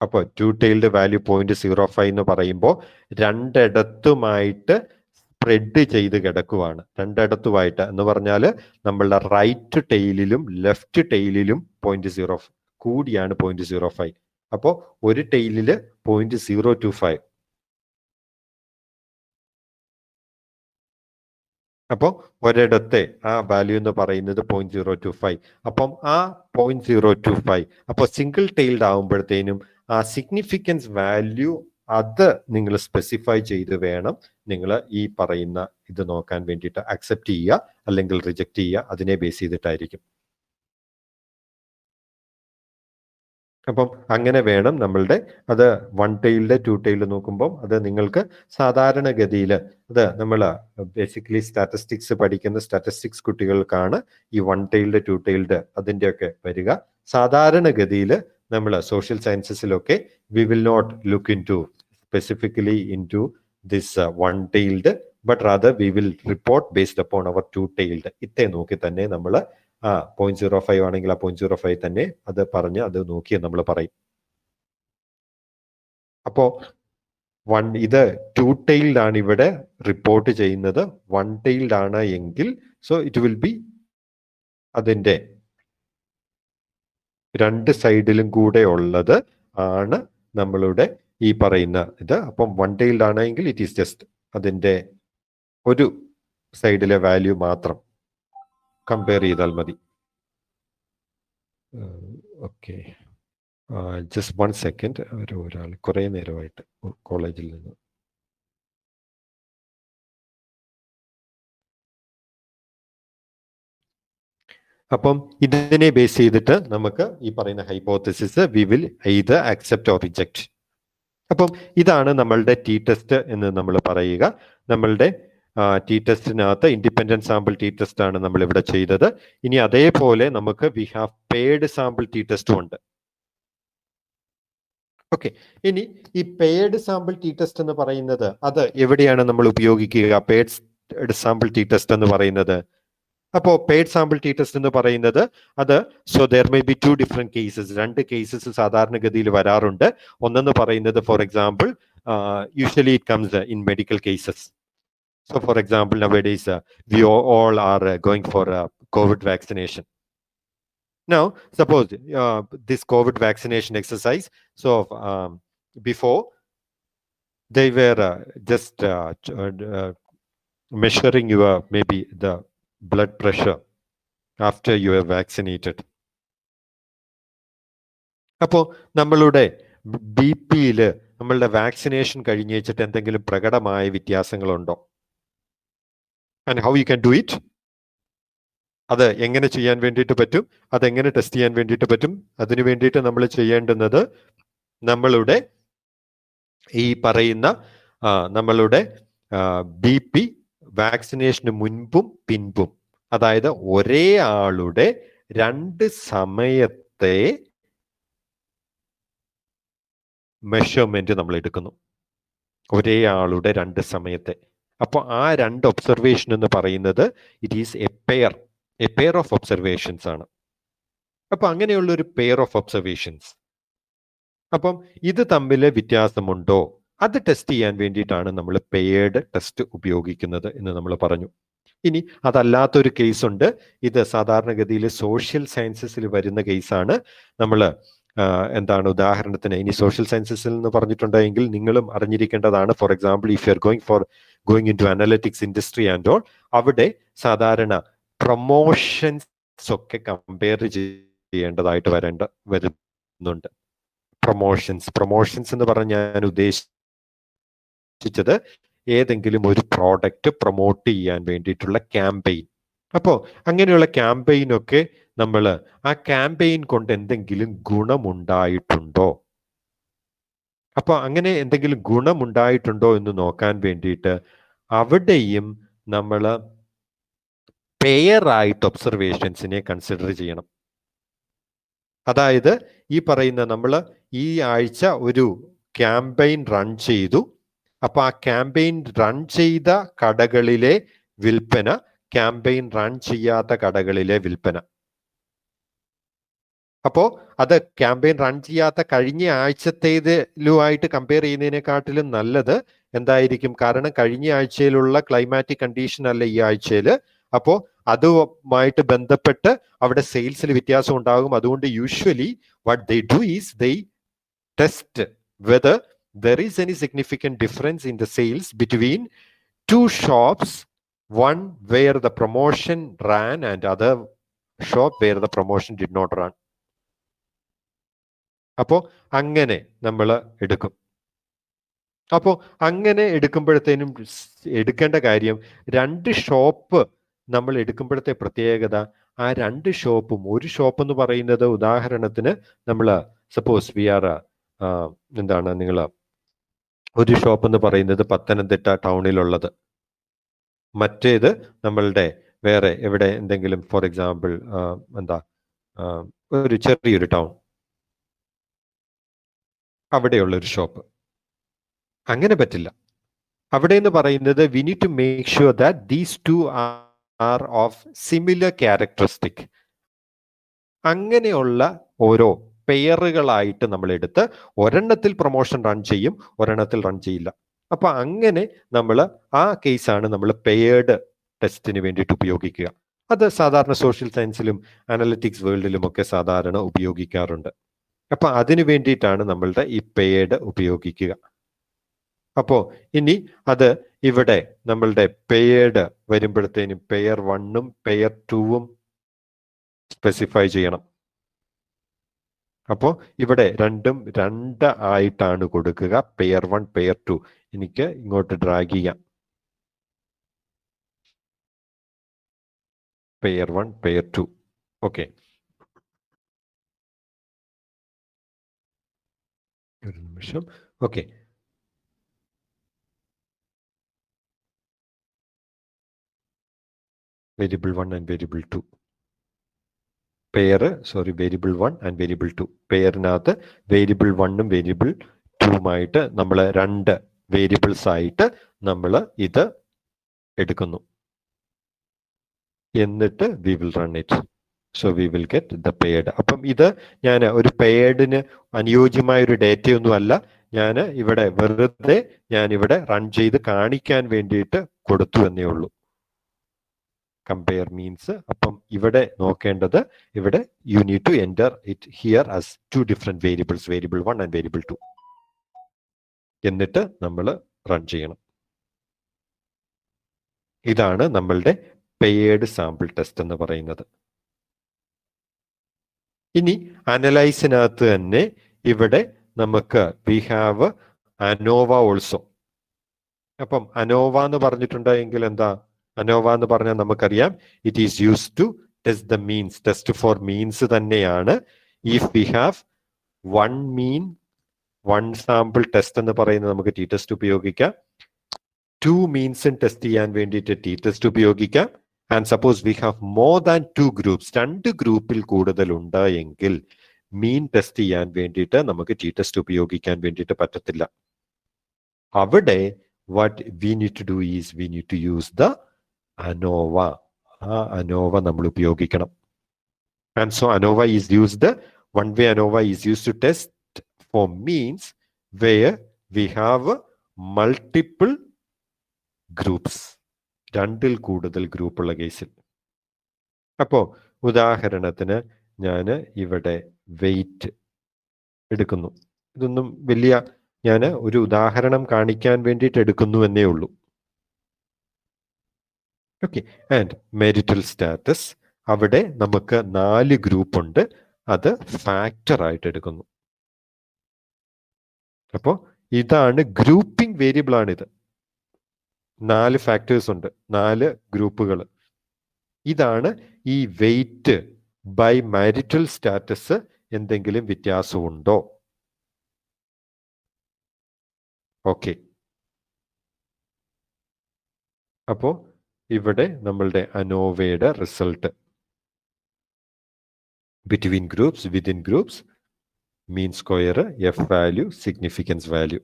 അപ്പോൾ ടു ടൈൽഡ് വാല്യൂ 0.05 എന്ന് പറയുമ്പോൾ രണ്ടിടത്തുമായിട്ട് സ്പ്രെഡ് ചെയ്ത് കിടക്കുവാണ്. രണ്ടിടത്തുമായിട്ട് എന്ന് പറഞ്ഞാൽ നമ്മളുടെ റൈറ്റ് ടെയിലിലും ലെഫ്റ്റ് ടെയിലിലും 0.05 കൂടിയാണ് 0.05. അപ്പോൾ ഒരു ടെയിലില് 0.025. അപ്പോൾ ഒരിടത്തെ ആ വാല്യൂ എന്ന് പറയുന്നത് 0.025. അപ്പം ആ 0.025 അപ്പോൾ സിംഗിൾ ടെയിൽഡ് ആകുമ്പോഴത്തേനും ആ സിഗ്നിഫിക്കൻസ് വാല്യൂ അത് നിങ്ങൾ സ്പെസിഫൈ ചെയ്ത് വേണം നിങ്ങൾ ഈ പറയുന്ന ഇത് നോക്കാൻ വേണ്ടിയിട്ട്. അക്സെപ്റ്റ് ചെയ്യുക അല്ലെങ്കിൽ റിജക്റ്റ് ചെയ്യുക, അതിനെ ബേസ് ചെയ്തിട്ടായിരിക്കും. അപ്പം അങ്ങനെ വേണം നമ്മളുടെ അത് വൺ ടൈൽഡ് ടു ടൈൽഡ് നോക്കുമ്പോൾ അത് നിങ്ങൾക്ക് സാധാരണഗതിയിൽ അത് നമ്മൾ ബേസിക്കലി സ്റ്റാറ്റിസ്റ്റിക്സ് പഠിക്കുന്ന സ്റ്റാറ്റിസ്റ്റിക്സ് കുട്ടികൾക്കാണ് ഈ വൺ ടൈൽഡ് ടു ടൈൽഡ് അതിൻ്റെയൊക്കെ വരിക. സാധാരണഗതിയിൽ നമ്മൾ സോഷ്യൽ സയൻസസിലൊക്കെ we will not look into specifically into this one tailed, but rather we will report based upon our two tailed. ഇത്തേ നോക്കി തന്നെ നമ്മൾ 0.05 ആണെങ്കിൽ ആ 0.05 തന്നെ അത് പറഞ്ഞ് അത് നോക്കി നമ്മൾ പറയും. അപ്പോ ഇത് ടു ടൈൽഡ് ആണ് ഇവിടെ റിപ്പോർട്ട് ചെയ്യുന്നത്. വൺ ടൈൽഡ് ആണ് എങ്കിൽ സോ ഇറ്റ് വിൽ ബി അതിൻ്റെ രണ്ട് സൈഡിലും കൂടെ ഉള്ളത് ആണ് നമ്മളുടെ ഈ പറയുന്ന ഇത്. അപ്പം വൺ ടൈൽഡ് ആണെങ്കിൽ ഇറ്റ് ഈസ് ജസ്റ്റ് അതിൻ്റെ ഒരു സൈഡിലെ വാല്യൂ മാത്രം കമ്പയർ ചെയ്താൽ മതി. Okay, just 1 second. ഒരാൾ കുറേ നേരമായിട്ട് കോളേജിൽ നിന്ന് അപ്പം ഇതിനെ ബേസ് ചെയ്തിട്ട് നമുക്ക് ഈ പറയുന്ന hypothesis we will either accept or reject. അപ്പം ഇതാണ് നമ്മളുടെ ടി ടെസ്റ്റ് എന്ന് നമ്മൾ പറയുക. നമ്മളുടെ ടി ടെസ്റ്റിനകത്ത് ഇൻഡിപെൻഡന്റ് സാമ്പിൾ ടി ടെസ്റ്റ് ആണ് നമ്മൾ ഇവിടെ ചെയ്തത്. ഇനി അതേപോലെ നമുക്ക് we have paired sample T ടെസ്റ്റും ഉണ്ട്. ഓക്കെ, ഇനി ഈ പെയ്ഡ് സാമ്പിൾ ടി ടെസ്റ്റ് എന്ന് പറയുന്നത് അത് എവിടെയാണ് നമ്മൾ ഉപയോഗിക്കുക? പെയ്ഡ് സാമ്പിൾ ടി ടെസ്റ്റ് എന്ന് പറയുന്നത്, അപ്പോൾ പെയ്ഡ് സാമ്പിൾ ടി ടെസ്റ്റ് എന്ന് പറയുന്നത് അത് so there may be 2 different cases. 2 cases സാധാരണഗതിയിൽ വരാറുണ്ട്. ഒന്നെന്ന് പറയുന്നത് for example usually it comes in medical cases. So, for example, nowadays we all are going for COVID vaccination. Now, suppose this COVID vaccination exercise, so before they were just measuring your maybe the blood pressure after you are vaccinated. അപ്പോൾ നമ്മളുടെ ബി പിയിൽ നമ്മളുടെ വാക്സിനേഷൻ കഴിഞ്ഞ് വെച്ചിട്ട് എന്തെങ്കിലും പ്രകടമായ വ്യത്യാസങ്ങളുണ്ടോ? And how you can do it? അത് എങ്ങനെ ചെയ്യാൻ വേണ്ടിയിട്ട് പറ്റും? അതെങ്ങനെ ടെസ്റ്റ് ചെയ്യാൻ വേണ്ടിയിട്ട് പറ്റും? അതിനു വേണ്ടിയിട്ട് നമ്മൾ ചെയ്യേണ്ടുന്നത് നമ്മളുടെ ഈ പറയുന്ന നമ്മളുടെ ബി പി വാക്സിനേഷന് മുൻപും പിൻപും, അതായത് ഒരേ ആളുടെ 2 സമയത്തെ മെഷർമെന്റ് നമ്മൾ എടുക്കുന്നു. ഒരേ ആളുടെ 2 സമയത്തെ. അപ്പോൾ ആ 2 ഒബ്സർവേഷൻ എന്ന് പറയുന്നത് it is A pair of observations ആണ്. അപ്പൊ അങ്ങനെയുള്ള ഒരു പെയർ ഓഫ് ഒബ്സർവേഷൻസ്, അപ്പം ഇത് തമ്മിൽ വ്യത്യാസമുണ്ടോ അത് ടെസ്റ്റ് ചെയ്യാൻ വേണ്ടിയിട്ടാണ് നമ്മൾ പെയർഡ് ടെസ്റ്റ് ഉപയോഗിക്കുന്നത് എന്ന് നമ്മൾ പറഞ്ഞു. ഇനി അതല്ലാത്തൊരു കേസ് ഉണ്ട്. ഇത് സാധാരണഗതിയിൽ സോഷ്യൽ സയൻസസിൽ വരുന്ന കേസാണ്. നമ്മൾ എന്താണ് ഉദാഹരണത്തിന് ഇനി സോഷ്യൽ സയൻസസിൽ എന്ന് പറഞ്ഞിട്ടുണ്ടെങ്കിൽ നിങ്ങളും അറിഞ്ഞിരിക്കേണ്ടതാണ്. For example, if you are going into analytics industry and all, അവിടെ സാധാരണ പ്രൊമോഷൻസ് ഒക്കെ കമ്പയർ ചെയ്യേണ്ടതായിട്ട് വരുന്നുണ്ട്. പ്രൊമോഷൻസ് എന്ന് പറഞ്ഞ് ഞാൻ ഉദ്ദേശിച്ചത് ഏതെങ്കിലും ഒരു പ്രോഡക്റ്റ് പ്രൊമോട്ട് ചെയ്യാൻ വേണ്ടിയിട്ടുള്ള ക്യാമ്പയിൻ. അപ്പോൾ അങ്ങനെയുള്ള ക്യാമ്പയിനൊക്കെ നമ്മൾ ആ ക്യാമ്പയിൻ കൊണ്ട് എന്തെങ്കിലും ഗുണമുണ്ടായിട്ടുണ്ടോ, അപ്പോൾ അങ്ങനെ എന്തെങ്കിലും ഗുണമുണ്ടായിട്ടുണ്ടോ എന്ന് നോക്കാൻ വേണ്ടിയിട്ട് അവിടെയും നമ്മൾ പെയറായിട്ട് ഒബ്സർവേഷൻസിനെ കൺസിഡർ ചെയ്യണം. അതായത് ഈ പറയുന്ന നമ്മൾ ഈ ആഴ്ച ഒരു ക്യാമ്പയിൻ റൺ ചെയ്തു. അപ്പൊ ആ ക്യാമ്പയിൻ റൺ ചെയ്ത കടകളിലെ വിൽപ്പന, ക്യാമ്പയിൻ റൺ ചെയ്യാത്ത കടകളിലെ വിൽപ്പന. അപ്പോ അത് ക്യാമ്പയിൻ റൺ ചെയ്യാത്ത കഴിഞ്ഞ ആഴ്ചത്തേതിലുമായിട്ട് കമ്പയർ ചെയ്യുന്നതിനെക്കാട്ടിലും നല്ലത് എന്തായിരിക്കും? കാരണം കഴിഞ്ഞ ആഴ്ചയിലുള്ള ക്ലൈമാറ്റിക് കണ്ടീഷൻ അല്ല ഈ ആഴ്ചയിൽ. അപ്പോൾ അതുമായിട്ട് ബന്ധപ്പെട്ട് അവിടെ സെയിൽസിൽ വ്യത്യാസം ഉണ്ടാകും. അതുകൊണ്ട് usually what they do is they test whether there is any significant difference in the sales between 2 shops, one where the promotion ran and other shop where the promotion did not run. അപ്പോൾ അങ്ങനെ നമ്മൾ എടുക്കും. അപ്പോൾ അങ്ങനെ എടുക്കുമ്പോഴത്തേനും എടുക്കേണ്ട കാര്യം, 2 ഷോപ്പ് നമ്മൾ എടുക്കുമ്പോഴത്തെ പ്രത്യേകത, ആ 2 ഷോപ്പും, ഒരു ഷോപ്പ് എന്ന് പറയുന്നത് ഉദാഹരണത്തിന് നമ്മൾ സപ്പോസ് വി ആർ എന്താണ് നിങ്ങൾ ഒരു ഷോപ്പ് എന്ന് പറയുന്നത് പത്തനംതിട്ട ടൗണിലുള്ളത്, മറ്റേത് നമ്മളുടെ വേറെ എവിടെ എന്തെങ്കിലും ഫോർ എക്സാമ്പിൾ ഒരു ചെറിയൊരു ടൗൺ, അവിടെയുള്ള ഒരു ഷോപ്പ്. അങ്ങനെ പറ്റില്ല. അവിടെ എന്ന് പറയുന്നത് we need to make sure that these 2 are of similar characteristic. അങ്ങനെയുള്ള ഓരോ പെയറുകളായിട്ട് നമ്മൾ എടുത്ത് ഒരെണ്ണത്തിൽ പ്രൊമോഷൻ റൺ ചെയ്യും, ഒരെണ്ണത്തിൽ റൺ ചെയ്യില്ല. അപ്പൊ അങ്ങനെ നമ്മൾ ആ കേസാണ് നമ്മൾ പെയർഡ് ടെസ്റ്റിന് വേണ്ടിയിട്ട് ഉപയോഗിക്കുക. അത് സാധാരണ സോഷ്യൽ സയൻസിലും അനലിറ്റിക്സ് വേൾഡിലും ഒക്കെ സാധാരണ ഉപയോഗിക്കാറുണ്ട്. അപ്പൊ അതിനു വേണ്ടിയിട്ടാണ് നമ്മളുടെ ഈ പെയർഡ് ഉപയോഗിക്കുക. അപ്പോ ഇനി അത് ഇവിടെ നമ്മളുടെ പെയർഡ് വരുമ്പോഴത്തേനും പെയർ 1ഉം പെയർ 2ഉം സ്പെസിഫൈ ചെയ്യണം. അപ്പോൾ ഇവിടെ 2ഉം 2 ആയിട്ടാണ് കൊടുക്കുക. പെയർ 1 പെയർ 2 എനിക്ക് ഇങ്ങോട്ട് ഡ്രാഗ് ചെയ്യാം. Pair 1 pair 2. ഓക്കെ, ഒരു നിമിഷം. Okay, variable 1 and variable 2. Variable 1 and variable 2. പെയറിനകത്ത് വേരിയബിൾ 1ഉം വേരിയബിൾ 2ഉമായിട്ട് നമ്മൾ 2 വേരിയബിൾസ് ആയിട്ട് നമ്മൾ ഇത് എടുക്കുന്നു. എന്നിട്ട് we will run it. So we will get the paired. അപ്പം ഇത് ഞാൻ ഒരു പെയർഡിന് അനുയോജ്യമായ ഒരു ഡേറ്റയൊന്നും അല്ല ഞാൻ ഇവിടെ വെറുതെ ഞാനിവിടെ റൺ ചെയ്ത് കാണിക്കാൻ വേണ്ടിയിട്ട് കൊടുത്തു എന്നേ ഉള്ളൂ. Compare means. അപ്പം ഇവിടെ നോക്കേണ്ടത്, ഇവിടെ you need to enter it here as 2 different variables, variable 1 and variable 2. എന്നിട്ട് നമ്മൾ റൺ ചെയ്യണം. ഇതാണ് നമ്മളുടെ പെയർഡ് സാമ്പിൾ ടെസ്റ്റ് എന്ന് പറയുന്നത്. ഇനി അനലൈസിനകത്ത് തന്നെ ഇവിടെ നമുക്ക് വി ഹാവ് അനോവ ഓൾസോ. അപ്പം അനോവ എന്ന് പറഞ്ഞിട്ടുണ്ടെങ്കിൽ എന്താ? അനോവ എന്ന് പറഞ്ഞാൽ നമുക്കറിയാം it is use to test the means, test for means തന്നെയാണ്. If we have one mean one sample test എന്ന് പറയുന്നത് നമുക്ക് ടി ടെസ്റ്റ് ഉപയോഗിക്കാം. 2 മീൻസും ടെസ്റ്റ് ചെയ്യാൻ വേണ്ടിയിട്ട് ടി ടെസ്റ്റ് ഉപയോഗിക്കാം. And suppose we have more than 2 groups, 2 ഗ്രൂപ്പിൽ കൂടുതൽ ഉണ്ട് എങ്കിൽ മീൻ ടെസ്റ്റ് ചെയ്യാൻ വേണ്ടിയിട്ട് നമുക്ക് ടി ടെസ്റ്റ് ഉപയോഗിക്കാൻ വേണ്ടിയിട്ട് പറ്റത്തില്ല. അവിടെ what we need to do is we need to use the ANOVA. ആ ANOVA നമ്മൾ ഉപയോഗിക്കണം. And so ANOVA is used, one way ANOVA is used to test for means where we have multiple groups, രണ്ടിൽ കൂടുതൽ ഗ്രൂപ്പുള്ള കേസിൽ. അപ്പോൾ ഉദാഹരണത്തിന് ഞാൻ ഇവിടെ വെയിറ്റ് എടുക്കുന്നു. ഇതൊന്നും വലിയ, ഞാൻ ഒരു ഉദാഹരണം കാണിക്കാൻ വേണ്ടിയിട്ട് എടുക്കുന്നു എന്നേ ഉള്ളൂ. ഓക്കെ. ആൻഡ് മാരിറ്റൽ സ്റ്റാറ്റസ്, അവിടെ നമുക്ക് 4 ഗ്രൂപ്പ് ഉണ്ട്, അത് ഫാക്ടർ ആയിട്ട് എടുക്കുന്നു. അപ്പോൾ ഇതാണ് ഗ്രൂപ്പിംഗ് വേരിയബിൾ ആണിത്. 4 ഫാക്ടേഴ്സ് ഉണ്ട്, 4 ഗ്രൂപ്പുകൾ. ഇതാണ് ഈ വെയിറ്റ് ബൈ മാരിറ്റൽ സ്റ്റാറ്റസ് എന്തെങ്കിലും വ്യത്യാസമുണ്ടോ? ഓക്കെ. അപ്പോ ഇവിടെ നമ്മളുടെ അനോവയുടെ result between groups, within groups, mean square, F value, significance value.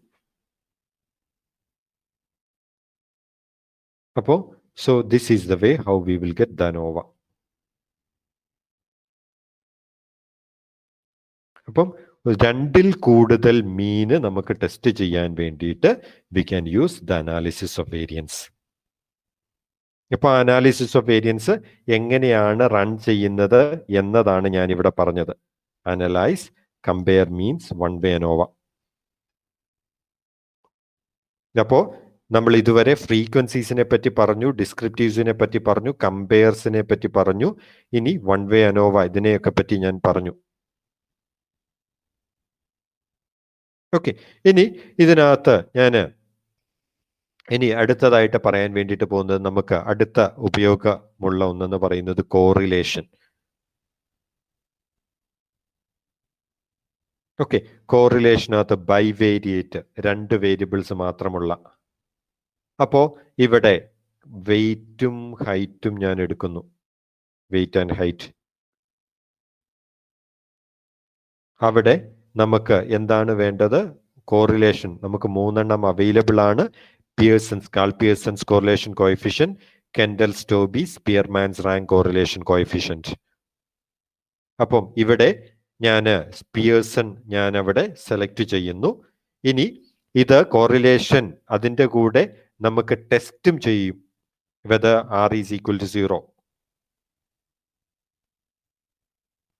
അപ്പോ so this is the way how we will get the ANOVA. അപ്പം 2ൽ കൂടുതൽ മീന് നമുക്ക് ടെസ്റ്റ് ചെയ്യാൻ വേണ്ടിയിട്ട് we can use the analysis of variance. ഇപ്പൊ അനാലിസിസ് ഓഫ് വേരിയൻസ് എങ്ങനെയാണ് റൺ ചെയ്യുന്നത് എന്നതാണ് ഞാൻ ഇവിടെ പറഞ്ഞത്. Analyse, compare means, one way ANOVA. അപ്പോ നമ്മൾ ഇതുവരെ ഫ്രീക്വൻസീസിനെ പറ്റി പറഞ്ഞു, ഡിസ്ക്രിപ്റ്റീവ്സിനെ പറ്റി പറഞ്ഞു, കമ്പയർസിനെ പറ്റി പറഞ്ഞു. ഇനി വൺ വേ അനോവ, ഇതിനെയൊക്കെ പറ്റി ഞാൻ പറഞ്ഞു. ഓക്കെ. ഇനി ഇതിനകത്ത് ഞാൻ ഇനി അടുത്തതായിട്ട് പറയാൻ വേണ്ടിയിട്ട് പോകുന്നത്, നമുക്ക് അടുത്ത ഉപയോഗമുള്ള ഒന്നെന്ന് പറയുന്നത് കോറിലേഷൻ. ഓക്കെ. കോറിലേഷനകത്ത് ബൈവേരിയേറ്റ്, 2 വേരിയബിൾസ് മാത്രമുള്ള. അപ്പോ ഇവിടെ വെയിറ്റും ഹൈറ്റും ഞാൻ എടുക്കുന്നു, വെയിറ്റ് ആൻഡ് ഹൈറ്റ്. അവിടെ നമുക്ക് എന്താണ് വേണ്ടത്? കോറിലേഷൻ. നമുക്ക് 3 അവൈലബിൾ ആണ്. Pearson's, Karl Pearson's correlation coefficient, Kendall സ്റ്റോബി സ്പിയർമാൻസ് റാങ്ക് കോറിലേഷൻ കോഎഫിഷ്യന്റ്. അപ്പം ഇവിടെ ഞാൻ പിയേഴ്സൺ ഞാൻ അവിടെ സെലക്ട് ചെയ്യുന്നു. ഇനി ഇത് കോറിലേഷൻ, അതിൻ്റെ കൂടെ നമുക്ക് ടെസ്റ്റും ചെയ്യും, whether R is equal to 0,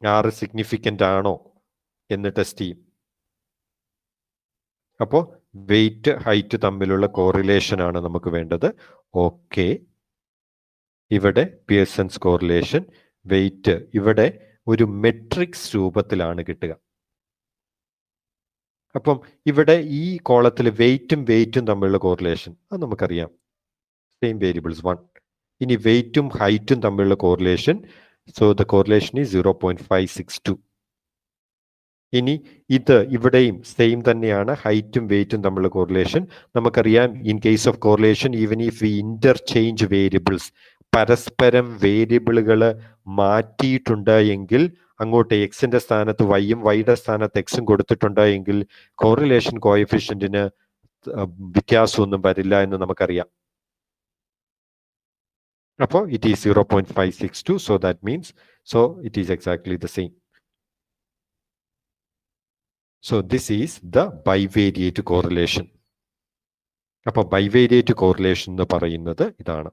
R significant ആണോ എന്ന് ടെസ്റ്റ് ചെയ്യും. അപ്പോൾ വെയിറ്റ് ഹൈറ്റ് തമ്മിലുള്ള കോറിലേഷൻ ആണ് നമുക്ക് വേണ്ടത്. ഓക്കെ. ഇവിടെ പിയേഴ്സൺസ് കോറിലേഷൻ, വെയിറ്റ് ഇവിടെ ഒരു മെട്രിക്സ് രൂപത്തിലാണ് കിട്ടുക. അപ്പം ഇവിടെ ഈ കോളത്തിൽ വെയിറ്റും തമ്മിലുള്ള കോറിലേഷൻ അത് നമുക്കറിയാം, സെയിം വേരിയബിൾസ് 1. ഇനി വെയിറ്റും ഹൈറ്റും തമ്മിലുള്ള correlation, so the correlation is 0.562. ഇനി ഇത് ഇവിടെയും സെയിം തന്നെയാണ്, ഹൈറ്റും വെയിറ്റും തമ്മിലുള്ള കോറിലേഷൻ. നമുക്കറിയാം in case of correlation, even if we interchange variables, പരസ്പരം വേരിയബിളുകൾ മാറ്റിയിട്ടുണ്ട് എങ്കിൽ, അങ്ങോട്ട് എക്സിന്റെ സ്ഥാനത്ത് വൈയും വൈയുടെ സ്ഥാനത്ത് എക്സും കൊടുത്തിട്ടുണ്ട് എങ്കിൽ കോറിലേഷൻ കോഎഫിഷ്യന്റിന് വ്യത്യാസമൊന്നും വരില്ല എന്ന് നമുക്കറിയാം. അപ്പോൾ it is 0.562. So that means, so it is exactly the same. So this is the bivariate correlation. അപ്പൊ ബൈവേരിയേറ്റ് കോറിലേഷൻ എന്ന് പറയുന്നത് ഇതാണ്.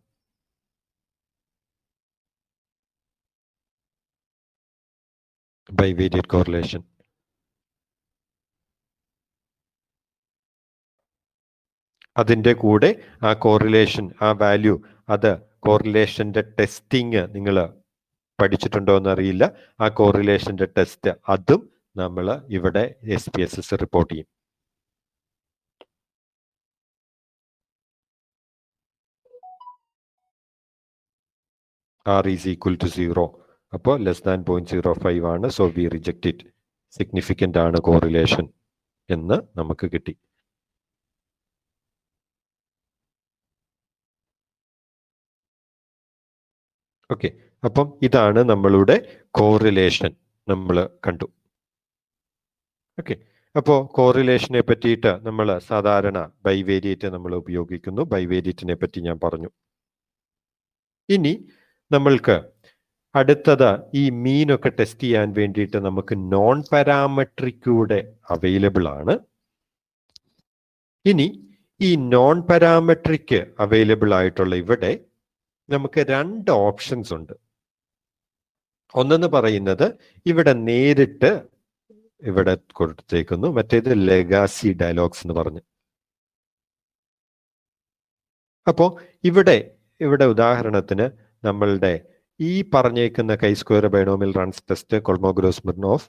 Bivariate correlation. അതിൻ്റെ കൂടെ ആ കോറിലേഷൻ, ആ വാല്യൂ, അത് കോറിലേഷന്റെ ടെസ്റ്റിങ് നിങ്ങൾ പഠിച്ചിട്ടുണ്ടോ എന്നറിയില്ല. ആ കോറിലേഷന്റെ ടെസ്റ്റ് അതും നമ്മൾ ഇവിടെ SPSS റിപ്പോർട്ട് ചെയ്യും. R is equal to 0. അപ്പോൾ ലെസ് ദാൻ 0.05 ആണ്. So we reject it. Significant ആണ് കോറിലേഷൻ എന്ന് നമുക്ക് കിട്ടി. ഓക്കെ, അപ്പം ഇതാണ് നമ്മളുടെ കോറിലേഷൻ നമ്മൾ കണ്ടു. ഓക്കെ, അപ്പോൾ കോറിലേഷനെ പറ്റിയിട്ട് നമ്മൾ സാധാരണ ബൈവേരിയേറ്റ് നമ്മൾ ഉപയോഗിക്കുന്നു. ബൈവേരിയേറ്റിനെ പറ്റി ഞാൻ പറഞ്ഞു. ഇനി നമ്മൾക്ക് അടുത്തത് ഈ മീനൊക്കെ ടെസ്റ്റ് ചെയ്യാൻ വേണ്ടിയിട്ട് നമുക്ക് നോൺ പാരാമെട്രിക് കൂടെ അവൈലബിൾ ആണ്. ഇനി ഈ നോൺ പാരാമെട്രിക് അവൈലബിൾ ആയിട്ടുള്ള ഇവിടെ നമുക്ക് രണ്ട് ഓപ്ഷൻസ് ഉണ്ട്. ഒന്നെന്ന് പറയുന്നത് ഇവിടെ നേരിട്ട് ഇവിടെ കൊടുത്തേക്കുന്നു, മറ്റേത് ലെഗാസി ഡയലോഗ്സ് എന്ന് പറഞ്ഞു. അപ്പോ ഇവിടെ ഉദാഹരണത്തിന് നമ്മളുടെ ഈ പറഞ്ഞേക്കുന്ന chi square binomial runs test, Kolmogorov Smirnov,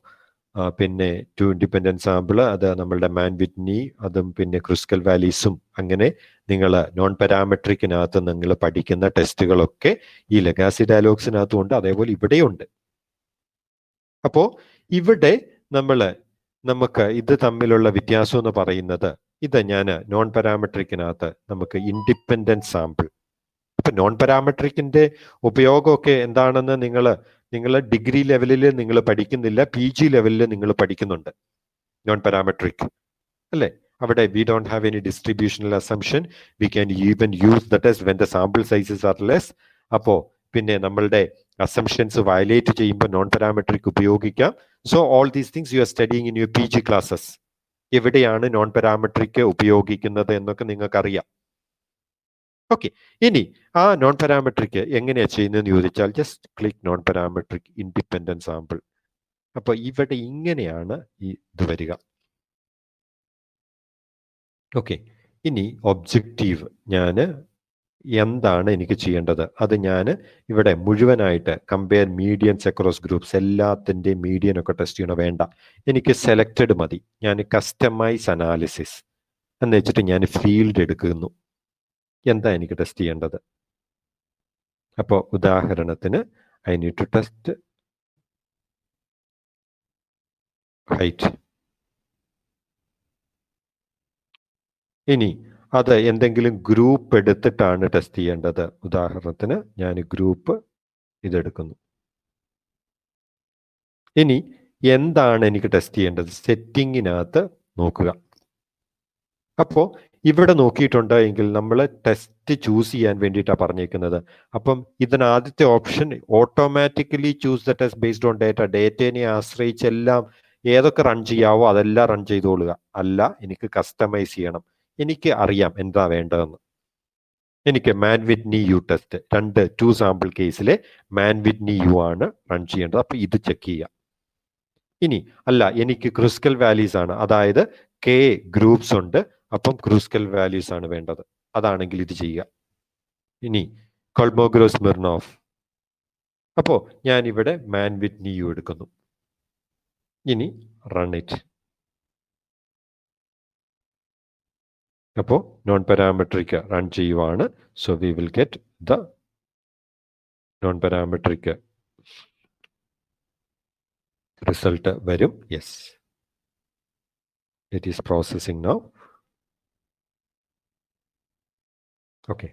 പിന്നെ 2 ഇൻഡിപെൻഡന്റ് സാമ്പിൾ, അത് നമ്മളുടെ മാൻ വിറ്റ്നി, അതും പിന്നെ ക്രുസ്കൽ വാലീസും, അങ്ങനെ നിങ്ങൾ നോൺ പാരാമെട്രിക്കിനകത്ത് നിങ്ങൾ പഠിക്കുന്ന ടെസ്റ്റുകളൊക്കെ ഈ ലെഗാസി ഡയലോഗ്സിനകത്തും ഉണ്ട്, അതേപോലെ ഇവിടെയുണ്ട്. അപ്പോ ഇവിടെ നമുക്ക് ഇത് തമ്മിലുള്ള വ്യത്യാസം എന്ന് പറയുന്നത്, ഇത് ഞാൻ നോൺ പാരാമെട്രിക്കിനകത്ത് നമുക്ക് ഇൻഡിപെൻഡന്റ് സാമ്പിൾ. ഇപ്പൊ നോൺ പാരാമെട്രിക്കിന്റെ ഉപയോഗമൊക്കെ എന്താണെന്ന് നിങ്ങൾ ഡിഗ്രി ലെവലിൽ നിങ്ങൾ പഠിക്കുന്നില്ല, PG ലെവലിൽ നിങ്ങൾ പഠിക്കുന്നുണ്ട് നോൺ പാരാമെട്രിക് അല്ലേ. അവിടെ we don't have any distributional assumption, we can even use the test when the sample sizes are less. അപ്പോ പിന്നെ നമ്മളുടെ അസംഷൻസ് വയലേറ്റ് ചെയ്യുമ്പോൾ നോൺ പാരാമെട്രിക് ഉപയോഗിക്കാം. So all these things you are studying in your PG classes. എവിടെയാണ് നോൺ പാരാമെട്രിക് ഉപയോഗിക്കുന്നത് എന്നൊക്കെ നിങ്ങൾക്കറിയാം. ഓക്കെ, ഇനി ആ നോൺ പാരാമെട്രിക് എങ്ങനെയാ ചെയ്യുന്നതെന്ന് ചോദിച്ചാൽ just click non parametric independent sample. അപ്പൊ ഇവിടെ ഇങ്ങനെയാണ് ഇത് വരിക. ഓക്കെ, ഇനി ഒബ്ജക്റ്റീവ് ഞാൻ എന്താണ് എനിക്ക് ചെയ്യേണ്ടത്, അത് ഞാൻ ഇവിടെ മുഴുവനായിട്ട് കമ്പയർ മീഡിയൻസ് അക്രോസ് ഗ്രൂപ്പ്സ് എല്ലാത്തിൻ്റെയും മീഡിയൻ ഒക്കെ ടെസ്റ്റ് ചെയ്യണോ വേണ്ട, എനിക്ക് സെലക്റ്റഡ് മതി. ഞാൻ കസ്റ്റമൈസ് അനാലിസിസ് എന്ന് വെച്ചിട്ട് ഞാൻ ഫീൽഡ് എടുക്കുന്നു. എന്താ എനിക്ക് ടെസ്റ്റ് ചെയ്യേണ്ടത്? അപ്പോൾ ഉദാഹരണത്തിന് I need to test height. ഇനി അത് എന്തെങ്കിലും ഗ്രൂപ്പ് എടുത്തിട്ടാണ് ടെസ്റ്റ് ചെയ്യേണ്ടത്. ഉദാഹരണത്തിന് ഞാൻ ഗ്രൂപ്പ് ഇതെടുക്കുന്നു. ഇനി എന്താണ് എനിക്ക് ടെസ്റ്റ് ചെയ്യേണ്ടത്? സെറ്റിങ്ങിനകത്ത് നോക്കുക. അപ്പോൾ ഇവിടെ നോക്കിയിട്ടുണ്ട് എങ്കിൽ നമ്മൾ ടെസ്റ്റ് ചൂസ് ചെയ്യാൻ വേണ്ടിയിട്ടാണ് പറഞ്ഞേക്കുന്നത്. അപ്പം ഇതിനാദ്യത്തെ option automatically choose the test based on data. ഡേറ്റയെ ആശ്രയിച്ചെല്ലാം ഏതൊക്കെ റൺ ചെയ്യാവോ അതെല്ലാം റൺ ചെയ്തോളുക. അല്ല, എനിക്ക് കസ്റ്റമൈസ് ചെയ്യണം. എനിക്ക് അറിയാം എന്താ വേണ്ടതെന്ന്. എനിക്ക് മാൻ വിറ്റ്നി യു ടെസ്റ്റ് 2 സാമ്പിൾ കേസിലെ മാൻ വിറ്റ്നി യു ആണ് റൺ ചെയ്യേണ്ടത്. അപ്പൊ ഇത് ചെക്ക് ചെയ്യാം. ഇനി അല്ല, എനിക്ക് ക്രുസ്കൽ വാല്യൂസ് ആണ്, അതായത് K ഗ്രൂപ്പ്സ് ഉണ്ട്, അപ്പം ക്രുസ്കൽ വാല്യൂസ് ആണ് വേണ്ടത്. അതാണെങ്കിൽ ഇത് ചെയ്യുക. ഇനി കൊൾമോഗ്രോസ്-സ്മിർനോഫ്, അപ്പോ ഞാൻ ഇവിടെ മാൻ വിറ്റ്നി യു എടുക്കുന്നു. ഇനി റൺ ഇറ്റ്. അപ്പോൾ നോൺ പാരാമെട്രിക് റൺ ചെയ്യുവാണ്. So we will get the non parametric result വരും. Yes, it is processing now. Okay,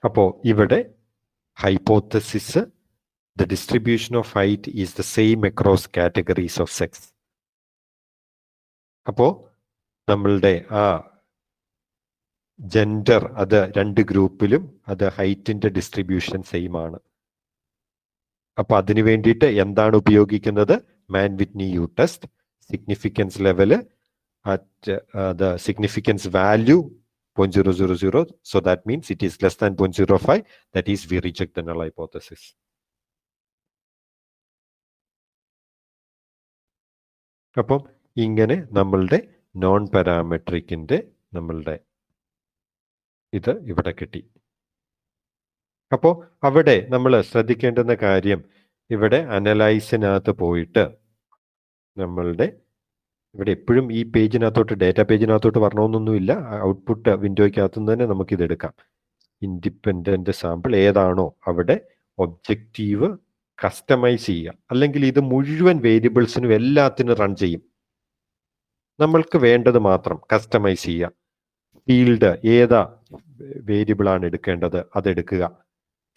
അപ്പോൾ ഇവിടെ hypothesis the distribution of height is the same across categories of sex. അപ്പോൾ നമ്മളുടെ ആ ജെൻഡർ, അത് 2 ഗ്രൂപ്പിലും അത് ഹൈറ്റിന്റെ ഡിസ്ട്രിബ്യൂഷൻ സെയിം ആണ്. അപ്പൊ അതിനു വേണ്ടിയിട്ട് എന്താണ് ഉപയോഗിക്കുന്നത്? Mann-Whitney you test significance level at the significance value 0.000, so that means it is less than 0.05, that is we reject the null hypothesis. അപ്പം ഇങ്ങനെ നമ്മളുടെ നോൺ പാരാമെട്രിക്കിന്റെ നമ്മളുടെ ഇത് ഇവിടെ കിട്ടി. അപ്പോൾ അവിടെ നമ്മൾ ശ്രദ്ധിക്കേണ്ടുന്ന കാര്യം, ഇവിടെ അനലൈസിനകത്ത് പോയിട്ട് നമ്മളുടെ ഇവിടെ എപ്പോഴും ഈ പേജിനകത്തോട്ട് ഡേറ്റ പേജിനകത്തോട്ട് വരണമെന്നൊന്നുമില്ല, ഔട്ട്പുട്ട് വിൻഡോയ്ക്കകത്തു നിന്ന് തന്നെ നമുക്കിത് എടുക്കാം. ഇൻഡിപെൻഡന്റ് സാമ്പിൾ ഏതാണോ അവിടെ ഒബ്ജക്റ്റീവ് കസ്റ്റമൈസ് ചെയ്യുക, അല്ലെങ്കിൽ ഇത് മുഴുവൻ വേരിയബിൾസിനും എല്ലാത്തിനും റൺ ചെയ്യും. നമ്മൾക്ക് വേണ്ടത് മാത്രം കസ്റ്റമൈസ് ചെയ്യുക. ഫീൽഡ് ഏതാ വേരിയബിൾ ആണ് എടുക്കേണ്ടത് അതെടുക്കുക.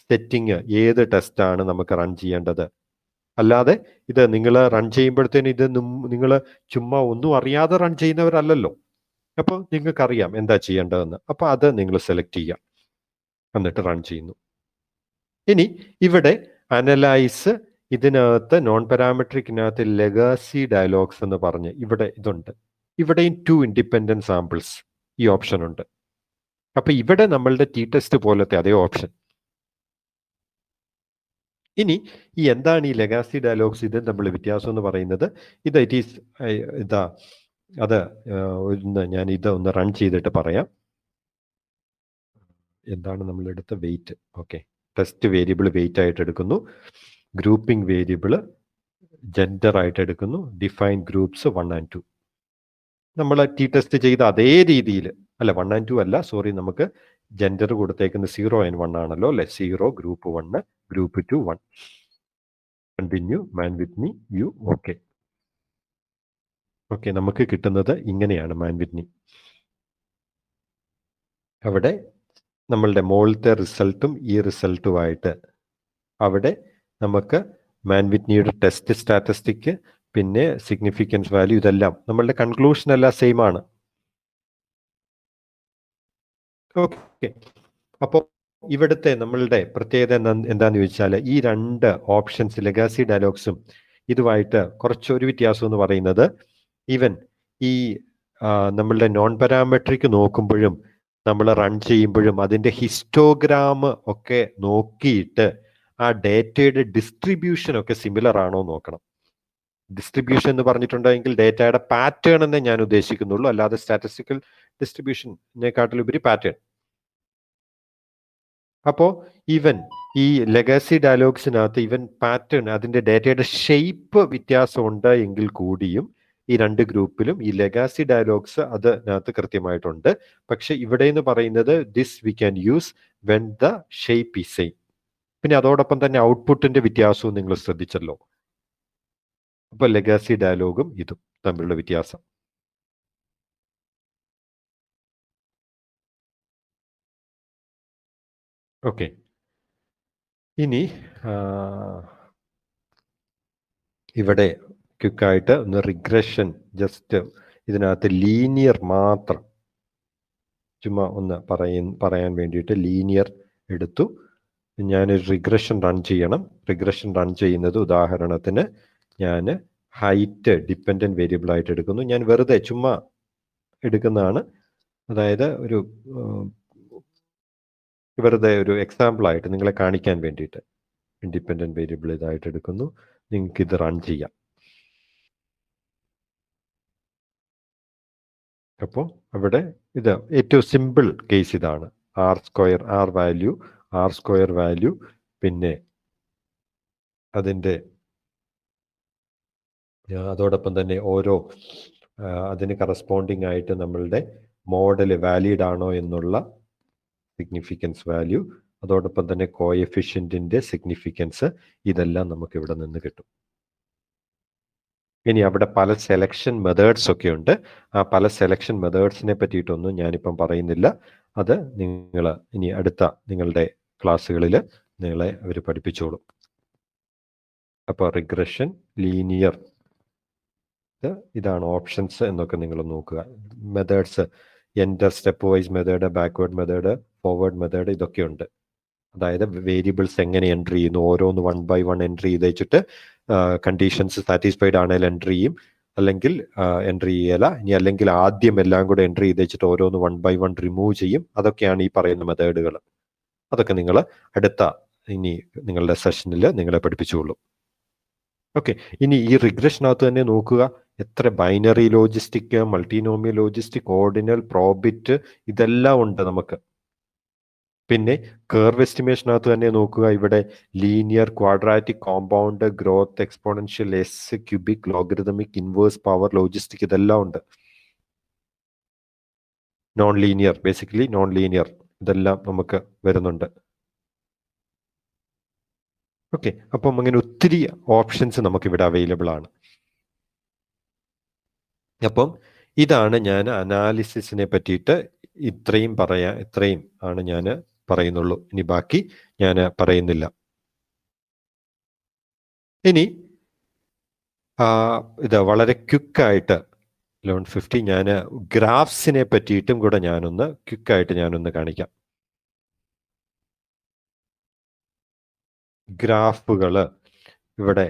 സെറ്റിങ് ഏത് ടെസ്റ്റാണ് നമുക്ക് റൺ ചെയ്യേണ്ടത്. അല്ലാതെ ഇത് നിങ്ങൾ റൺ ചെയ്യുമ്പോഴത്തേന് ഇത് നിങ്ങൾ ചുമ്മാ ഒന്നും അറിയാതെ റൺ ചെയ്യുന്നവരല്ലല്ലോ. അപ്പോൾ നിങ്ങൾക്കറിയാം എന്താ ചെയ്യേണ്ടതെന്ന്. അപ്പോൾ അത് നിങ്ങൾ സെലക്ട് ചെയ്യുക, എന്നിട്ട് റൺ ചെയ്യുന്നു. ഇനി ഇവിടെ അനലൈസ്, ഇതിനകത്ത് നോൺ പാരാമെട്രിക്കിനകത്ത് ലെഗസി ഡയലോഗ്സ് എന്ന് പറഞ്ഞ് ഇവിടെ ഇതുണ്ട്. ഇവിടെയും 2 ഇൻഡിപെൻഡന്റ് സാമ്പിൾസ് ഈ ഓപ്ഷൻ ഉണ്ട്. അപ്പൊ ഇവിടെ നമ്മളുടെ ടി ടെസ്റ്റ് പോലത്തെ അതേ ഓപ്ഷൻ. ഇനി ഈ എന്താണ് ഈ ലെഗാസി ഡയലോഗ്സ്, ഇത് നമ്മൾ വ്യത്യാസം എന്ന് പറയുന്നത്, ഇത് ഇറ്റ് ഈസ് ഇതാ അത് ഞാൻ ഇത് ഒന്ന് റൺ ചെയ്തിട്ട് പറയാം. എന്താണ് നമ്മളെടുത്ത weight. Okay, test variable weight ആയിട്ട് എടുക്കുന്നു, ഗ്രൂപ്പിംഗ് വേരിയബിൾ ജെൻഡർ ആയിട്ട് എടുക്കുന്നു, ഡിഫൈൻ ഗ്രൂപ്പ്സ് 1 and 2. നമ്മൾ ടി ടെസ്റ്റ് ചെയ്ത അതേ രീതിയിൽ അല്ല, 1 and 2 അല്ല, സോറി, നമുക്ക് ജെൻഡർ കൊടുത്തേക്കുന്ന 0 and 1 ആണല്ലോ അല്ലെ. 0 group 1, group 2 1. Continue, Mann Whitney U. Okay okay, നമുക്ക് കിട്ടുന്നത് ഇങ്ങനെയാണ് മാൻ-വിറ്റ്നി. അവിടെ നമ്മളുടെ മോളത്തെ റിസൾട്ടും ഈ റിസൾട്ടുമായിട്ട് അവിടെ നമുക്ക് മാൻ-വിറ്റ്നിയുടെ ടെസ്റ്റ് സ്റ്റാറ്റിസ്റ്റിക്, പിന്നെ സിഗ്നിഫിക്കൻസ് വാല്യൂ, ഇതെല്ലാം നമ്മളുടെ കൺക്ലൂഷൻ എല്ലാം സെയിം ആണ്. ഓക്കെ, അപ്പോൾ ഇവിടുത്തെ നമ്മളുടെ പ്രത്യേകത എന്താന്ന് ചോദിച്ചാൽ, ഈ 2 ഓപ്ഷൻസ് ലെഗാസി ഡയലോഗ്സും ഇതുമായിട്ട് കുറച്ചൊരു വ്യത്യാസം എന്ന് പറയുന്നത്, ഈവൻ ഈ നമ്മളുടെ നോൺ പാരാമെട്രിക് നോക്കുമ്പോഴും നമ്മൾ റൺ ചെയ്യുമ്പോഴും അതിൻ്റെ ഹിസ്റ്റോഗ്രാം ഒക്കെ നോക്കിയിട്ട് ആ ഡേറ്റയുടെ ഡിസ്ട്രിബ്യൂഷൻ ഒക്കെ സിമിലർ ആണോ നോക്കണം. ഡിസ്ട്രിബ്യൂഷൻ എന്ന് പറഞ്ഞിട്ടുണ്ടെങ്കിൽ ഡേറ്റയുടെ പാറ്റേൺ എന്നേ ഞാൻ ഉദ്ദേശിക്കുന്നുള്ളൂ, അല്ലാതെ സ്റ്റാറ്റിസ്റ്റിക്കൽ ഡിസ്ട്രിബ്യൂഷനെക്കാട്ടിലുപരി പാറ്റേൺ. അപ്പോൾ ഈവൻ ഈ ലെഗസി ഡയലോഗ്സിനകത്ത് ഈവൻ പാറ്റേൺ, അതിൻ്റെ ഡേറ്റയുടെ ഷേപ്പ് വ്യത്യാസമുണ്ട് എങ്കിൽ കൂടിയും ഈ 2 ഗ്രൂപ്പിലും ഈ ലെഗസി ഡയലോഗ്സ് അതിനകത്ത് കൃത്യമായിട്ടുണ്ട്. പക്ഷെ ഇവിടെ എന്ന് പറയുന്നത് this V can use when the shape is same. പിന്നെ അതോടൊപ്പം തന്നെ ഔട്ട്പുട്ടിന്റെ വ്യത്യാസവും നിങ്ങൾ ശ്രദ്ധിച്ചല്ലോ. അപ്പൊ ലെഗസി ഡയലോഗും ഇതും തമ്മിലുള്ള വ്യത്യാസം. ഓക്കെ, ഇനി ഇവിടെ ക്വിക്കായിട്ട് ഒന്ന് റിഗ്രഷൻ, ജസ്റ്റ് ഇതിനകത്ത് ലീനിയർ മാത്രം ചുമ്മാ ഒന്ന് പറയാൻ വേണ്ടിയിട്ട് ലീനിയർ എടുത്തു. ഞാനൊരു റിഗ്രഷൻ റൺ ചെയ്യണം. റിഗ്രഷൻ റൺ ചെയ്യുന്നത് ഉദാഹരണത്തിന് ഞാൻ ഹൈറ്റ് ഡിപ്പെൻഡൻറ്റ് വേരിയബിൾ ആയിട്ട് എടുക്കുന്നു. ഞാൻ വെറുതെ ചുമ്മാ എടുക്കുന്നതാണ്, അതായത് ഒരു വെറുതെ ഒരു എക്സാമ്പിൾ ആയിട്ട് നിങ്ങളെ കാണിക്കാൻ വേണ്ടിയിട്ട് ഇൻഡിപെൻഡൻറ്റ് വേരിയബിൾ ഇതായിട്ട് എടുക്കുന്നു. നിങ്ങൾക്ക് ഇത് റൺ ചെയ്യാം. അപ്പോൾ അവിടെ ഇത് ഏറ്റവും സിമ്പിൾ കേസ് ഇതാണ്. ആർ സ്ക്വയർ വാല്യൂ പിന്നെ അതിൻ്റെ അതോടൊപ്പം തന്നെ ഓരോ അതിന് കറസ്പോണ്ടിങ് ആയിട്ട് നമ്മളുടെ മോഡൽ വാലിഡ് ആണോ എന്നുള്ള സിഗ്നിഫിക്കൻസ് വാല്യൂ, അതോടൊപ്പം തന്നെ കോഎഫിഷ്യൻറ്റിൻ്റെ സിഗ്നിഫിക്കൻസ്, ഇതെല്ലാം നമുക്ക് ഇവിടെ നിന്ന് കിട്ടും. ഇനി അവിടെ പല സെലക്ഷൻ മെത്തേഡ്സ് ഒക്കെ ഉണ്ട്. ആ പല സെലക്ഷൻ മെത്തേഡ്സിനെ പറ്റിയിട്ടൊന്നും ഞാനിപ്പം പറയുന്നില്ല. അത് നിങ്ങൾ ഇനി അടുത്ത നിങ്ങളുടെ ക്ലാസ്സുകളിൽ നിങ്ങളെ അവർ പഠിപ്പിച്ചോളും. അപ്പോൾ റിഗ്രഷൻ, ലീനിയർ, ഇതാണ് ഓപ്ഷൻസ് എന്നൊക്കെ നിങ്ങൾ നോക്കുക. Methods, enter, step wise method, backward method, forward method, ഇതൊക്കെയുണ്ട്. അതായത് വേരിയബിൾസ് എങ്ങനെ എൻട്രി ചെയ്യുന്നു, ഓരോന്ന് 1 by 1 എൻട്രി ചെയ്ത് വെച്ചിട്ട് കണ്ടീഷൻസ് സാറ്റിസ്ഫൈഡ് ആണെങ്കിൽ എൻട്രി ചെയ്യും, അല്ലെങ്കിൽ എൻട്രി ചെയ്യല. ഇനി അല്ലെങ്കിൽ ആദ്യം എല്ലാം കൂടെ എൻട്രി ചെയ്ത് വെച്ചിട്ട് ഓരോന്ന് 1 by 1 റിമൂവ് ചെയ്യും. അതൊക്കെയാണ് ഈ പറയുന്ന മെത്തേഡുകൾ. അതൊക്കെ നിങ്ങൾ അടുത്ത ഇനി നിങ്ങളുടെ സെഷനിൽ നിങ്ങളെ പഠിപ്പിച്ചുകൊള്ളൂ. ഓക്കെ, ഇനി ഈ റിഗ്രഷനകത്ത് തന്നെ നോക്കുക, എത്ര ബൈനറി ലോജിസ്റ്റിക്, മൾട്ടിനോമിയൽ ലോജിസ്റ്റിക്, ഓർഡിനൽ, പ്രോബിറ്റ്, ഇതെല്ലാം ഉണ്ട് നമുക്ക്. പിന്നെ കർവ് എസ്റ്റിമേഷനകത്ത് തന്നെ നോക്കുക, ഇവിടെ linear, quadratic, compound, growth, exponential, S, cubic, logarithmic, inverse, power, logistic, ഇതെല്ലാം ഉണ്ട്. Non linear, basically non linear, ഇതെല്ലാം നമുക്ക് വരുന്നുണ്ട്. ഓക്കെ, അപ്പം അങ്ങനെ ഒത്തിരി ഓപ്ഷൻസ് നമുക്കിവിടെ അവൈലബിൾ ആണ്. അപ്പം ഇതാണ് ഞാൻ അനാലിസിസിനെ പറ്റിയിട്ട് ഇത്രയും ആണ് ഞാൻ പറയുന്നുള്ളൂ. ഇനി ബാക്കി ഞാൻ പറയുന്നില്ല. ഇനി ഇത് വളരെ ക്വിക്കായിട്ട് 11:50 ഞാൻ ഗ്രാഫ്സിനെ പറ്റിയിട്ടും കൂടെ ക്വിക്കായിട്ട് ഞാനൊന്ന് കാണിക്കാം. ഗ്രാഫുകൾ ഇവിടെ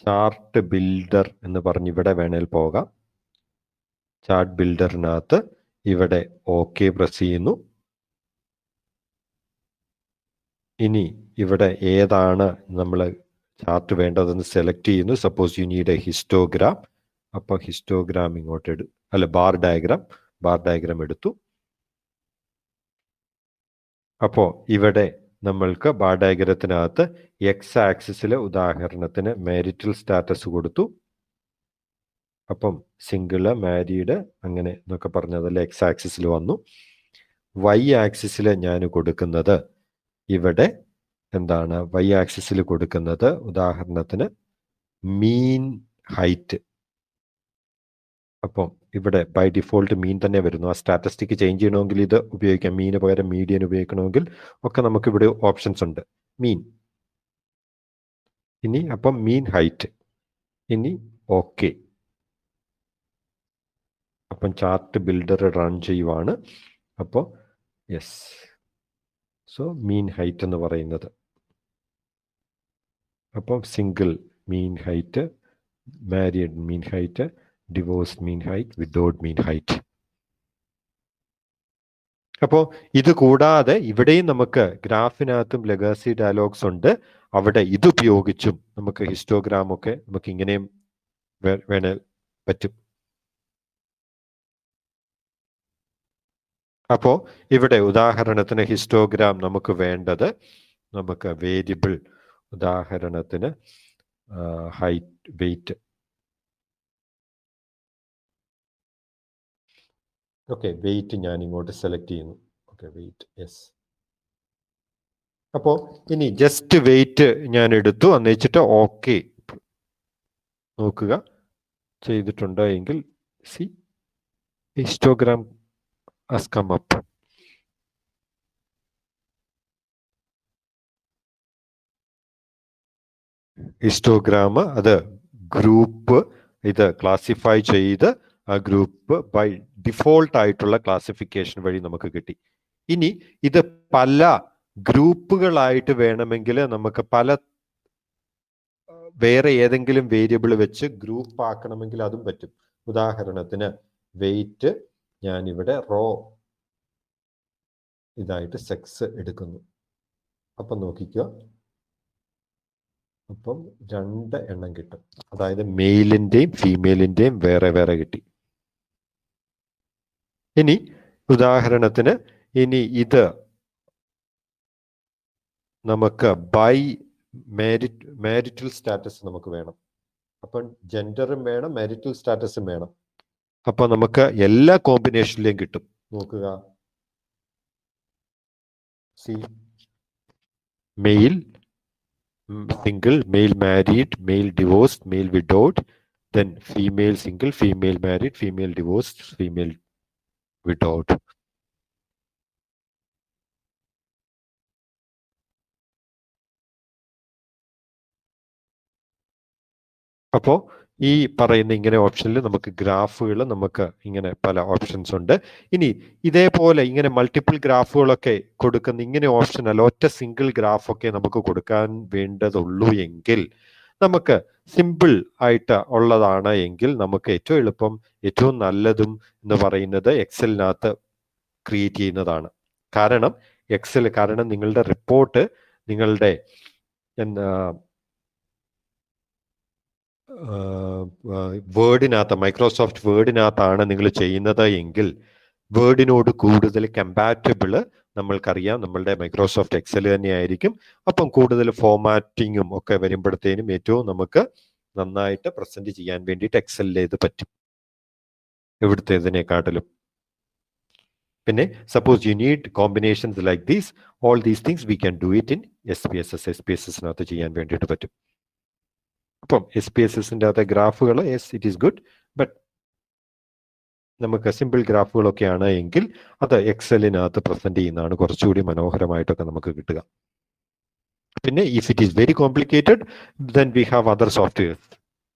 ചാർട്ട് ബിൽഡർ എന്ന് പറഞ്ഞ് ഇവിടെ വേണേൽ പോകാം. ചാർട്ട് ബിൽഡറിനകത്ത് ഇവിടെ ഓക്കെ പ്രസ് ചെയ്യുന്നു. ഇനി ഇവിടെ ഏതാണ് നമ്മൾ ചാർട്ട് വേണ്ടതെന്ന് സെലക്ട് ചെയ്യുന്നു. Suppose you need A histogram. അപ്പോൾ ഹിസ്റ്റോഗ്രാം ഇങ്ങോട്ട് ബാർ ഡയഗ്രാം എടുത്തു. അപ്പോൾ ഇവിടെ നമ്മൾക്ക് ബാർ ഡയഗ്രത്തിനകത്ത് എക്സ് ആക്സിസിൽ ഉദാഹരണത്തിന് മാരിറ്റൽ സ്റ്റാറ്റസ് കൊടുത്തു. അപ്പം സിംഗിള്, മാരീഡ്, അങ്ങനെ എന്നൊക്കെ പറഞ്ഞതല്ല എക്സ് ആക്സിസിൽ വന്നു. വൈ ആക്സിസിൽ ഞാൻ കൊടുക്കുന്നത് ഇവിടെ എന്താണ്, വൈ ആക്സിസിൽ കൊടുക്കുന്നത് ഉദാഹരണത്തിന് മീൻ ഹൈറ്റ്. അപ്പം ഇവിടെ ബൈ ഡിഫോൾട്ട് മീൻ തന്നെ വരുന്നു. ആ സ്റ്റാറ്റിസ്റ്റിക് ചേഞ്ച് ചെയ്യണമെങ്കിൽ ഇത് ഉപയോഗിക്കാം. മീന് പകരം മീഡിയൻ ഉപയോഗിക്കണമെങ്കിൽ ഒക്കെ നമുക്ക് ഇവിടെ ഓപ്ഷൻസ് ഉണ്ട്. മീൻ, ഇനി അപ്പം മീൻ ഹൈറ്റ്, ഇനി ഓക്കെ. അപ്പം ചാർട്ട് ബിൽഡർ റൺ ചെയ്യുവാണ്. അപ്പോൾ യെസ്, സോ മീൻ ഹൈറ്റ് എന്ന് പറയുന്നത്, അപ്പം സിംഗിൾ മീൻ ഹൈറ്റ്, മാരീഡ് മീൻ ഹൈറ്റ്, ഡിവോഴ്സ് മീൻ ഹൈറ്റ്, വിതൗട്ട് മീൻ ഹൈറ്റ്. അപ്പോൾ ഇത് കൂടാതെ ഇവിടെയും നമുക്ക് ഗ്രാഫിനകത്തും ലെഗസി ഡയലോഗ്സ് ഉണ്ട്. അവിടെ ഇതുപയോഗിച്ചും നമുക്ക് ഹിസ്റ്റോഗ്രാം ഒക്കെ നമുക്ക് ഇങ്ങനെയും വേണേൽ പറ്റും. അപ്പോൾ ഇവിടെ ഉദാഹരണത്തിന് ഹിസ്റ്റോഗ്രാം നമുക്ക് വേണ്ടത്, നമുക്ക് വേരിയബിൾ ഉദാഹരണത്തിന് ഹൈറ്റ്, വെയിറ്റ്. ഓക്കെ, വെയിറ്റ് ഞാൻ ഇങ്ങോട്ട് സെലക്ട് ചെയ്യുന്നു. Okay, wait, yes. അപ്പോൾ ഇനി ജസ്റ്റ് വെയിറ്റ് ഞാൻ എടുത്തു, അന്നേച്ചിട്ട് ഓക്കെ നോക്കുക ചെയ്തിട്ടുണ്ടോ എങ്കിൽ. C histogram has come up. Histogram അത് ഗ്രൂപ്പ് ഇത് ക്ലാസിഫൈ ചെയ്ത് ആ ഗ്രൂപ്പ് ബൈ ഡിഫോൾട്ട് ആയിട്ടുള്ള ക്ലാസിഫിക്കേഷൻ വഴി നമുക്ക് കിട്ടി. ഇനി ഇത് പല ഗ്രൂപ്പുകളായിട്ട് വേണമെങ്കിൽ നമുക്ക് വേറെ ഏതെങ്കിലും വേരിയബിൾ വെച്ച് ഗ്രൂപ്പ് ആക്കണമെങ്കിൽ അതും പറ്റും. ഉദാഹരണത്തിന് വെയിറ്റ് ഞാനിവിടെ റോ ഇതായിട്ട് സെക്സ് എടുക്കുന്നു. അപ്പം നോക്കിക്കുക, അപ്പം 2 എണ്ണം കിട്ടും. അതായത് മെയിലിന്റെയും ഫീമെയിലിന്റെയും വേറെ വേറെ കിട്ടി. ഇനി ഉദാഹരണത്തിന് ഇനി ഇത് നമുക്ക് ബൈ മാരിറ്റൽ സ്റ്റാറ്റസ് നമുക്ക് വേണം. അപ്പം ജെൻഡറും വേണം, മാരിറ്റൽ സ്റ്റാറ്റസും വേണം. അപ്പൊ നമുക്ക് എല്ലാ കോമ്പിനേഷനിലേയും കിട്ടും. നോക്കുക, see male single, male married, male divorced, male widowed, then female single, female married, female divorced, female widowed. അപ്പോൾ ഈ പറയുന്ന ഇങ്ങനെ ഓപ്ഷനിൽ നമുക്ക് ഗ്രാഫുകൾ നമുക്ക് ഇങ്ങനെ പല ഓപ്ഷൻസ് ഉണ്ട്. ഇനി ഇതേപോലെ ഇങ്ങനെ മൾട്ടിപ്പിൾ ഗ്രാഫുകളൊക്കെ കൊടുക്കുന്ന ഇങ്ങനെ ഓപ്ഷൻ അല്ല, ഒറ്റ സിംഗിൾ ഗ്രാഫൊക്കെ നമുക്ക് കൊടുക്കാൻ വേണ്ടതുള്ളൂ എങ്കിൽ നമുക്ക് സിമ്പിൾ ആയിട്ട് ഉള്ളതാണ് എങ്കിൽ നമുക്ക് ഏറ്റവും എളുപ്പം ഏറ്റവും നല്ലതും എന്ന് പറയുന്നത് എക്സലിനകത്ത് ക്രിയേറ്റ് ചെയ്യുന്നതാണ്. കാരണം നിങ്ങളുടെ റിപ്പോർട്ട് നിങ്ങളുടെ വേർഡിനകത്ത് മൈക്രോസോഫ്റ്റ് വേർഡിനകത്താണ് നിങ്ങൾ ചെയ്യുന്നത് എങ്കിൽ വേർഡിനോട് കൂടുതൽ കമ്പാറ്റബിള് നമ്മൾക്കറിയാം നമ്മളുടെ മൈക്രോസോഫ്റ്റ് എക്സൽ തന്നെയായിരിക്കും. അപ്പം കൂടുതൽ ഫോർമാറ്റിങ്ങും ഒക്കെ വരുമ്പോഴത്തേനും ഏറ്റവും നമുക്ക് നന്നായിട്ട് പ്രസന്റ് ചെയ്യാൻ വേണ്ടിയിട്ട് എക്സലിലേത് പറ്റും എവിടുത്തേതിനെക്കാട്ടിലും. പിന്നെ suppose you need combinations like these, all these things we can do it in SPSS ചെയ്യാൻ വേണ്ടിയിട്ട് പറ്റും. അപ്പം SPSSന്റെ അകത്തെ ഗ്രാഫുകൾ ഇറ്റ് ഈസ് ഗുഡ്, ബട്ട് നമുക്ക് സിമ്പിൾ ഗ്രാഫുകളൊക്കെയാണ് എങ്കിൽ അത് എക്സലിനകത്ത് പ്രസന്റ് ചെയ്യുന്നതാണ് കുറച്ചുകൂടി മനോഹരമായിട്ടൊക്കെ നമുക്ക് കിട്ടുക. പിന്നെ if it is very complicated then we have other softwares.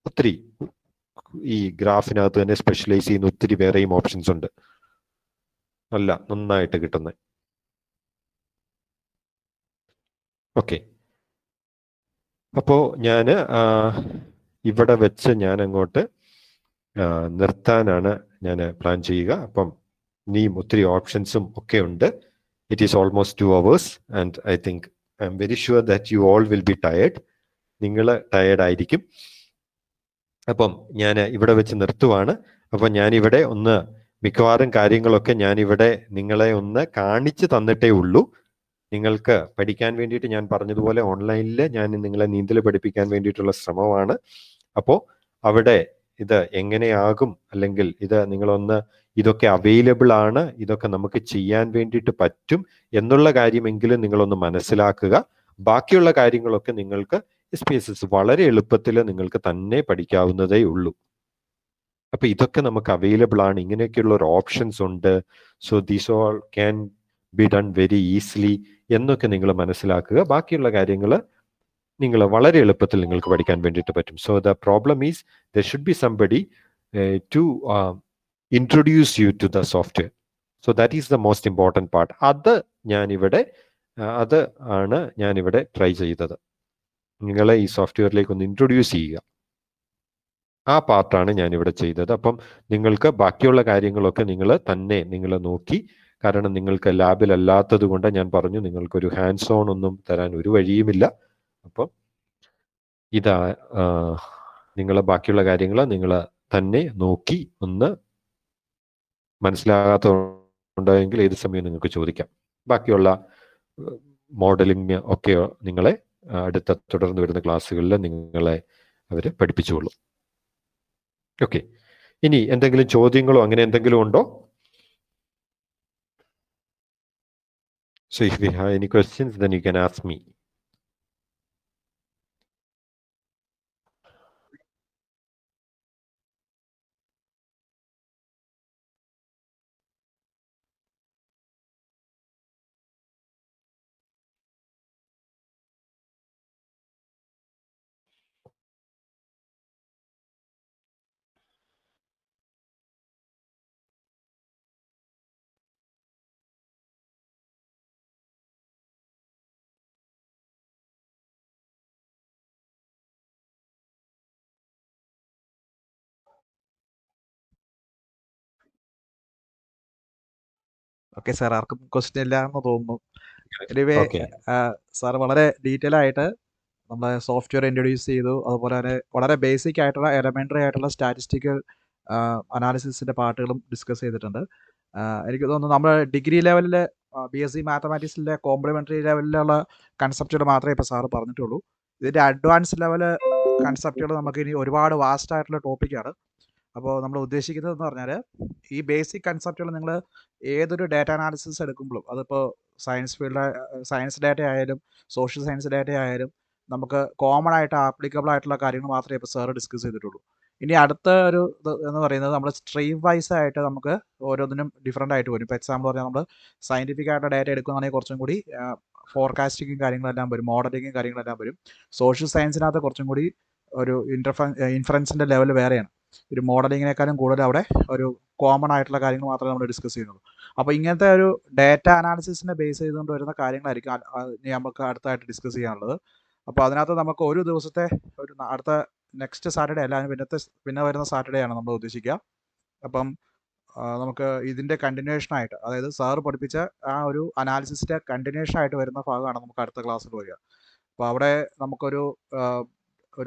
ഒത്തിരി ഈ ഗ്രാഫിനകത്ത് തന്നെ സ്പെഷ്യലൈസ് ചെയ്യുന്ന ഒത്തിരി വേറെയും ഓപ്ഷൻസ് ഉണ്ട്, അല്ല നന്നായിട്ട് കിട്ടുന്നത്. ഓക്കെ, അപ്പോൾ ഞാൻ ഇവിടെ വെച്ച് ഞാൻ അങ്ങോട്ട് നിർത്താനാണ് ഞാൻ പ്ലാൻ ചെയ്യുക. അപ്പം ഇനിയും ഒത്തിരി ഓപ്ഷൻസും ഒക്കെ ഉണ്ട്. It is almost 2 hours and I think I am very sure that you all will be tired. നിങ്ങൾ ടയേർഡ് ആയിരിക്കും. അപ്പം ഞാൻ ഇവിടെ വെച്ച് നിർത്തുവാണ്. അപ്പം ഞാനിവിടെ ഒന്ന് മിക്കവാറും കാര്യങ്ങളൊക്കെ ഞാനിവിടെ നിങ്ങളെ ഒന്ന് കാണിച്ചു തന്നിട്ടേ ഉള്ളൂ. നിങ്ങൾക്ക് പഠിക്കാൻ വേണ്ടിയിട്ട് ഞാൻ പറഞ്ഞതുപോലെ ഓൺലൈനിൽ ഞാൻ നിങ്ങളെ നീന്തൽ പഠിപ്പിക്കാൻ വേണ്ടിയിട്ടുള്ള ശ്രമമാണ്. അപ്പോൾ അവിടെ ഇത് എങ്ങനെയാകും, അല്ലെങ്കിൽ ഇത് നിങ്ങളൊന്ന് ഇതൊക്കെ അവൈലബിൾ ആണ്, ഇതൊക്കെ നമുക്ക് ചെയ്യാൻ വേണ്ടിയിട്ട് പറ്റും എന്നുള്ള കാര്യമെങ്കിലും നിങ്ങളൊന്ന് മനസ്സിലാക്കുക. ബാക്കിയുള്ള കാര്യങ്ങളൊക്കെ നിങ്ങൾക്ക് SPSS വളരെ എളുപ്പത്തിൽ നിങ്ങൾക്ക് തന്നെ പഠിക്കാവുന്നതേ ഉള്ളൂ. അപ്പൊ ഇതൊക്കെ നമുക്ക് അവൈലബിൾ ആണ്, ഇങ്ങനെയൊക്കെയുള്ള ഒരു ഓപ്ഷൻസ് ഉണ്ട്. So these all can be done very easily എന്നൊക്കെ നിങ്ങൾ മനസ്സിലാക്കുക. ബാക്കിയുള്ള കാര്യങ്ങൾ നിങ്ങൾ വളരെ എളുപ്പത്തിൽ നിങ്ങൾക്ക് പഠിക്കാൻ വേണ്ടിയിട്ട് പറ്റും. So the problem is there should be somebody to introduce you to the software. So that is the most important part. അത് ആണ് ഞാനിവിടെ ട്രൈ ചെയ്തത്. നിങ്ങളെ ഈ സോഫ്റ്റ്വെയറിലേക്ക് ഒന്ന് ഇൻട്രൊഡ്യൂസ് ചെയ്യുക, ആ പാർട്ടാണ് ഞാനിവിടെ ചെയ്തത്. അപ്പം നിങ്ങൾക്ക് ബാക്കിയുള്ള കാര്യങ്ങളൊക്കെ നിങ്ങൾ നോക്കി, കാരണം നിങ്ങൾക്ക് ലാബിലല്ലാത്തത് കൊണ്ട് ഞാൻ പറഞ്ഞു നിങ്ങൾക്കൊരു ഹാൻഡ്സ് ഓൺ ഒന്നും തരാൻ ഒരു വഴിയുമില്ല. അപ്പം ഇതാ നിങ്ങൾ ബാക്കിയുള്ള കാര്യങ്ങൾ നിങ്ങൾ തന്നെ നോക്കി ഒന്ന് മനസ്സിലാകാത്തതുണ്ടെങ്കിൽ ഏത് സമയം നിങ്ങൾക്ക് ചോദിക്കാം. ബാക്കിയുള്ള മോഡലിംഗ് ഒക്കെ നിങ്ങളെ അടുത്ത തുടർന്ന് വരുന്ന ക്ലാസ്സുകളിൽ നിങ്ങളെ അവർ പഠിപ്പിച്ചുകൊള്ളും. ഓക്കെ, ഇനി എന്തെങ്കിലും ചോദ്യങ്ങളോ അങ്ങനെ എന്തെങ്കിലും ഉണ്ടോ? So if you have any questions, then you can ask me. Okay sir, ആർക്കും ക്വസ്റ്റ്യൻ ഇല്ല എന്ന് തോന്നുന്നു. Anyway Okay. സാർ വളരെ ഡീറ്റെയിൽ ആയിട്ട് നമ്മളെ സോഫ്റ്റ്വെയർ ഇൻട്രൊഡ്യൂസ് ചെയ്തു. അതുപോലെ തന്നെ വളരെ ബേസിക് ആയിട്ടുള്ള എലമെൻ്ററി ആയിട്ടുള്ള സ്റ്റാറ്റിസ്റ്റിക്കൽ അനാലിസിസിൻ്റെ പാർട്ടുകളും ഡിസ്കസ് ചെയ്തിട്ടുണ്ട്. എനിക്ക് തോന്നുന്നു നമ്മൾ ഡിഗ്രി ലെവലിൽ BSc മാത്തമാറ്റിക്സിലെ കോംപ്ലിമെൻ്ററി ലെവലിലുള്ള കൺസെപ്റ്റുകൾ മാത്രമേ ഇപ്പോൾ സാറ് പറഞ്ഞിട്ടുള്ളൂ. ഇതിൻ്റെ അഡ്വാൻസ് ലെവൽ കൺസെപ്റ്റുകൾ നമുക്ക് ഇനി ഒരുപാട് വാസ്റ്റ് ആയിട്ടുള്ള ടോപ്പിക്കാണ്. അപ്പോൾ നമ്മൾ ഉദ്ദേശിക്കുന്നതെന്ന് പറഞ്ഞാൽ ഈ ബേസിക് കൺസെപ്റ്റുകൾ നിങ്ങൾ ഏതൊരു ഡാറ്റ അനാലിസിസ് എടുക്കുമ്പോഴും, അതിപ്പോൾ സയൻസ് ഡാറ്റ ആയാലും സോഷ്യൽ സയൻസ് ഡാറ്റ ആയാലും നമുക്ക് കോമൺ ആയിട്ട് ആപ്ലിക്കബിൾ ആയിട്ടുള്ള കാര്യങ്ങൾ മാത്രമേ ഇപ്പോൾ സാറ് ഡിസ്കസ് ചെയ്തിട്ടുള്ളൂ. ഇനി അടുത്ത ഒരു ഇത് എന്ന് പറയുന്നത് നമ്മൾ സ്ട്രീം വൈസ് ആയിട്ട് നമുക്ക് ഓരോന്നിനും ഡിഫറൻ്റ് ആയിട്ട് വരും. ഇപ്പോൾ എക്സാമ്പിൾ പറഞ്ഞാൽ നമ്മൾ സയൻറ്റിഫിക് ആയിട്ടുള്ള ഡാറ്റ എടുക്കുകയാണെങ്കിൽ കുറച്ചും കൂടി ഫോർകാസ്റ്റിങ്ങും കാര്യങ്ങളെല്ലാം വരും, മോഡലിങ്ങും കാര്യങ്ങളെല്ലാം വരും. സോഷ്യൽ സയൻസിനകത്ത് കുറച്ചും കൂടി ഒരു ഇൻഫറൻസിൻ്റെ ലെവൽ വേറെയാണ്. ഒരു മോഡലിങ്ങിനേക്കാളും കൂടുതൽ അവിടെ ഒരു കോമൺ ആയിട്ടുള്ള കാര്യങ്ങൾ മാത്രമേ നമ്മൾ ഡിസ്കസ് ചെയ്യുന്നുള്ളൂ. അപ്പോൾ ഇങ്ങനത്തെ ഒരു ഡാറ്റ അനാലിസിസിനെ ബേസ് ചെയ്തുകൊണ്ട് വരുന്ന കാര്യങ്ങളായിരിക്കും നമുക്ക് അടുത്തായിട്ട് ഡിസ്കസ് ചെയ്യാനുള്ളത്. അപ്പോൾ അതിനകത്ത് നമുക്ക് ഒരു ദിവസത്തെ ഒരു അടുത്ത നെക്സ്റ്റ് സാറ്റർഡേ അല്ല, പിന്നെ വരുന്ന സാറ്റർഡേ ആണ് നമ്മൾ ഉദ്ദേശിക്കുക. അപ്പം നമുക്ക് ഇതിൻ്റെ കണ്ടിന്യൂഷനായിട്ട്, അതായത് സാറ് പഠിപ്പിച്ച ആ ഒരു അനാലിസിസിൻ്റെ കണ്ടിന്യൂഷനായിട്ട് വരുന്ന ഭാഗമാണ് നമുക്ക് അടുത്ത ക്ലാസ്സിൽ വരിക. അപ്പോൾ അവിടെ നമുക്കൊരു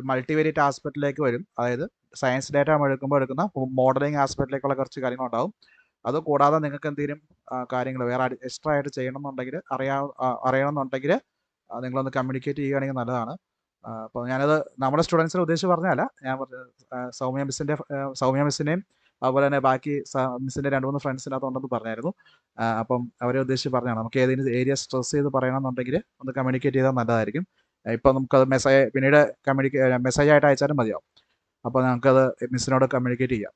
മൾട്ടിവേരിയറ്റ് ആസ്പെക്റ്റിലേക്ക് വരും. അതായത് സയൻസ് ഡാറ്റ എടുക്കുന്ന മോഡലിംഗ് ആസ്പെക്റ്റിലേക്കുള്ള കുറച്ച് കാര്യങ്ങളുണ്ടാവും. അത് കൂടാതെ നിങ്ങൾക്ക് എന്തെങ്കിലും കാര്യങ്ങൾ വേറെ എക്സ്ട്രാ ആയിട്ട് ചെയ്യണമെന്നുണ്ടെങ്കിൽ അറിയണമെന്നുണ്ടെങ്കിൽ നിങ്ങളൊന്ന് കമ്മ്യൂണിക്കേറ്റ് ചെയ്യുകയാണെങ്കിൽ നല്ലതാണ്. അപ്പോൾ ഞാനത് നമ്മുടെ സ്റ്റുഡൻസിനെ ഉദ്ദേശിച്ച് പറഞ്ഞതല്ല, ഞാൻ സൗമ്യ മിസ്സിൻ്റെയും അതുപോലെ തന്നെ ബാക്കി മിസ്സിൻ്റെ 2-3 ഫ്രണ്ട്സിനകത്ത് ഉണ്ടെന്ന് പറഞ്ഞായിരുന്നു. അപ്പം അവരെ ഉദ്ദേശിച്ച് പറഞ്ഞതാണ്. നമുക്ക് ഏതെങ്കിലും ഏരിയ സ്ട്രെസ് ചെയ്ത് പറയണമെന്നുണ്ടെങ്കിൽ ഒന്ന് കമ്മ്യൂണിക്കേറ്റ് ചെയ്താൽ നല്ലതായിരിക്കും. ഇപ്പം നമുക്കത് പിന്നീട് മെസ്സേജ് ആയിട്ട് അയച്ചാലും മതിയാവും. അപ്പോൾ നമുക്കത് മിസ്സിനോട് കമ്മ്യൂണിക്കേറ്റ് ചെയ്യാം.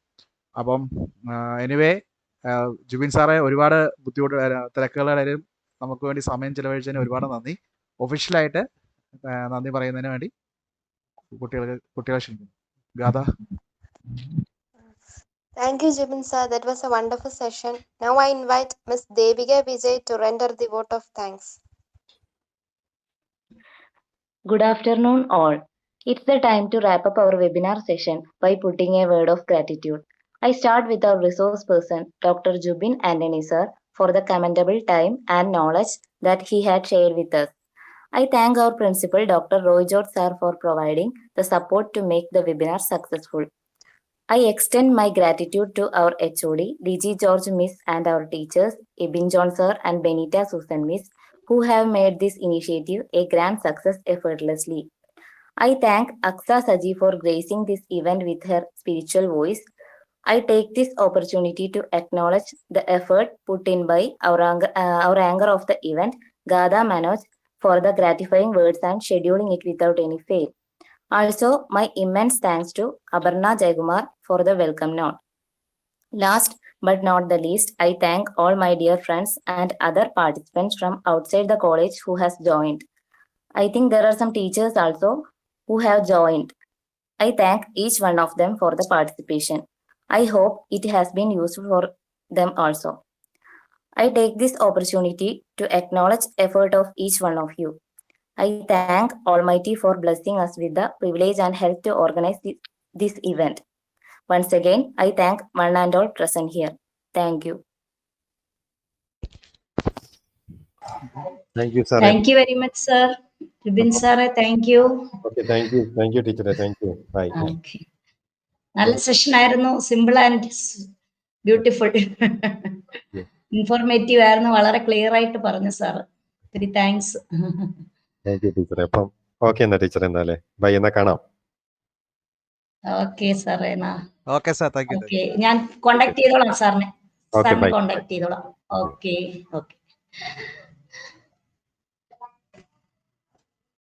അപ്പം എനിവേ ജുബിൻ സാറെ ഒരുപാട് തിരക്കുകളിലും നമുക്ക് വേണ്ടി സമയം ചിലവഴിച്ചതിന് ഒരുപാട് നന്ദി. ഒഫീഷ്യലായിട്ട് നന്ദി പറയുന്നതിന് വേണ്ടി കുട്ടികളെ ക്ഷണിക്കുന്നു. ഗാഥ. Thank you, Jubin sir. That was a wonderful session. Now I invite Ms. Devika Vijay to render the vote of thanks. Good afternoon, all. It's the time to wrap up our webinar session by putting a word of gratitude. I start with our resource person, Dr. Jubin Antony sir, for the commendable time and knowledge that he had shared with us. I thank our principal, Dr. Roy George sir, for providing the support to make the webinar successful. I extend my gratitude to our HOD, DG George Miss, and our teachers, Ibin John sir and Benita Susan Miss, who have made this initiative a grand success effortlessly. I thank Aksa Saji for gracing this event with her spiritual voice. I take this opportunity to acknowledge the effort put in by our anchor of the event, Gada Manoj, for the gratifying words and scheduling it without any fail. Also, my immense thanks to Abarna Jayagumar for the welcome note. Last but not the least, I thank all my dear friends and other participants from outside the college who has joined. I think there are some teachers also who have joined. I thank each one of them for the participation. I hope it has been useful for them also. I take this opportunity to acknowledge effort of each one of you. I thank Almighty for blessing us with the privilege and help to organize this event. Once again, I thank one and all present here. Thank you. Thank you, sir. Thank you very much, sir. Jubin sir, thank you. Okay, thank you, teacher. Thank you. Bye. Okay. നല്ല സെഷൻ ആയിരുന്നു. സിമ്പിൾ ആൻഡ് ബ്യൂട്ടിഫുൾ, ഇൻഫോർമേറ്റീവ് ആയിരുന്നു. വളരെ ക്ലിയർ ആയിട്ട് പറഞ്ഞു സാർ. ഒത്തിരി താങ്ക്സ്. താങ്ക് യു ടീച്ചറെ. അപ്പം ഓക്കെ എന്നാ ടീച്ചർ, എന്നാലേ ബൈ, എന്നാ കാണാം. ഓക്കെ സാർ, എന്നാ okay sir, thank you. Okay, ഞാൻ കോണ്ടാക്ട് ചെയ്തോളാം സാറിനെ. സാറിനെ കോണ്ടാക്ട് ചെയ്തോളാം. Okay okay.